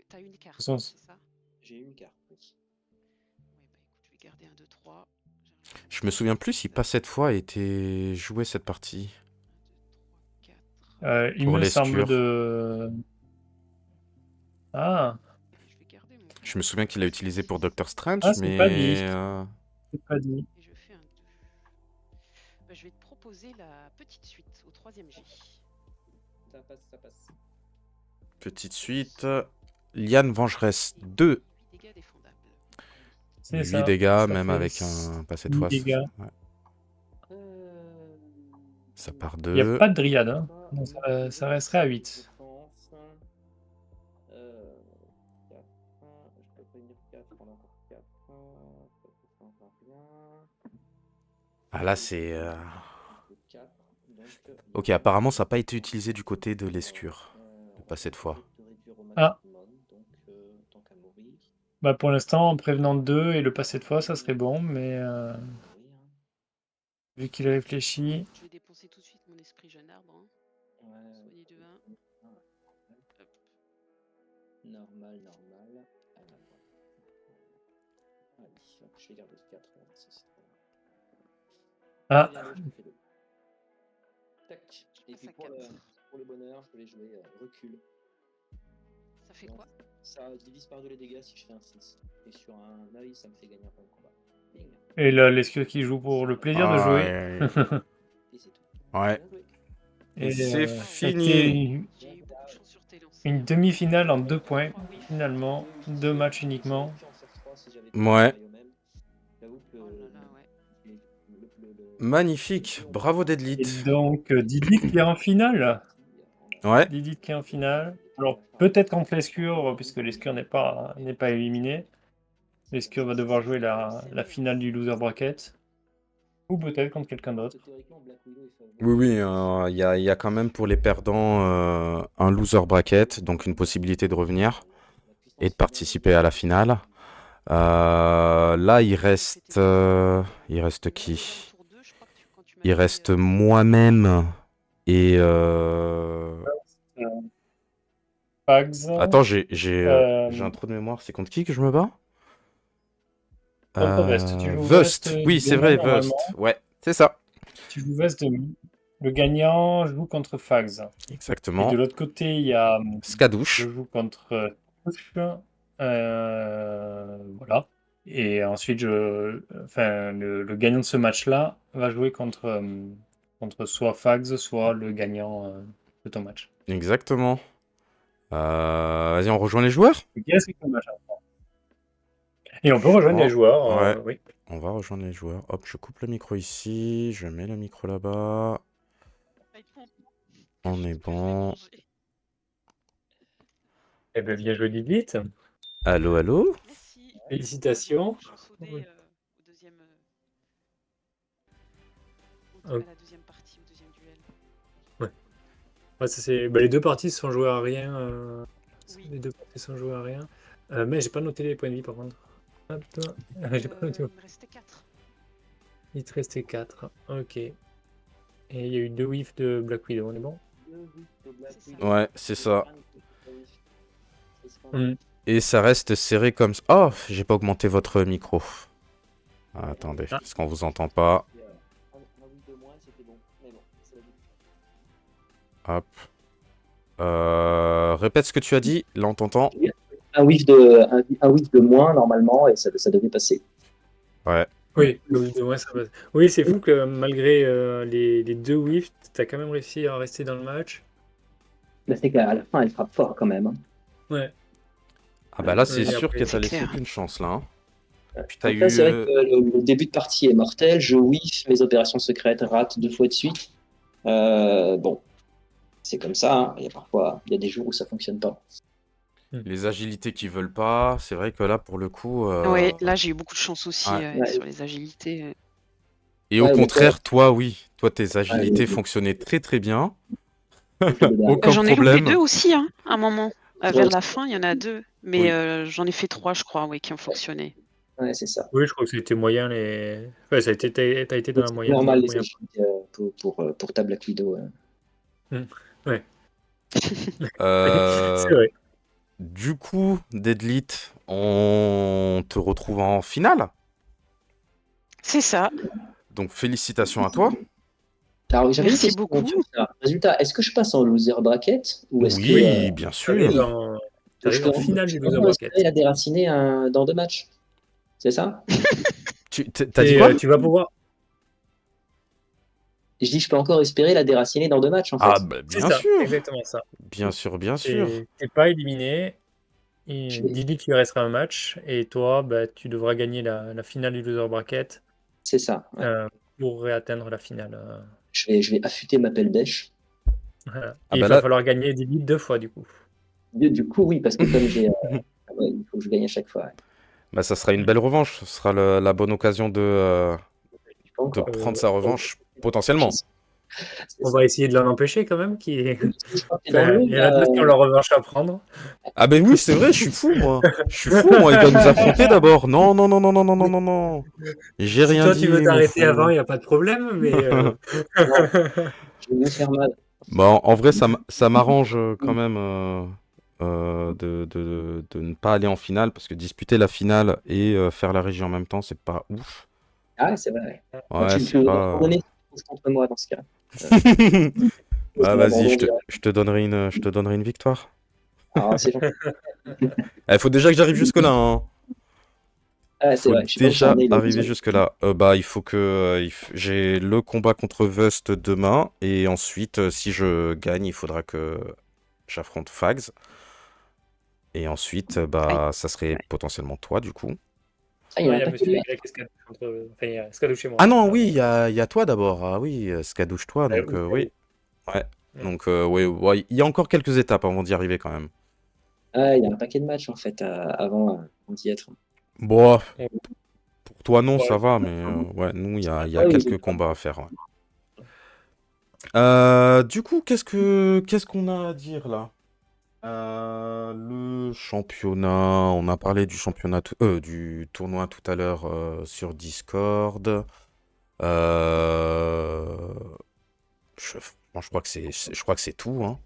T'as une carte, façon, c'est ça? J'ai une carte, oui. Ouais, bah écoute, je vais garder un 2, 3. Je me souviens plus si pas cette fois a été joué cette partie. 1, 2, 3, 4. Il Pour me les semble skurs. de... Ah, Je vais garder mon. Je me souviens qu'il a utilisé pour Doctor Strange, c'est pas dit. mais. C'est pas dit. Et je fais un 2. Bah, je vais te proposer la petite suite au 3e jet. Ça passe, ça passe. Petite suite. Liane Vengeresse 2. 8 dégâts défendables. C'est 8 ça. dégâts, Ça même fait avec un. Pas cette 8 fois. dégâts. Ouais. Euh, Ça part Il n'y a 2. pas de dryade, hein. Donc ça resterait à 8. Défense. 4. Je peux prévenir 4, on a encore 4. Ça fait encore rien. Ah là, c'est. 4. Ok, apparemment, ça n'a pas été utilisé du côté de l'escure. Pas cette fois. Ah. Donc, tant qu'à mourir. Bah pour l'instant, en prévenant 2 et le passer de fois, ça serait bon, mais vu qu'il réfléchit... Je vais dépenser tout de suite mon esprit jeune arbre. Hein. Soigner de 1. Hop. Normal. Allez, hop, je vais garder 4. Ah, Tac. Et passe puis à pour 4. le bonheur, je vais jouer recul. Ça fait quoi? Ça divise par 2 les dégâts si je fais un 6. Et sur un œil, ça me fait gagner un point de combat. Bing. et là, l'escure qui joue pour le plaisir de jouer. Et c'est tout. Ouais. Et c'est ça a été fini. J'ai eu beaucoup de chance sur tes lancers. une demi-finale en 2 points, finalement. 2 matchs uniquement. Ouais. Oh là là, ouais. Magnifique. Bravo Et Deadlit. donc, Didit qui est en finale. Ouais. Didit qui est en finale. Alors, peut-être contre l'escure, puisque l'escure n'est pas éliminé. L'escure va devoir jouer la finale du loser bracket. Ou peut-être contre quelqu'un d'autre. Oui, il y a quand même pour les perdants un loser bracket, donc une possibilité de revenir et de participer à la finale. Là, il reste qui? Il reste moi-même et... Pags. Attends, j'ai un trou de mémoire. C'est contre qui que je me bats? Contre Vest. Tu joues Vust. Oui, c'est demain, vrai, normalement. Vust. Ouais, c'est ça. Tu joues Vest demain. Le gagnant joue contre Fags. Et Exactement. de l'autre côté, il y a... Skadouche. Je joue contre Touche. Voilà. Et ensuite, le gagnant de ce match-là va jouer contre soit Fags, soit le gagnant de ton match. Exactement. Vas-y, on rejoint les joueurs? Et qui est-ce qui fait le match, hein? Et on peut rejoindre les joueurs, Ouais, oui. on va rejoindre les joueurs. Hop, je coupe le micro ici, je mets le micro là-bas. Va être content. On est Que je vais bon. manger. Eh bien, bien joué, Didit. Allô, allô? Merci. Félicitations. Chance au dé, Oui. au deuxième, Ah. à la deuxième partie, au deuxième duel. Ouais, les deux parties se sont jouées à rien. Oui. Les deux parties sont jouées à rien. Mais j'ai pas noté les points de vie par contre. Hop. J'ai pas noté. Il me restait 4. Il te restait 4. Ok. Et il y a eu 2 whiffs de Black Widow, on est bon? C'est ça. Ouais, c'est ça. Mm. Et ça reste serré comme ça. Oh, j'ai pas augmenté votre micro. Attendez, Ah. parce qu'on vous entend pas. Hop. Répète ce que tu as dit, là on t'entend. Un whiff de moins, normalement, et ça devait passer. Ouais. Oui, le whiff de moins, ça passe. Oui, c'est fou que malgré les 2 whiffs, t'as quand même réussi à rester dans le match. Là, c'est qu'à la fin, elle frappe fort quand même. Hein. Ouais. Ah bah là c'est Oui, sûr après, que c'est t'as laissé clair. aucune chance là. Hein. Puis t'as Après, eu... c'est vrai que le début de partie est mortel. Je whiff, mes opérations secrètes ratent 2 fois de suite. Bon, c'est comme ça. Hein. Il y a des jours où ça fonctionne pas. les agilités qui veulent pas, c'est vrai que là pour le coup... Ouais, là j'ai eu beaucoup de chance aussi Ouais. Ouais. sur les agilités. Et au Ouais, contraire, toi oui, toi tes Ouais, agilités oui. fonctionnaient très très bien. Effet de barre. Aucun J'en ai loupé problème. 2 aussi, hein, à un moment. Ouais, Vers la fin, il y en a 2. Mais Oui. j'en ai fait 3, je crois, oui, qui ont fonctionné. Ouais, c'est ça. Oui, je crois que c'était moyen. Ouais, t'as été dans la C'est moyenne. normal, les moyen. agilités pour ta Black Widow. Ouais, Euh, c'est vrai. Du coup, Deadlit, on te retrouve en finale. C'est ça. Donc félicitations à toi. Alors, j'avais une Merci question beaucoup. sur ça. Résultat, est-ce que je passe en loser bracket ou est-ce que Oui, bien T'arrives sûr. t'arrives en finale du loser encore bracket. espérer la déraciner dans 2 matchs? C'est ça? T'as dit quoi? Tu vas pouvoir. Je dis, je peux encore espérer la déraciner dans 2 matchs, en fait. Ah bah C'est bien ça, sûr. exactement ça. Bien sûr, bien sûr. T'es pas éliminé. Et Je vais- Didi, tu restera un match. Et toi, bah, tu devras gagner la finale du loser bracket C'est ça. Ouais. pour réatteindre la finale. Je vais affûter ma pelle bêche. Voilà. Ah Et il bah va là... falloir gagner Didi 2 fois, du coup. Du coup, oui, parce que comme j'ai. Ouais, il faut que je gagne à chaque fois. Ouais. Bah ça sera une belle revanche. Ce sera la bonne occasion Je peux de encore. prendre sa revanche, potentiellement. C'est On ça. va essayer de l'en empêcher quand même. Je crois que t'es dans le Enfin, lot, il y en a d'autres qui ont leur revanche à prendre. Ah ben oui, c'est vrai, je suis fou, moi. Je suis fou, moi. Il doit nous affronter d'abord. Non, non, non, non, non, non, non, non, non. J'ai Si rien toi tu veux dit, mon t'arrêter avant, il fou. n'y a pas de problème, mais Non, je vais me faire mal. Bon, en vrai, ça m'arrange quand même de ne pas aller en finale, parce que disputer la finale et faire la régie en même temps, c'est pas ouf. Ah, ouais, c'est vrai. Ouais. Donc, Ouais, tu c'est veux pas... abandonner contre moi dans ce cas. Bah C'est vas-y, l'abandon direct. je te donnerai une victoire. Ah, c'est gentil. Il faut déjà que j'arrive jusque-là, hein. Ah, c'est Faut vrai. Je sais pas où ça déjà en est. arriver jusque-là. Bah, il faut que j'ai le combat contre Vust demain, et ensuite, si je gagne, il faudra que j'affronte Fags. Et ensuite, Aïe. bah, ça serait Ouais. potentiellement toi, du coup. Ah, il y non, a il y un a paquet de Monsieur matchs. Y enfin, il y a Skadou chez moi. Ah non, oui, il y a toi d'abord. Ah oui, Skadouche-toi, donc Ou- oui. Ouais. Mm. Donc, ouais, il y a encore quelques étapes avant d'y arriver quand même. Ah, il y a un paquet de matchs en fait avant d'y être. Bon, Ouais. pour toi, non, Ouais. ça va, mais ouais, nous, il y a Ouais, oui, quelques combats à faire. Ouais. Du coup, qu'est-ce qu'on a à dire là? Le championnat, on a parlé du championnat, du tournoi tout à l'heure sur Discord. Euh, bon, je crois que c'est tout, hein.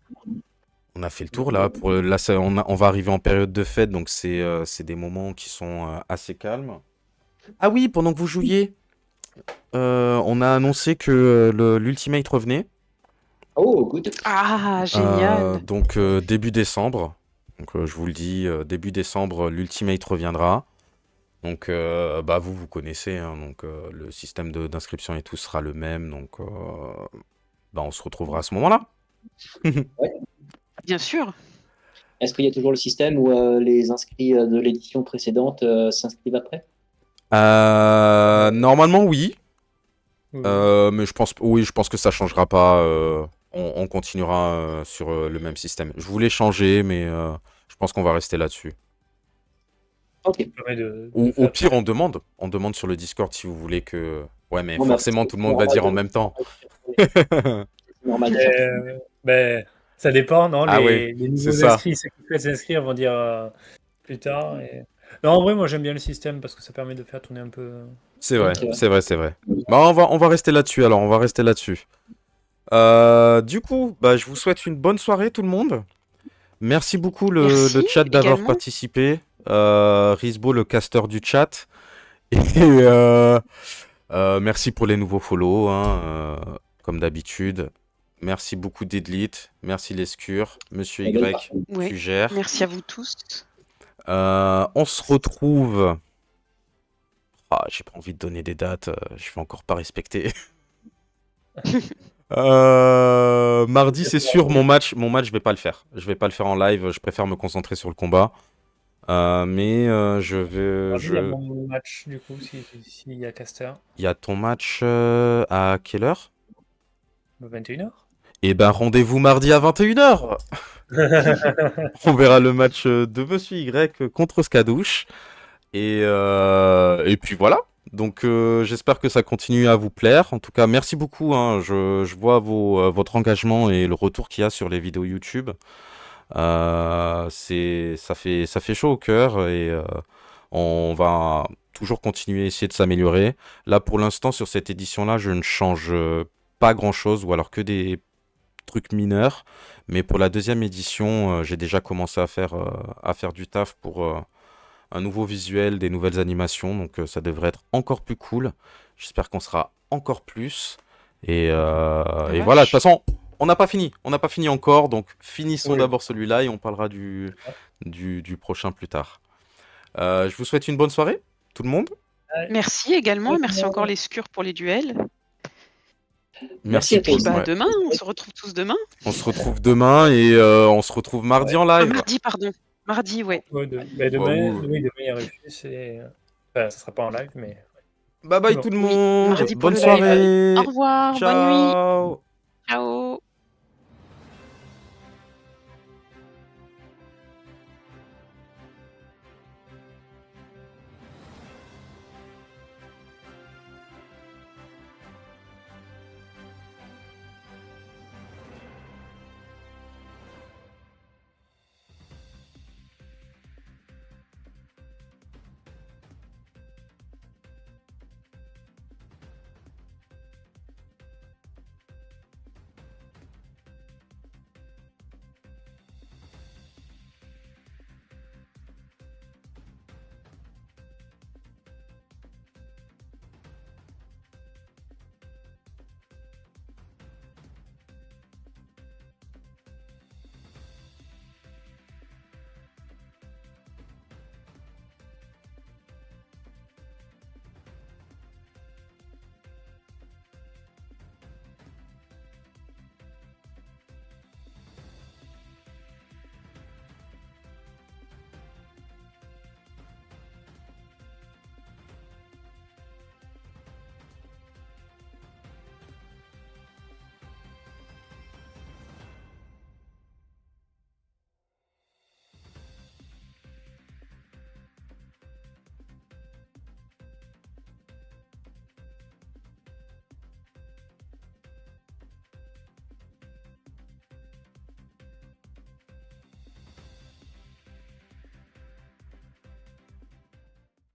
On a fait le tour là. Là, on va arriver en période de fête, donc c'est des moments qui sont assez calmes. Ah oui, pendant que vous jouiez, on a annoncé que l'Ultimate revenait. Oh, good. Ah, génial. Donc début décembre. Donc je vous le dis, début décembre, l'Ultimate reviendra. Donc, bah, vous connaissez, hein, donc le système d'inscription et tout sera le même. Donc, bah, on se retrouvera à ce moment-là. Bien sûr. Est-ce qu'il y a toujours le système où les inscrits de l'édition précédente s'inscrivent après? Normalement, oui. Oui. Mais oui, je pense que ça changera pas. On continuera sur le même système. Je voulais changer, mais je pense qu'on va rester là-dessus. Ok. Ça permet de Ou au faire pire, on demande sur le Discord si vous voulez que. Ouais, mais Bon, bah, forcément, c'est tout le monde va normal dire de en le même faire. temps. C'est normal de faire. Ben, ça dépend, non? Ah ouais, Les c'est nouveaux ça. inscrits, ceux qui souhaitent s'inscrire vont dire plus tard. Non, en vrai, moi j'aime bien le système parce que ça permet de faire tourner un peu. C'est vrai, Ok, ouais. c'est vrai, c'est vrai. Bah, on va rester là-dessus alors, on va rester là-dessus. Du coup, bah, je vous souhaite une bonne soirée, tout le monde. Merci beaucoup le Merci chat d'avoir également. participé. Risbo, le caster du chat. Et merci pour les nouveaux follow, hein, comme d'habitude. Merci beaucoup Deadlit. Merci Lescure. Monsieur Bye bye, Y, parfait. Ouais. tu gères. Merci à vous tous. On se retrouve. Ah, j'ai pas envie de donner des dates, je vais encore pas respecter. Mardi, c'est sûr, mon match, je vais pas le faire. Je vais pas le faire en live, je préfère me concentrer sur le combat. Mais je vais. Il y a mon match du coup, s'il y a caster, Il y a ton match à quelle heure? 21h. Eh ben, rendez-vous mardi à 21h. On verra le match de Monsieur Y contre Skadouche. Et puis voilà. Donc j'espère que ça continue à vous plaire. En tout cas, merci beaucoup, hein. Je vois votre engagement et le retour qu'il y a sur les vidéos YouTube. Ça fait chaud au cœur et on va toujours continuer à essayer de s'améliorer. Là, pour l'instant, sur cette édition-là, je ne change pas grand-chose ou alors que des trucs mineurs. Mais pour la deuxième édition, j'ai déjà commencé à faire du taf pour un nouveau visuel, des nouvelles animations. Donc ça devrait être encore plus cool. J'espère qu'on sera encore plus. Et La voilà, de toute vache. façon, on n'a pas fini. On n'a pas fini encore. Donc finissons Oui. d'abord celui-là et on parlera du prochain plus tard. Je vous souhaite une bonne soirée, tout le monde. Merci également. Et merci encore les scurs pour les duels. Merci à toi Puis aussi. bah Ouais. demain, on se retrouve tous demain. On se retrouve demain et on se retrouve mardi en live. Mardi, pardon. Mardi, ouais. Ouais, Bah, demain, ouh. oui, demain il y a Rufus enfin, ça sera pas en live, mais. Bye bye Bon. tout le Oui, monde. mardi pour Bonne le live. Au soirée. revoir, bonne nuit. Ciao.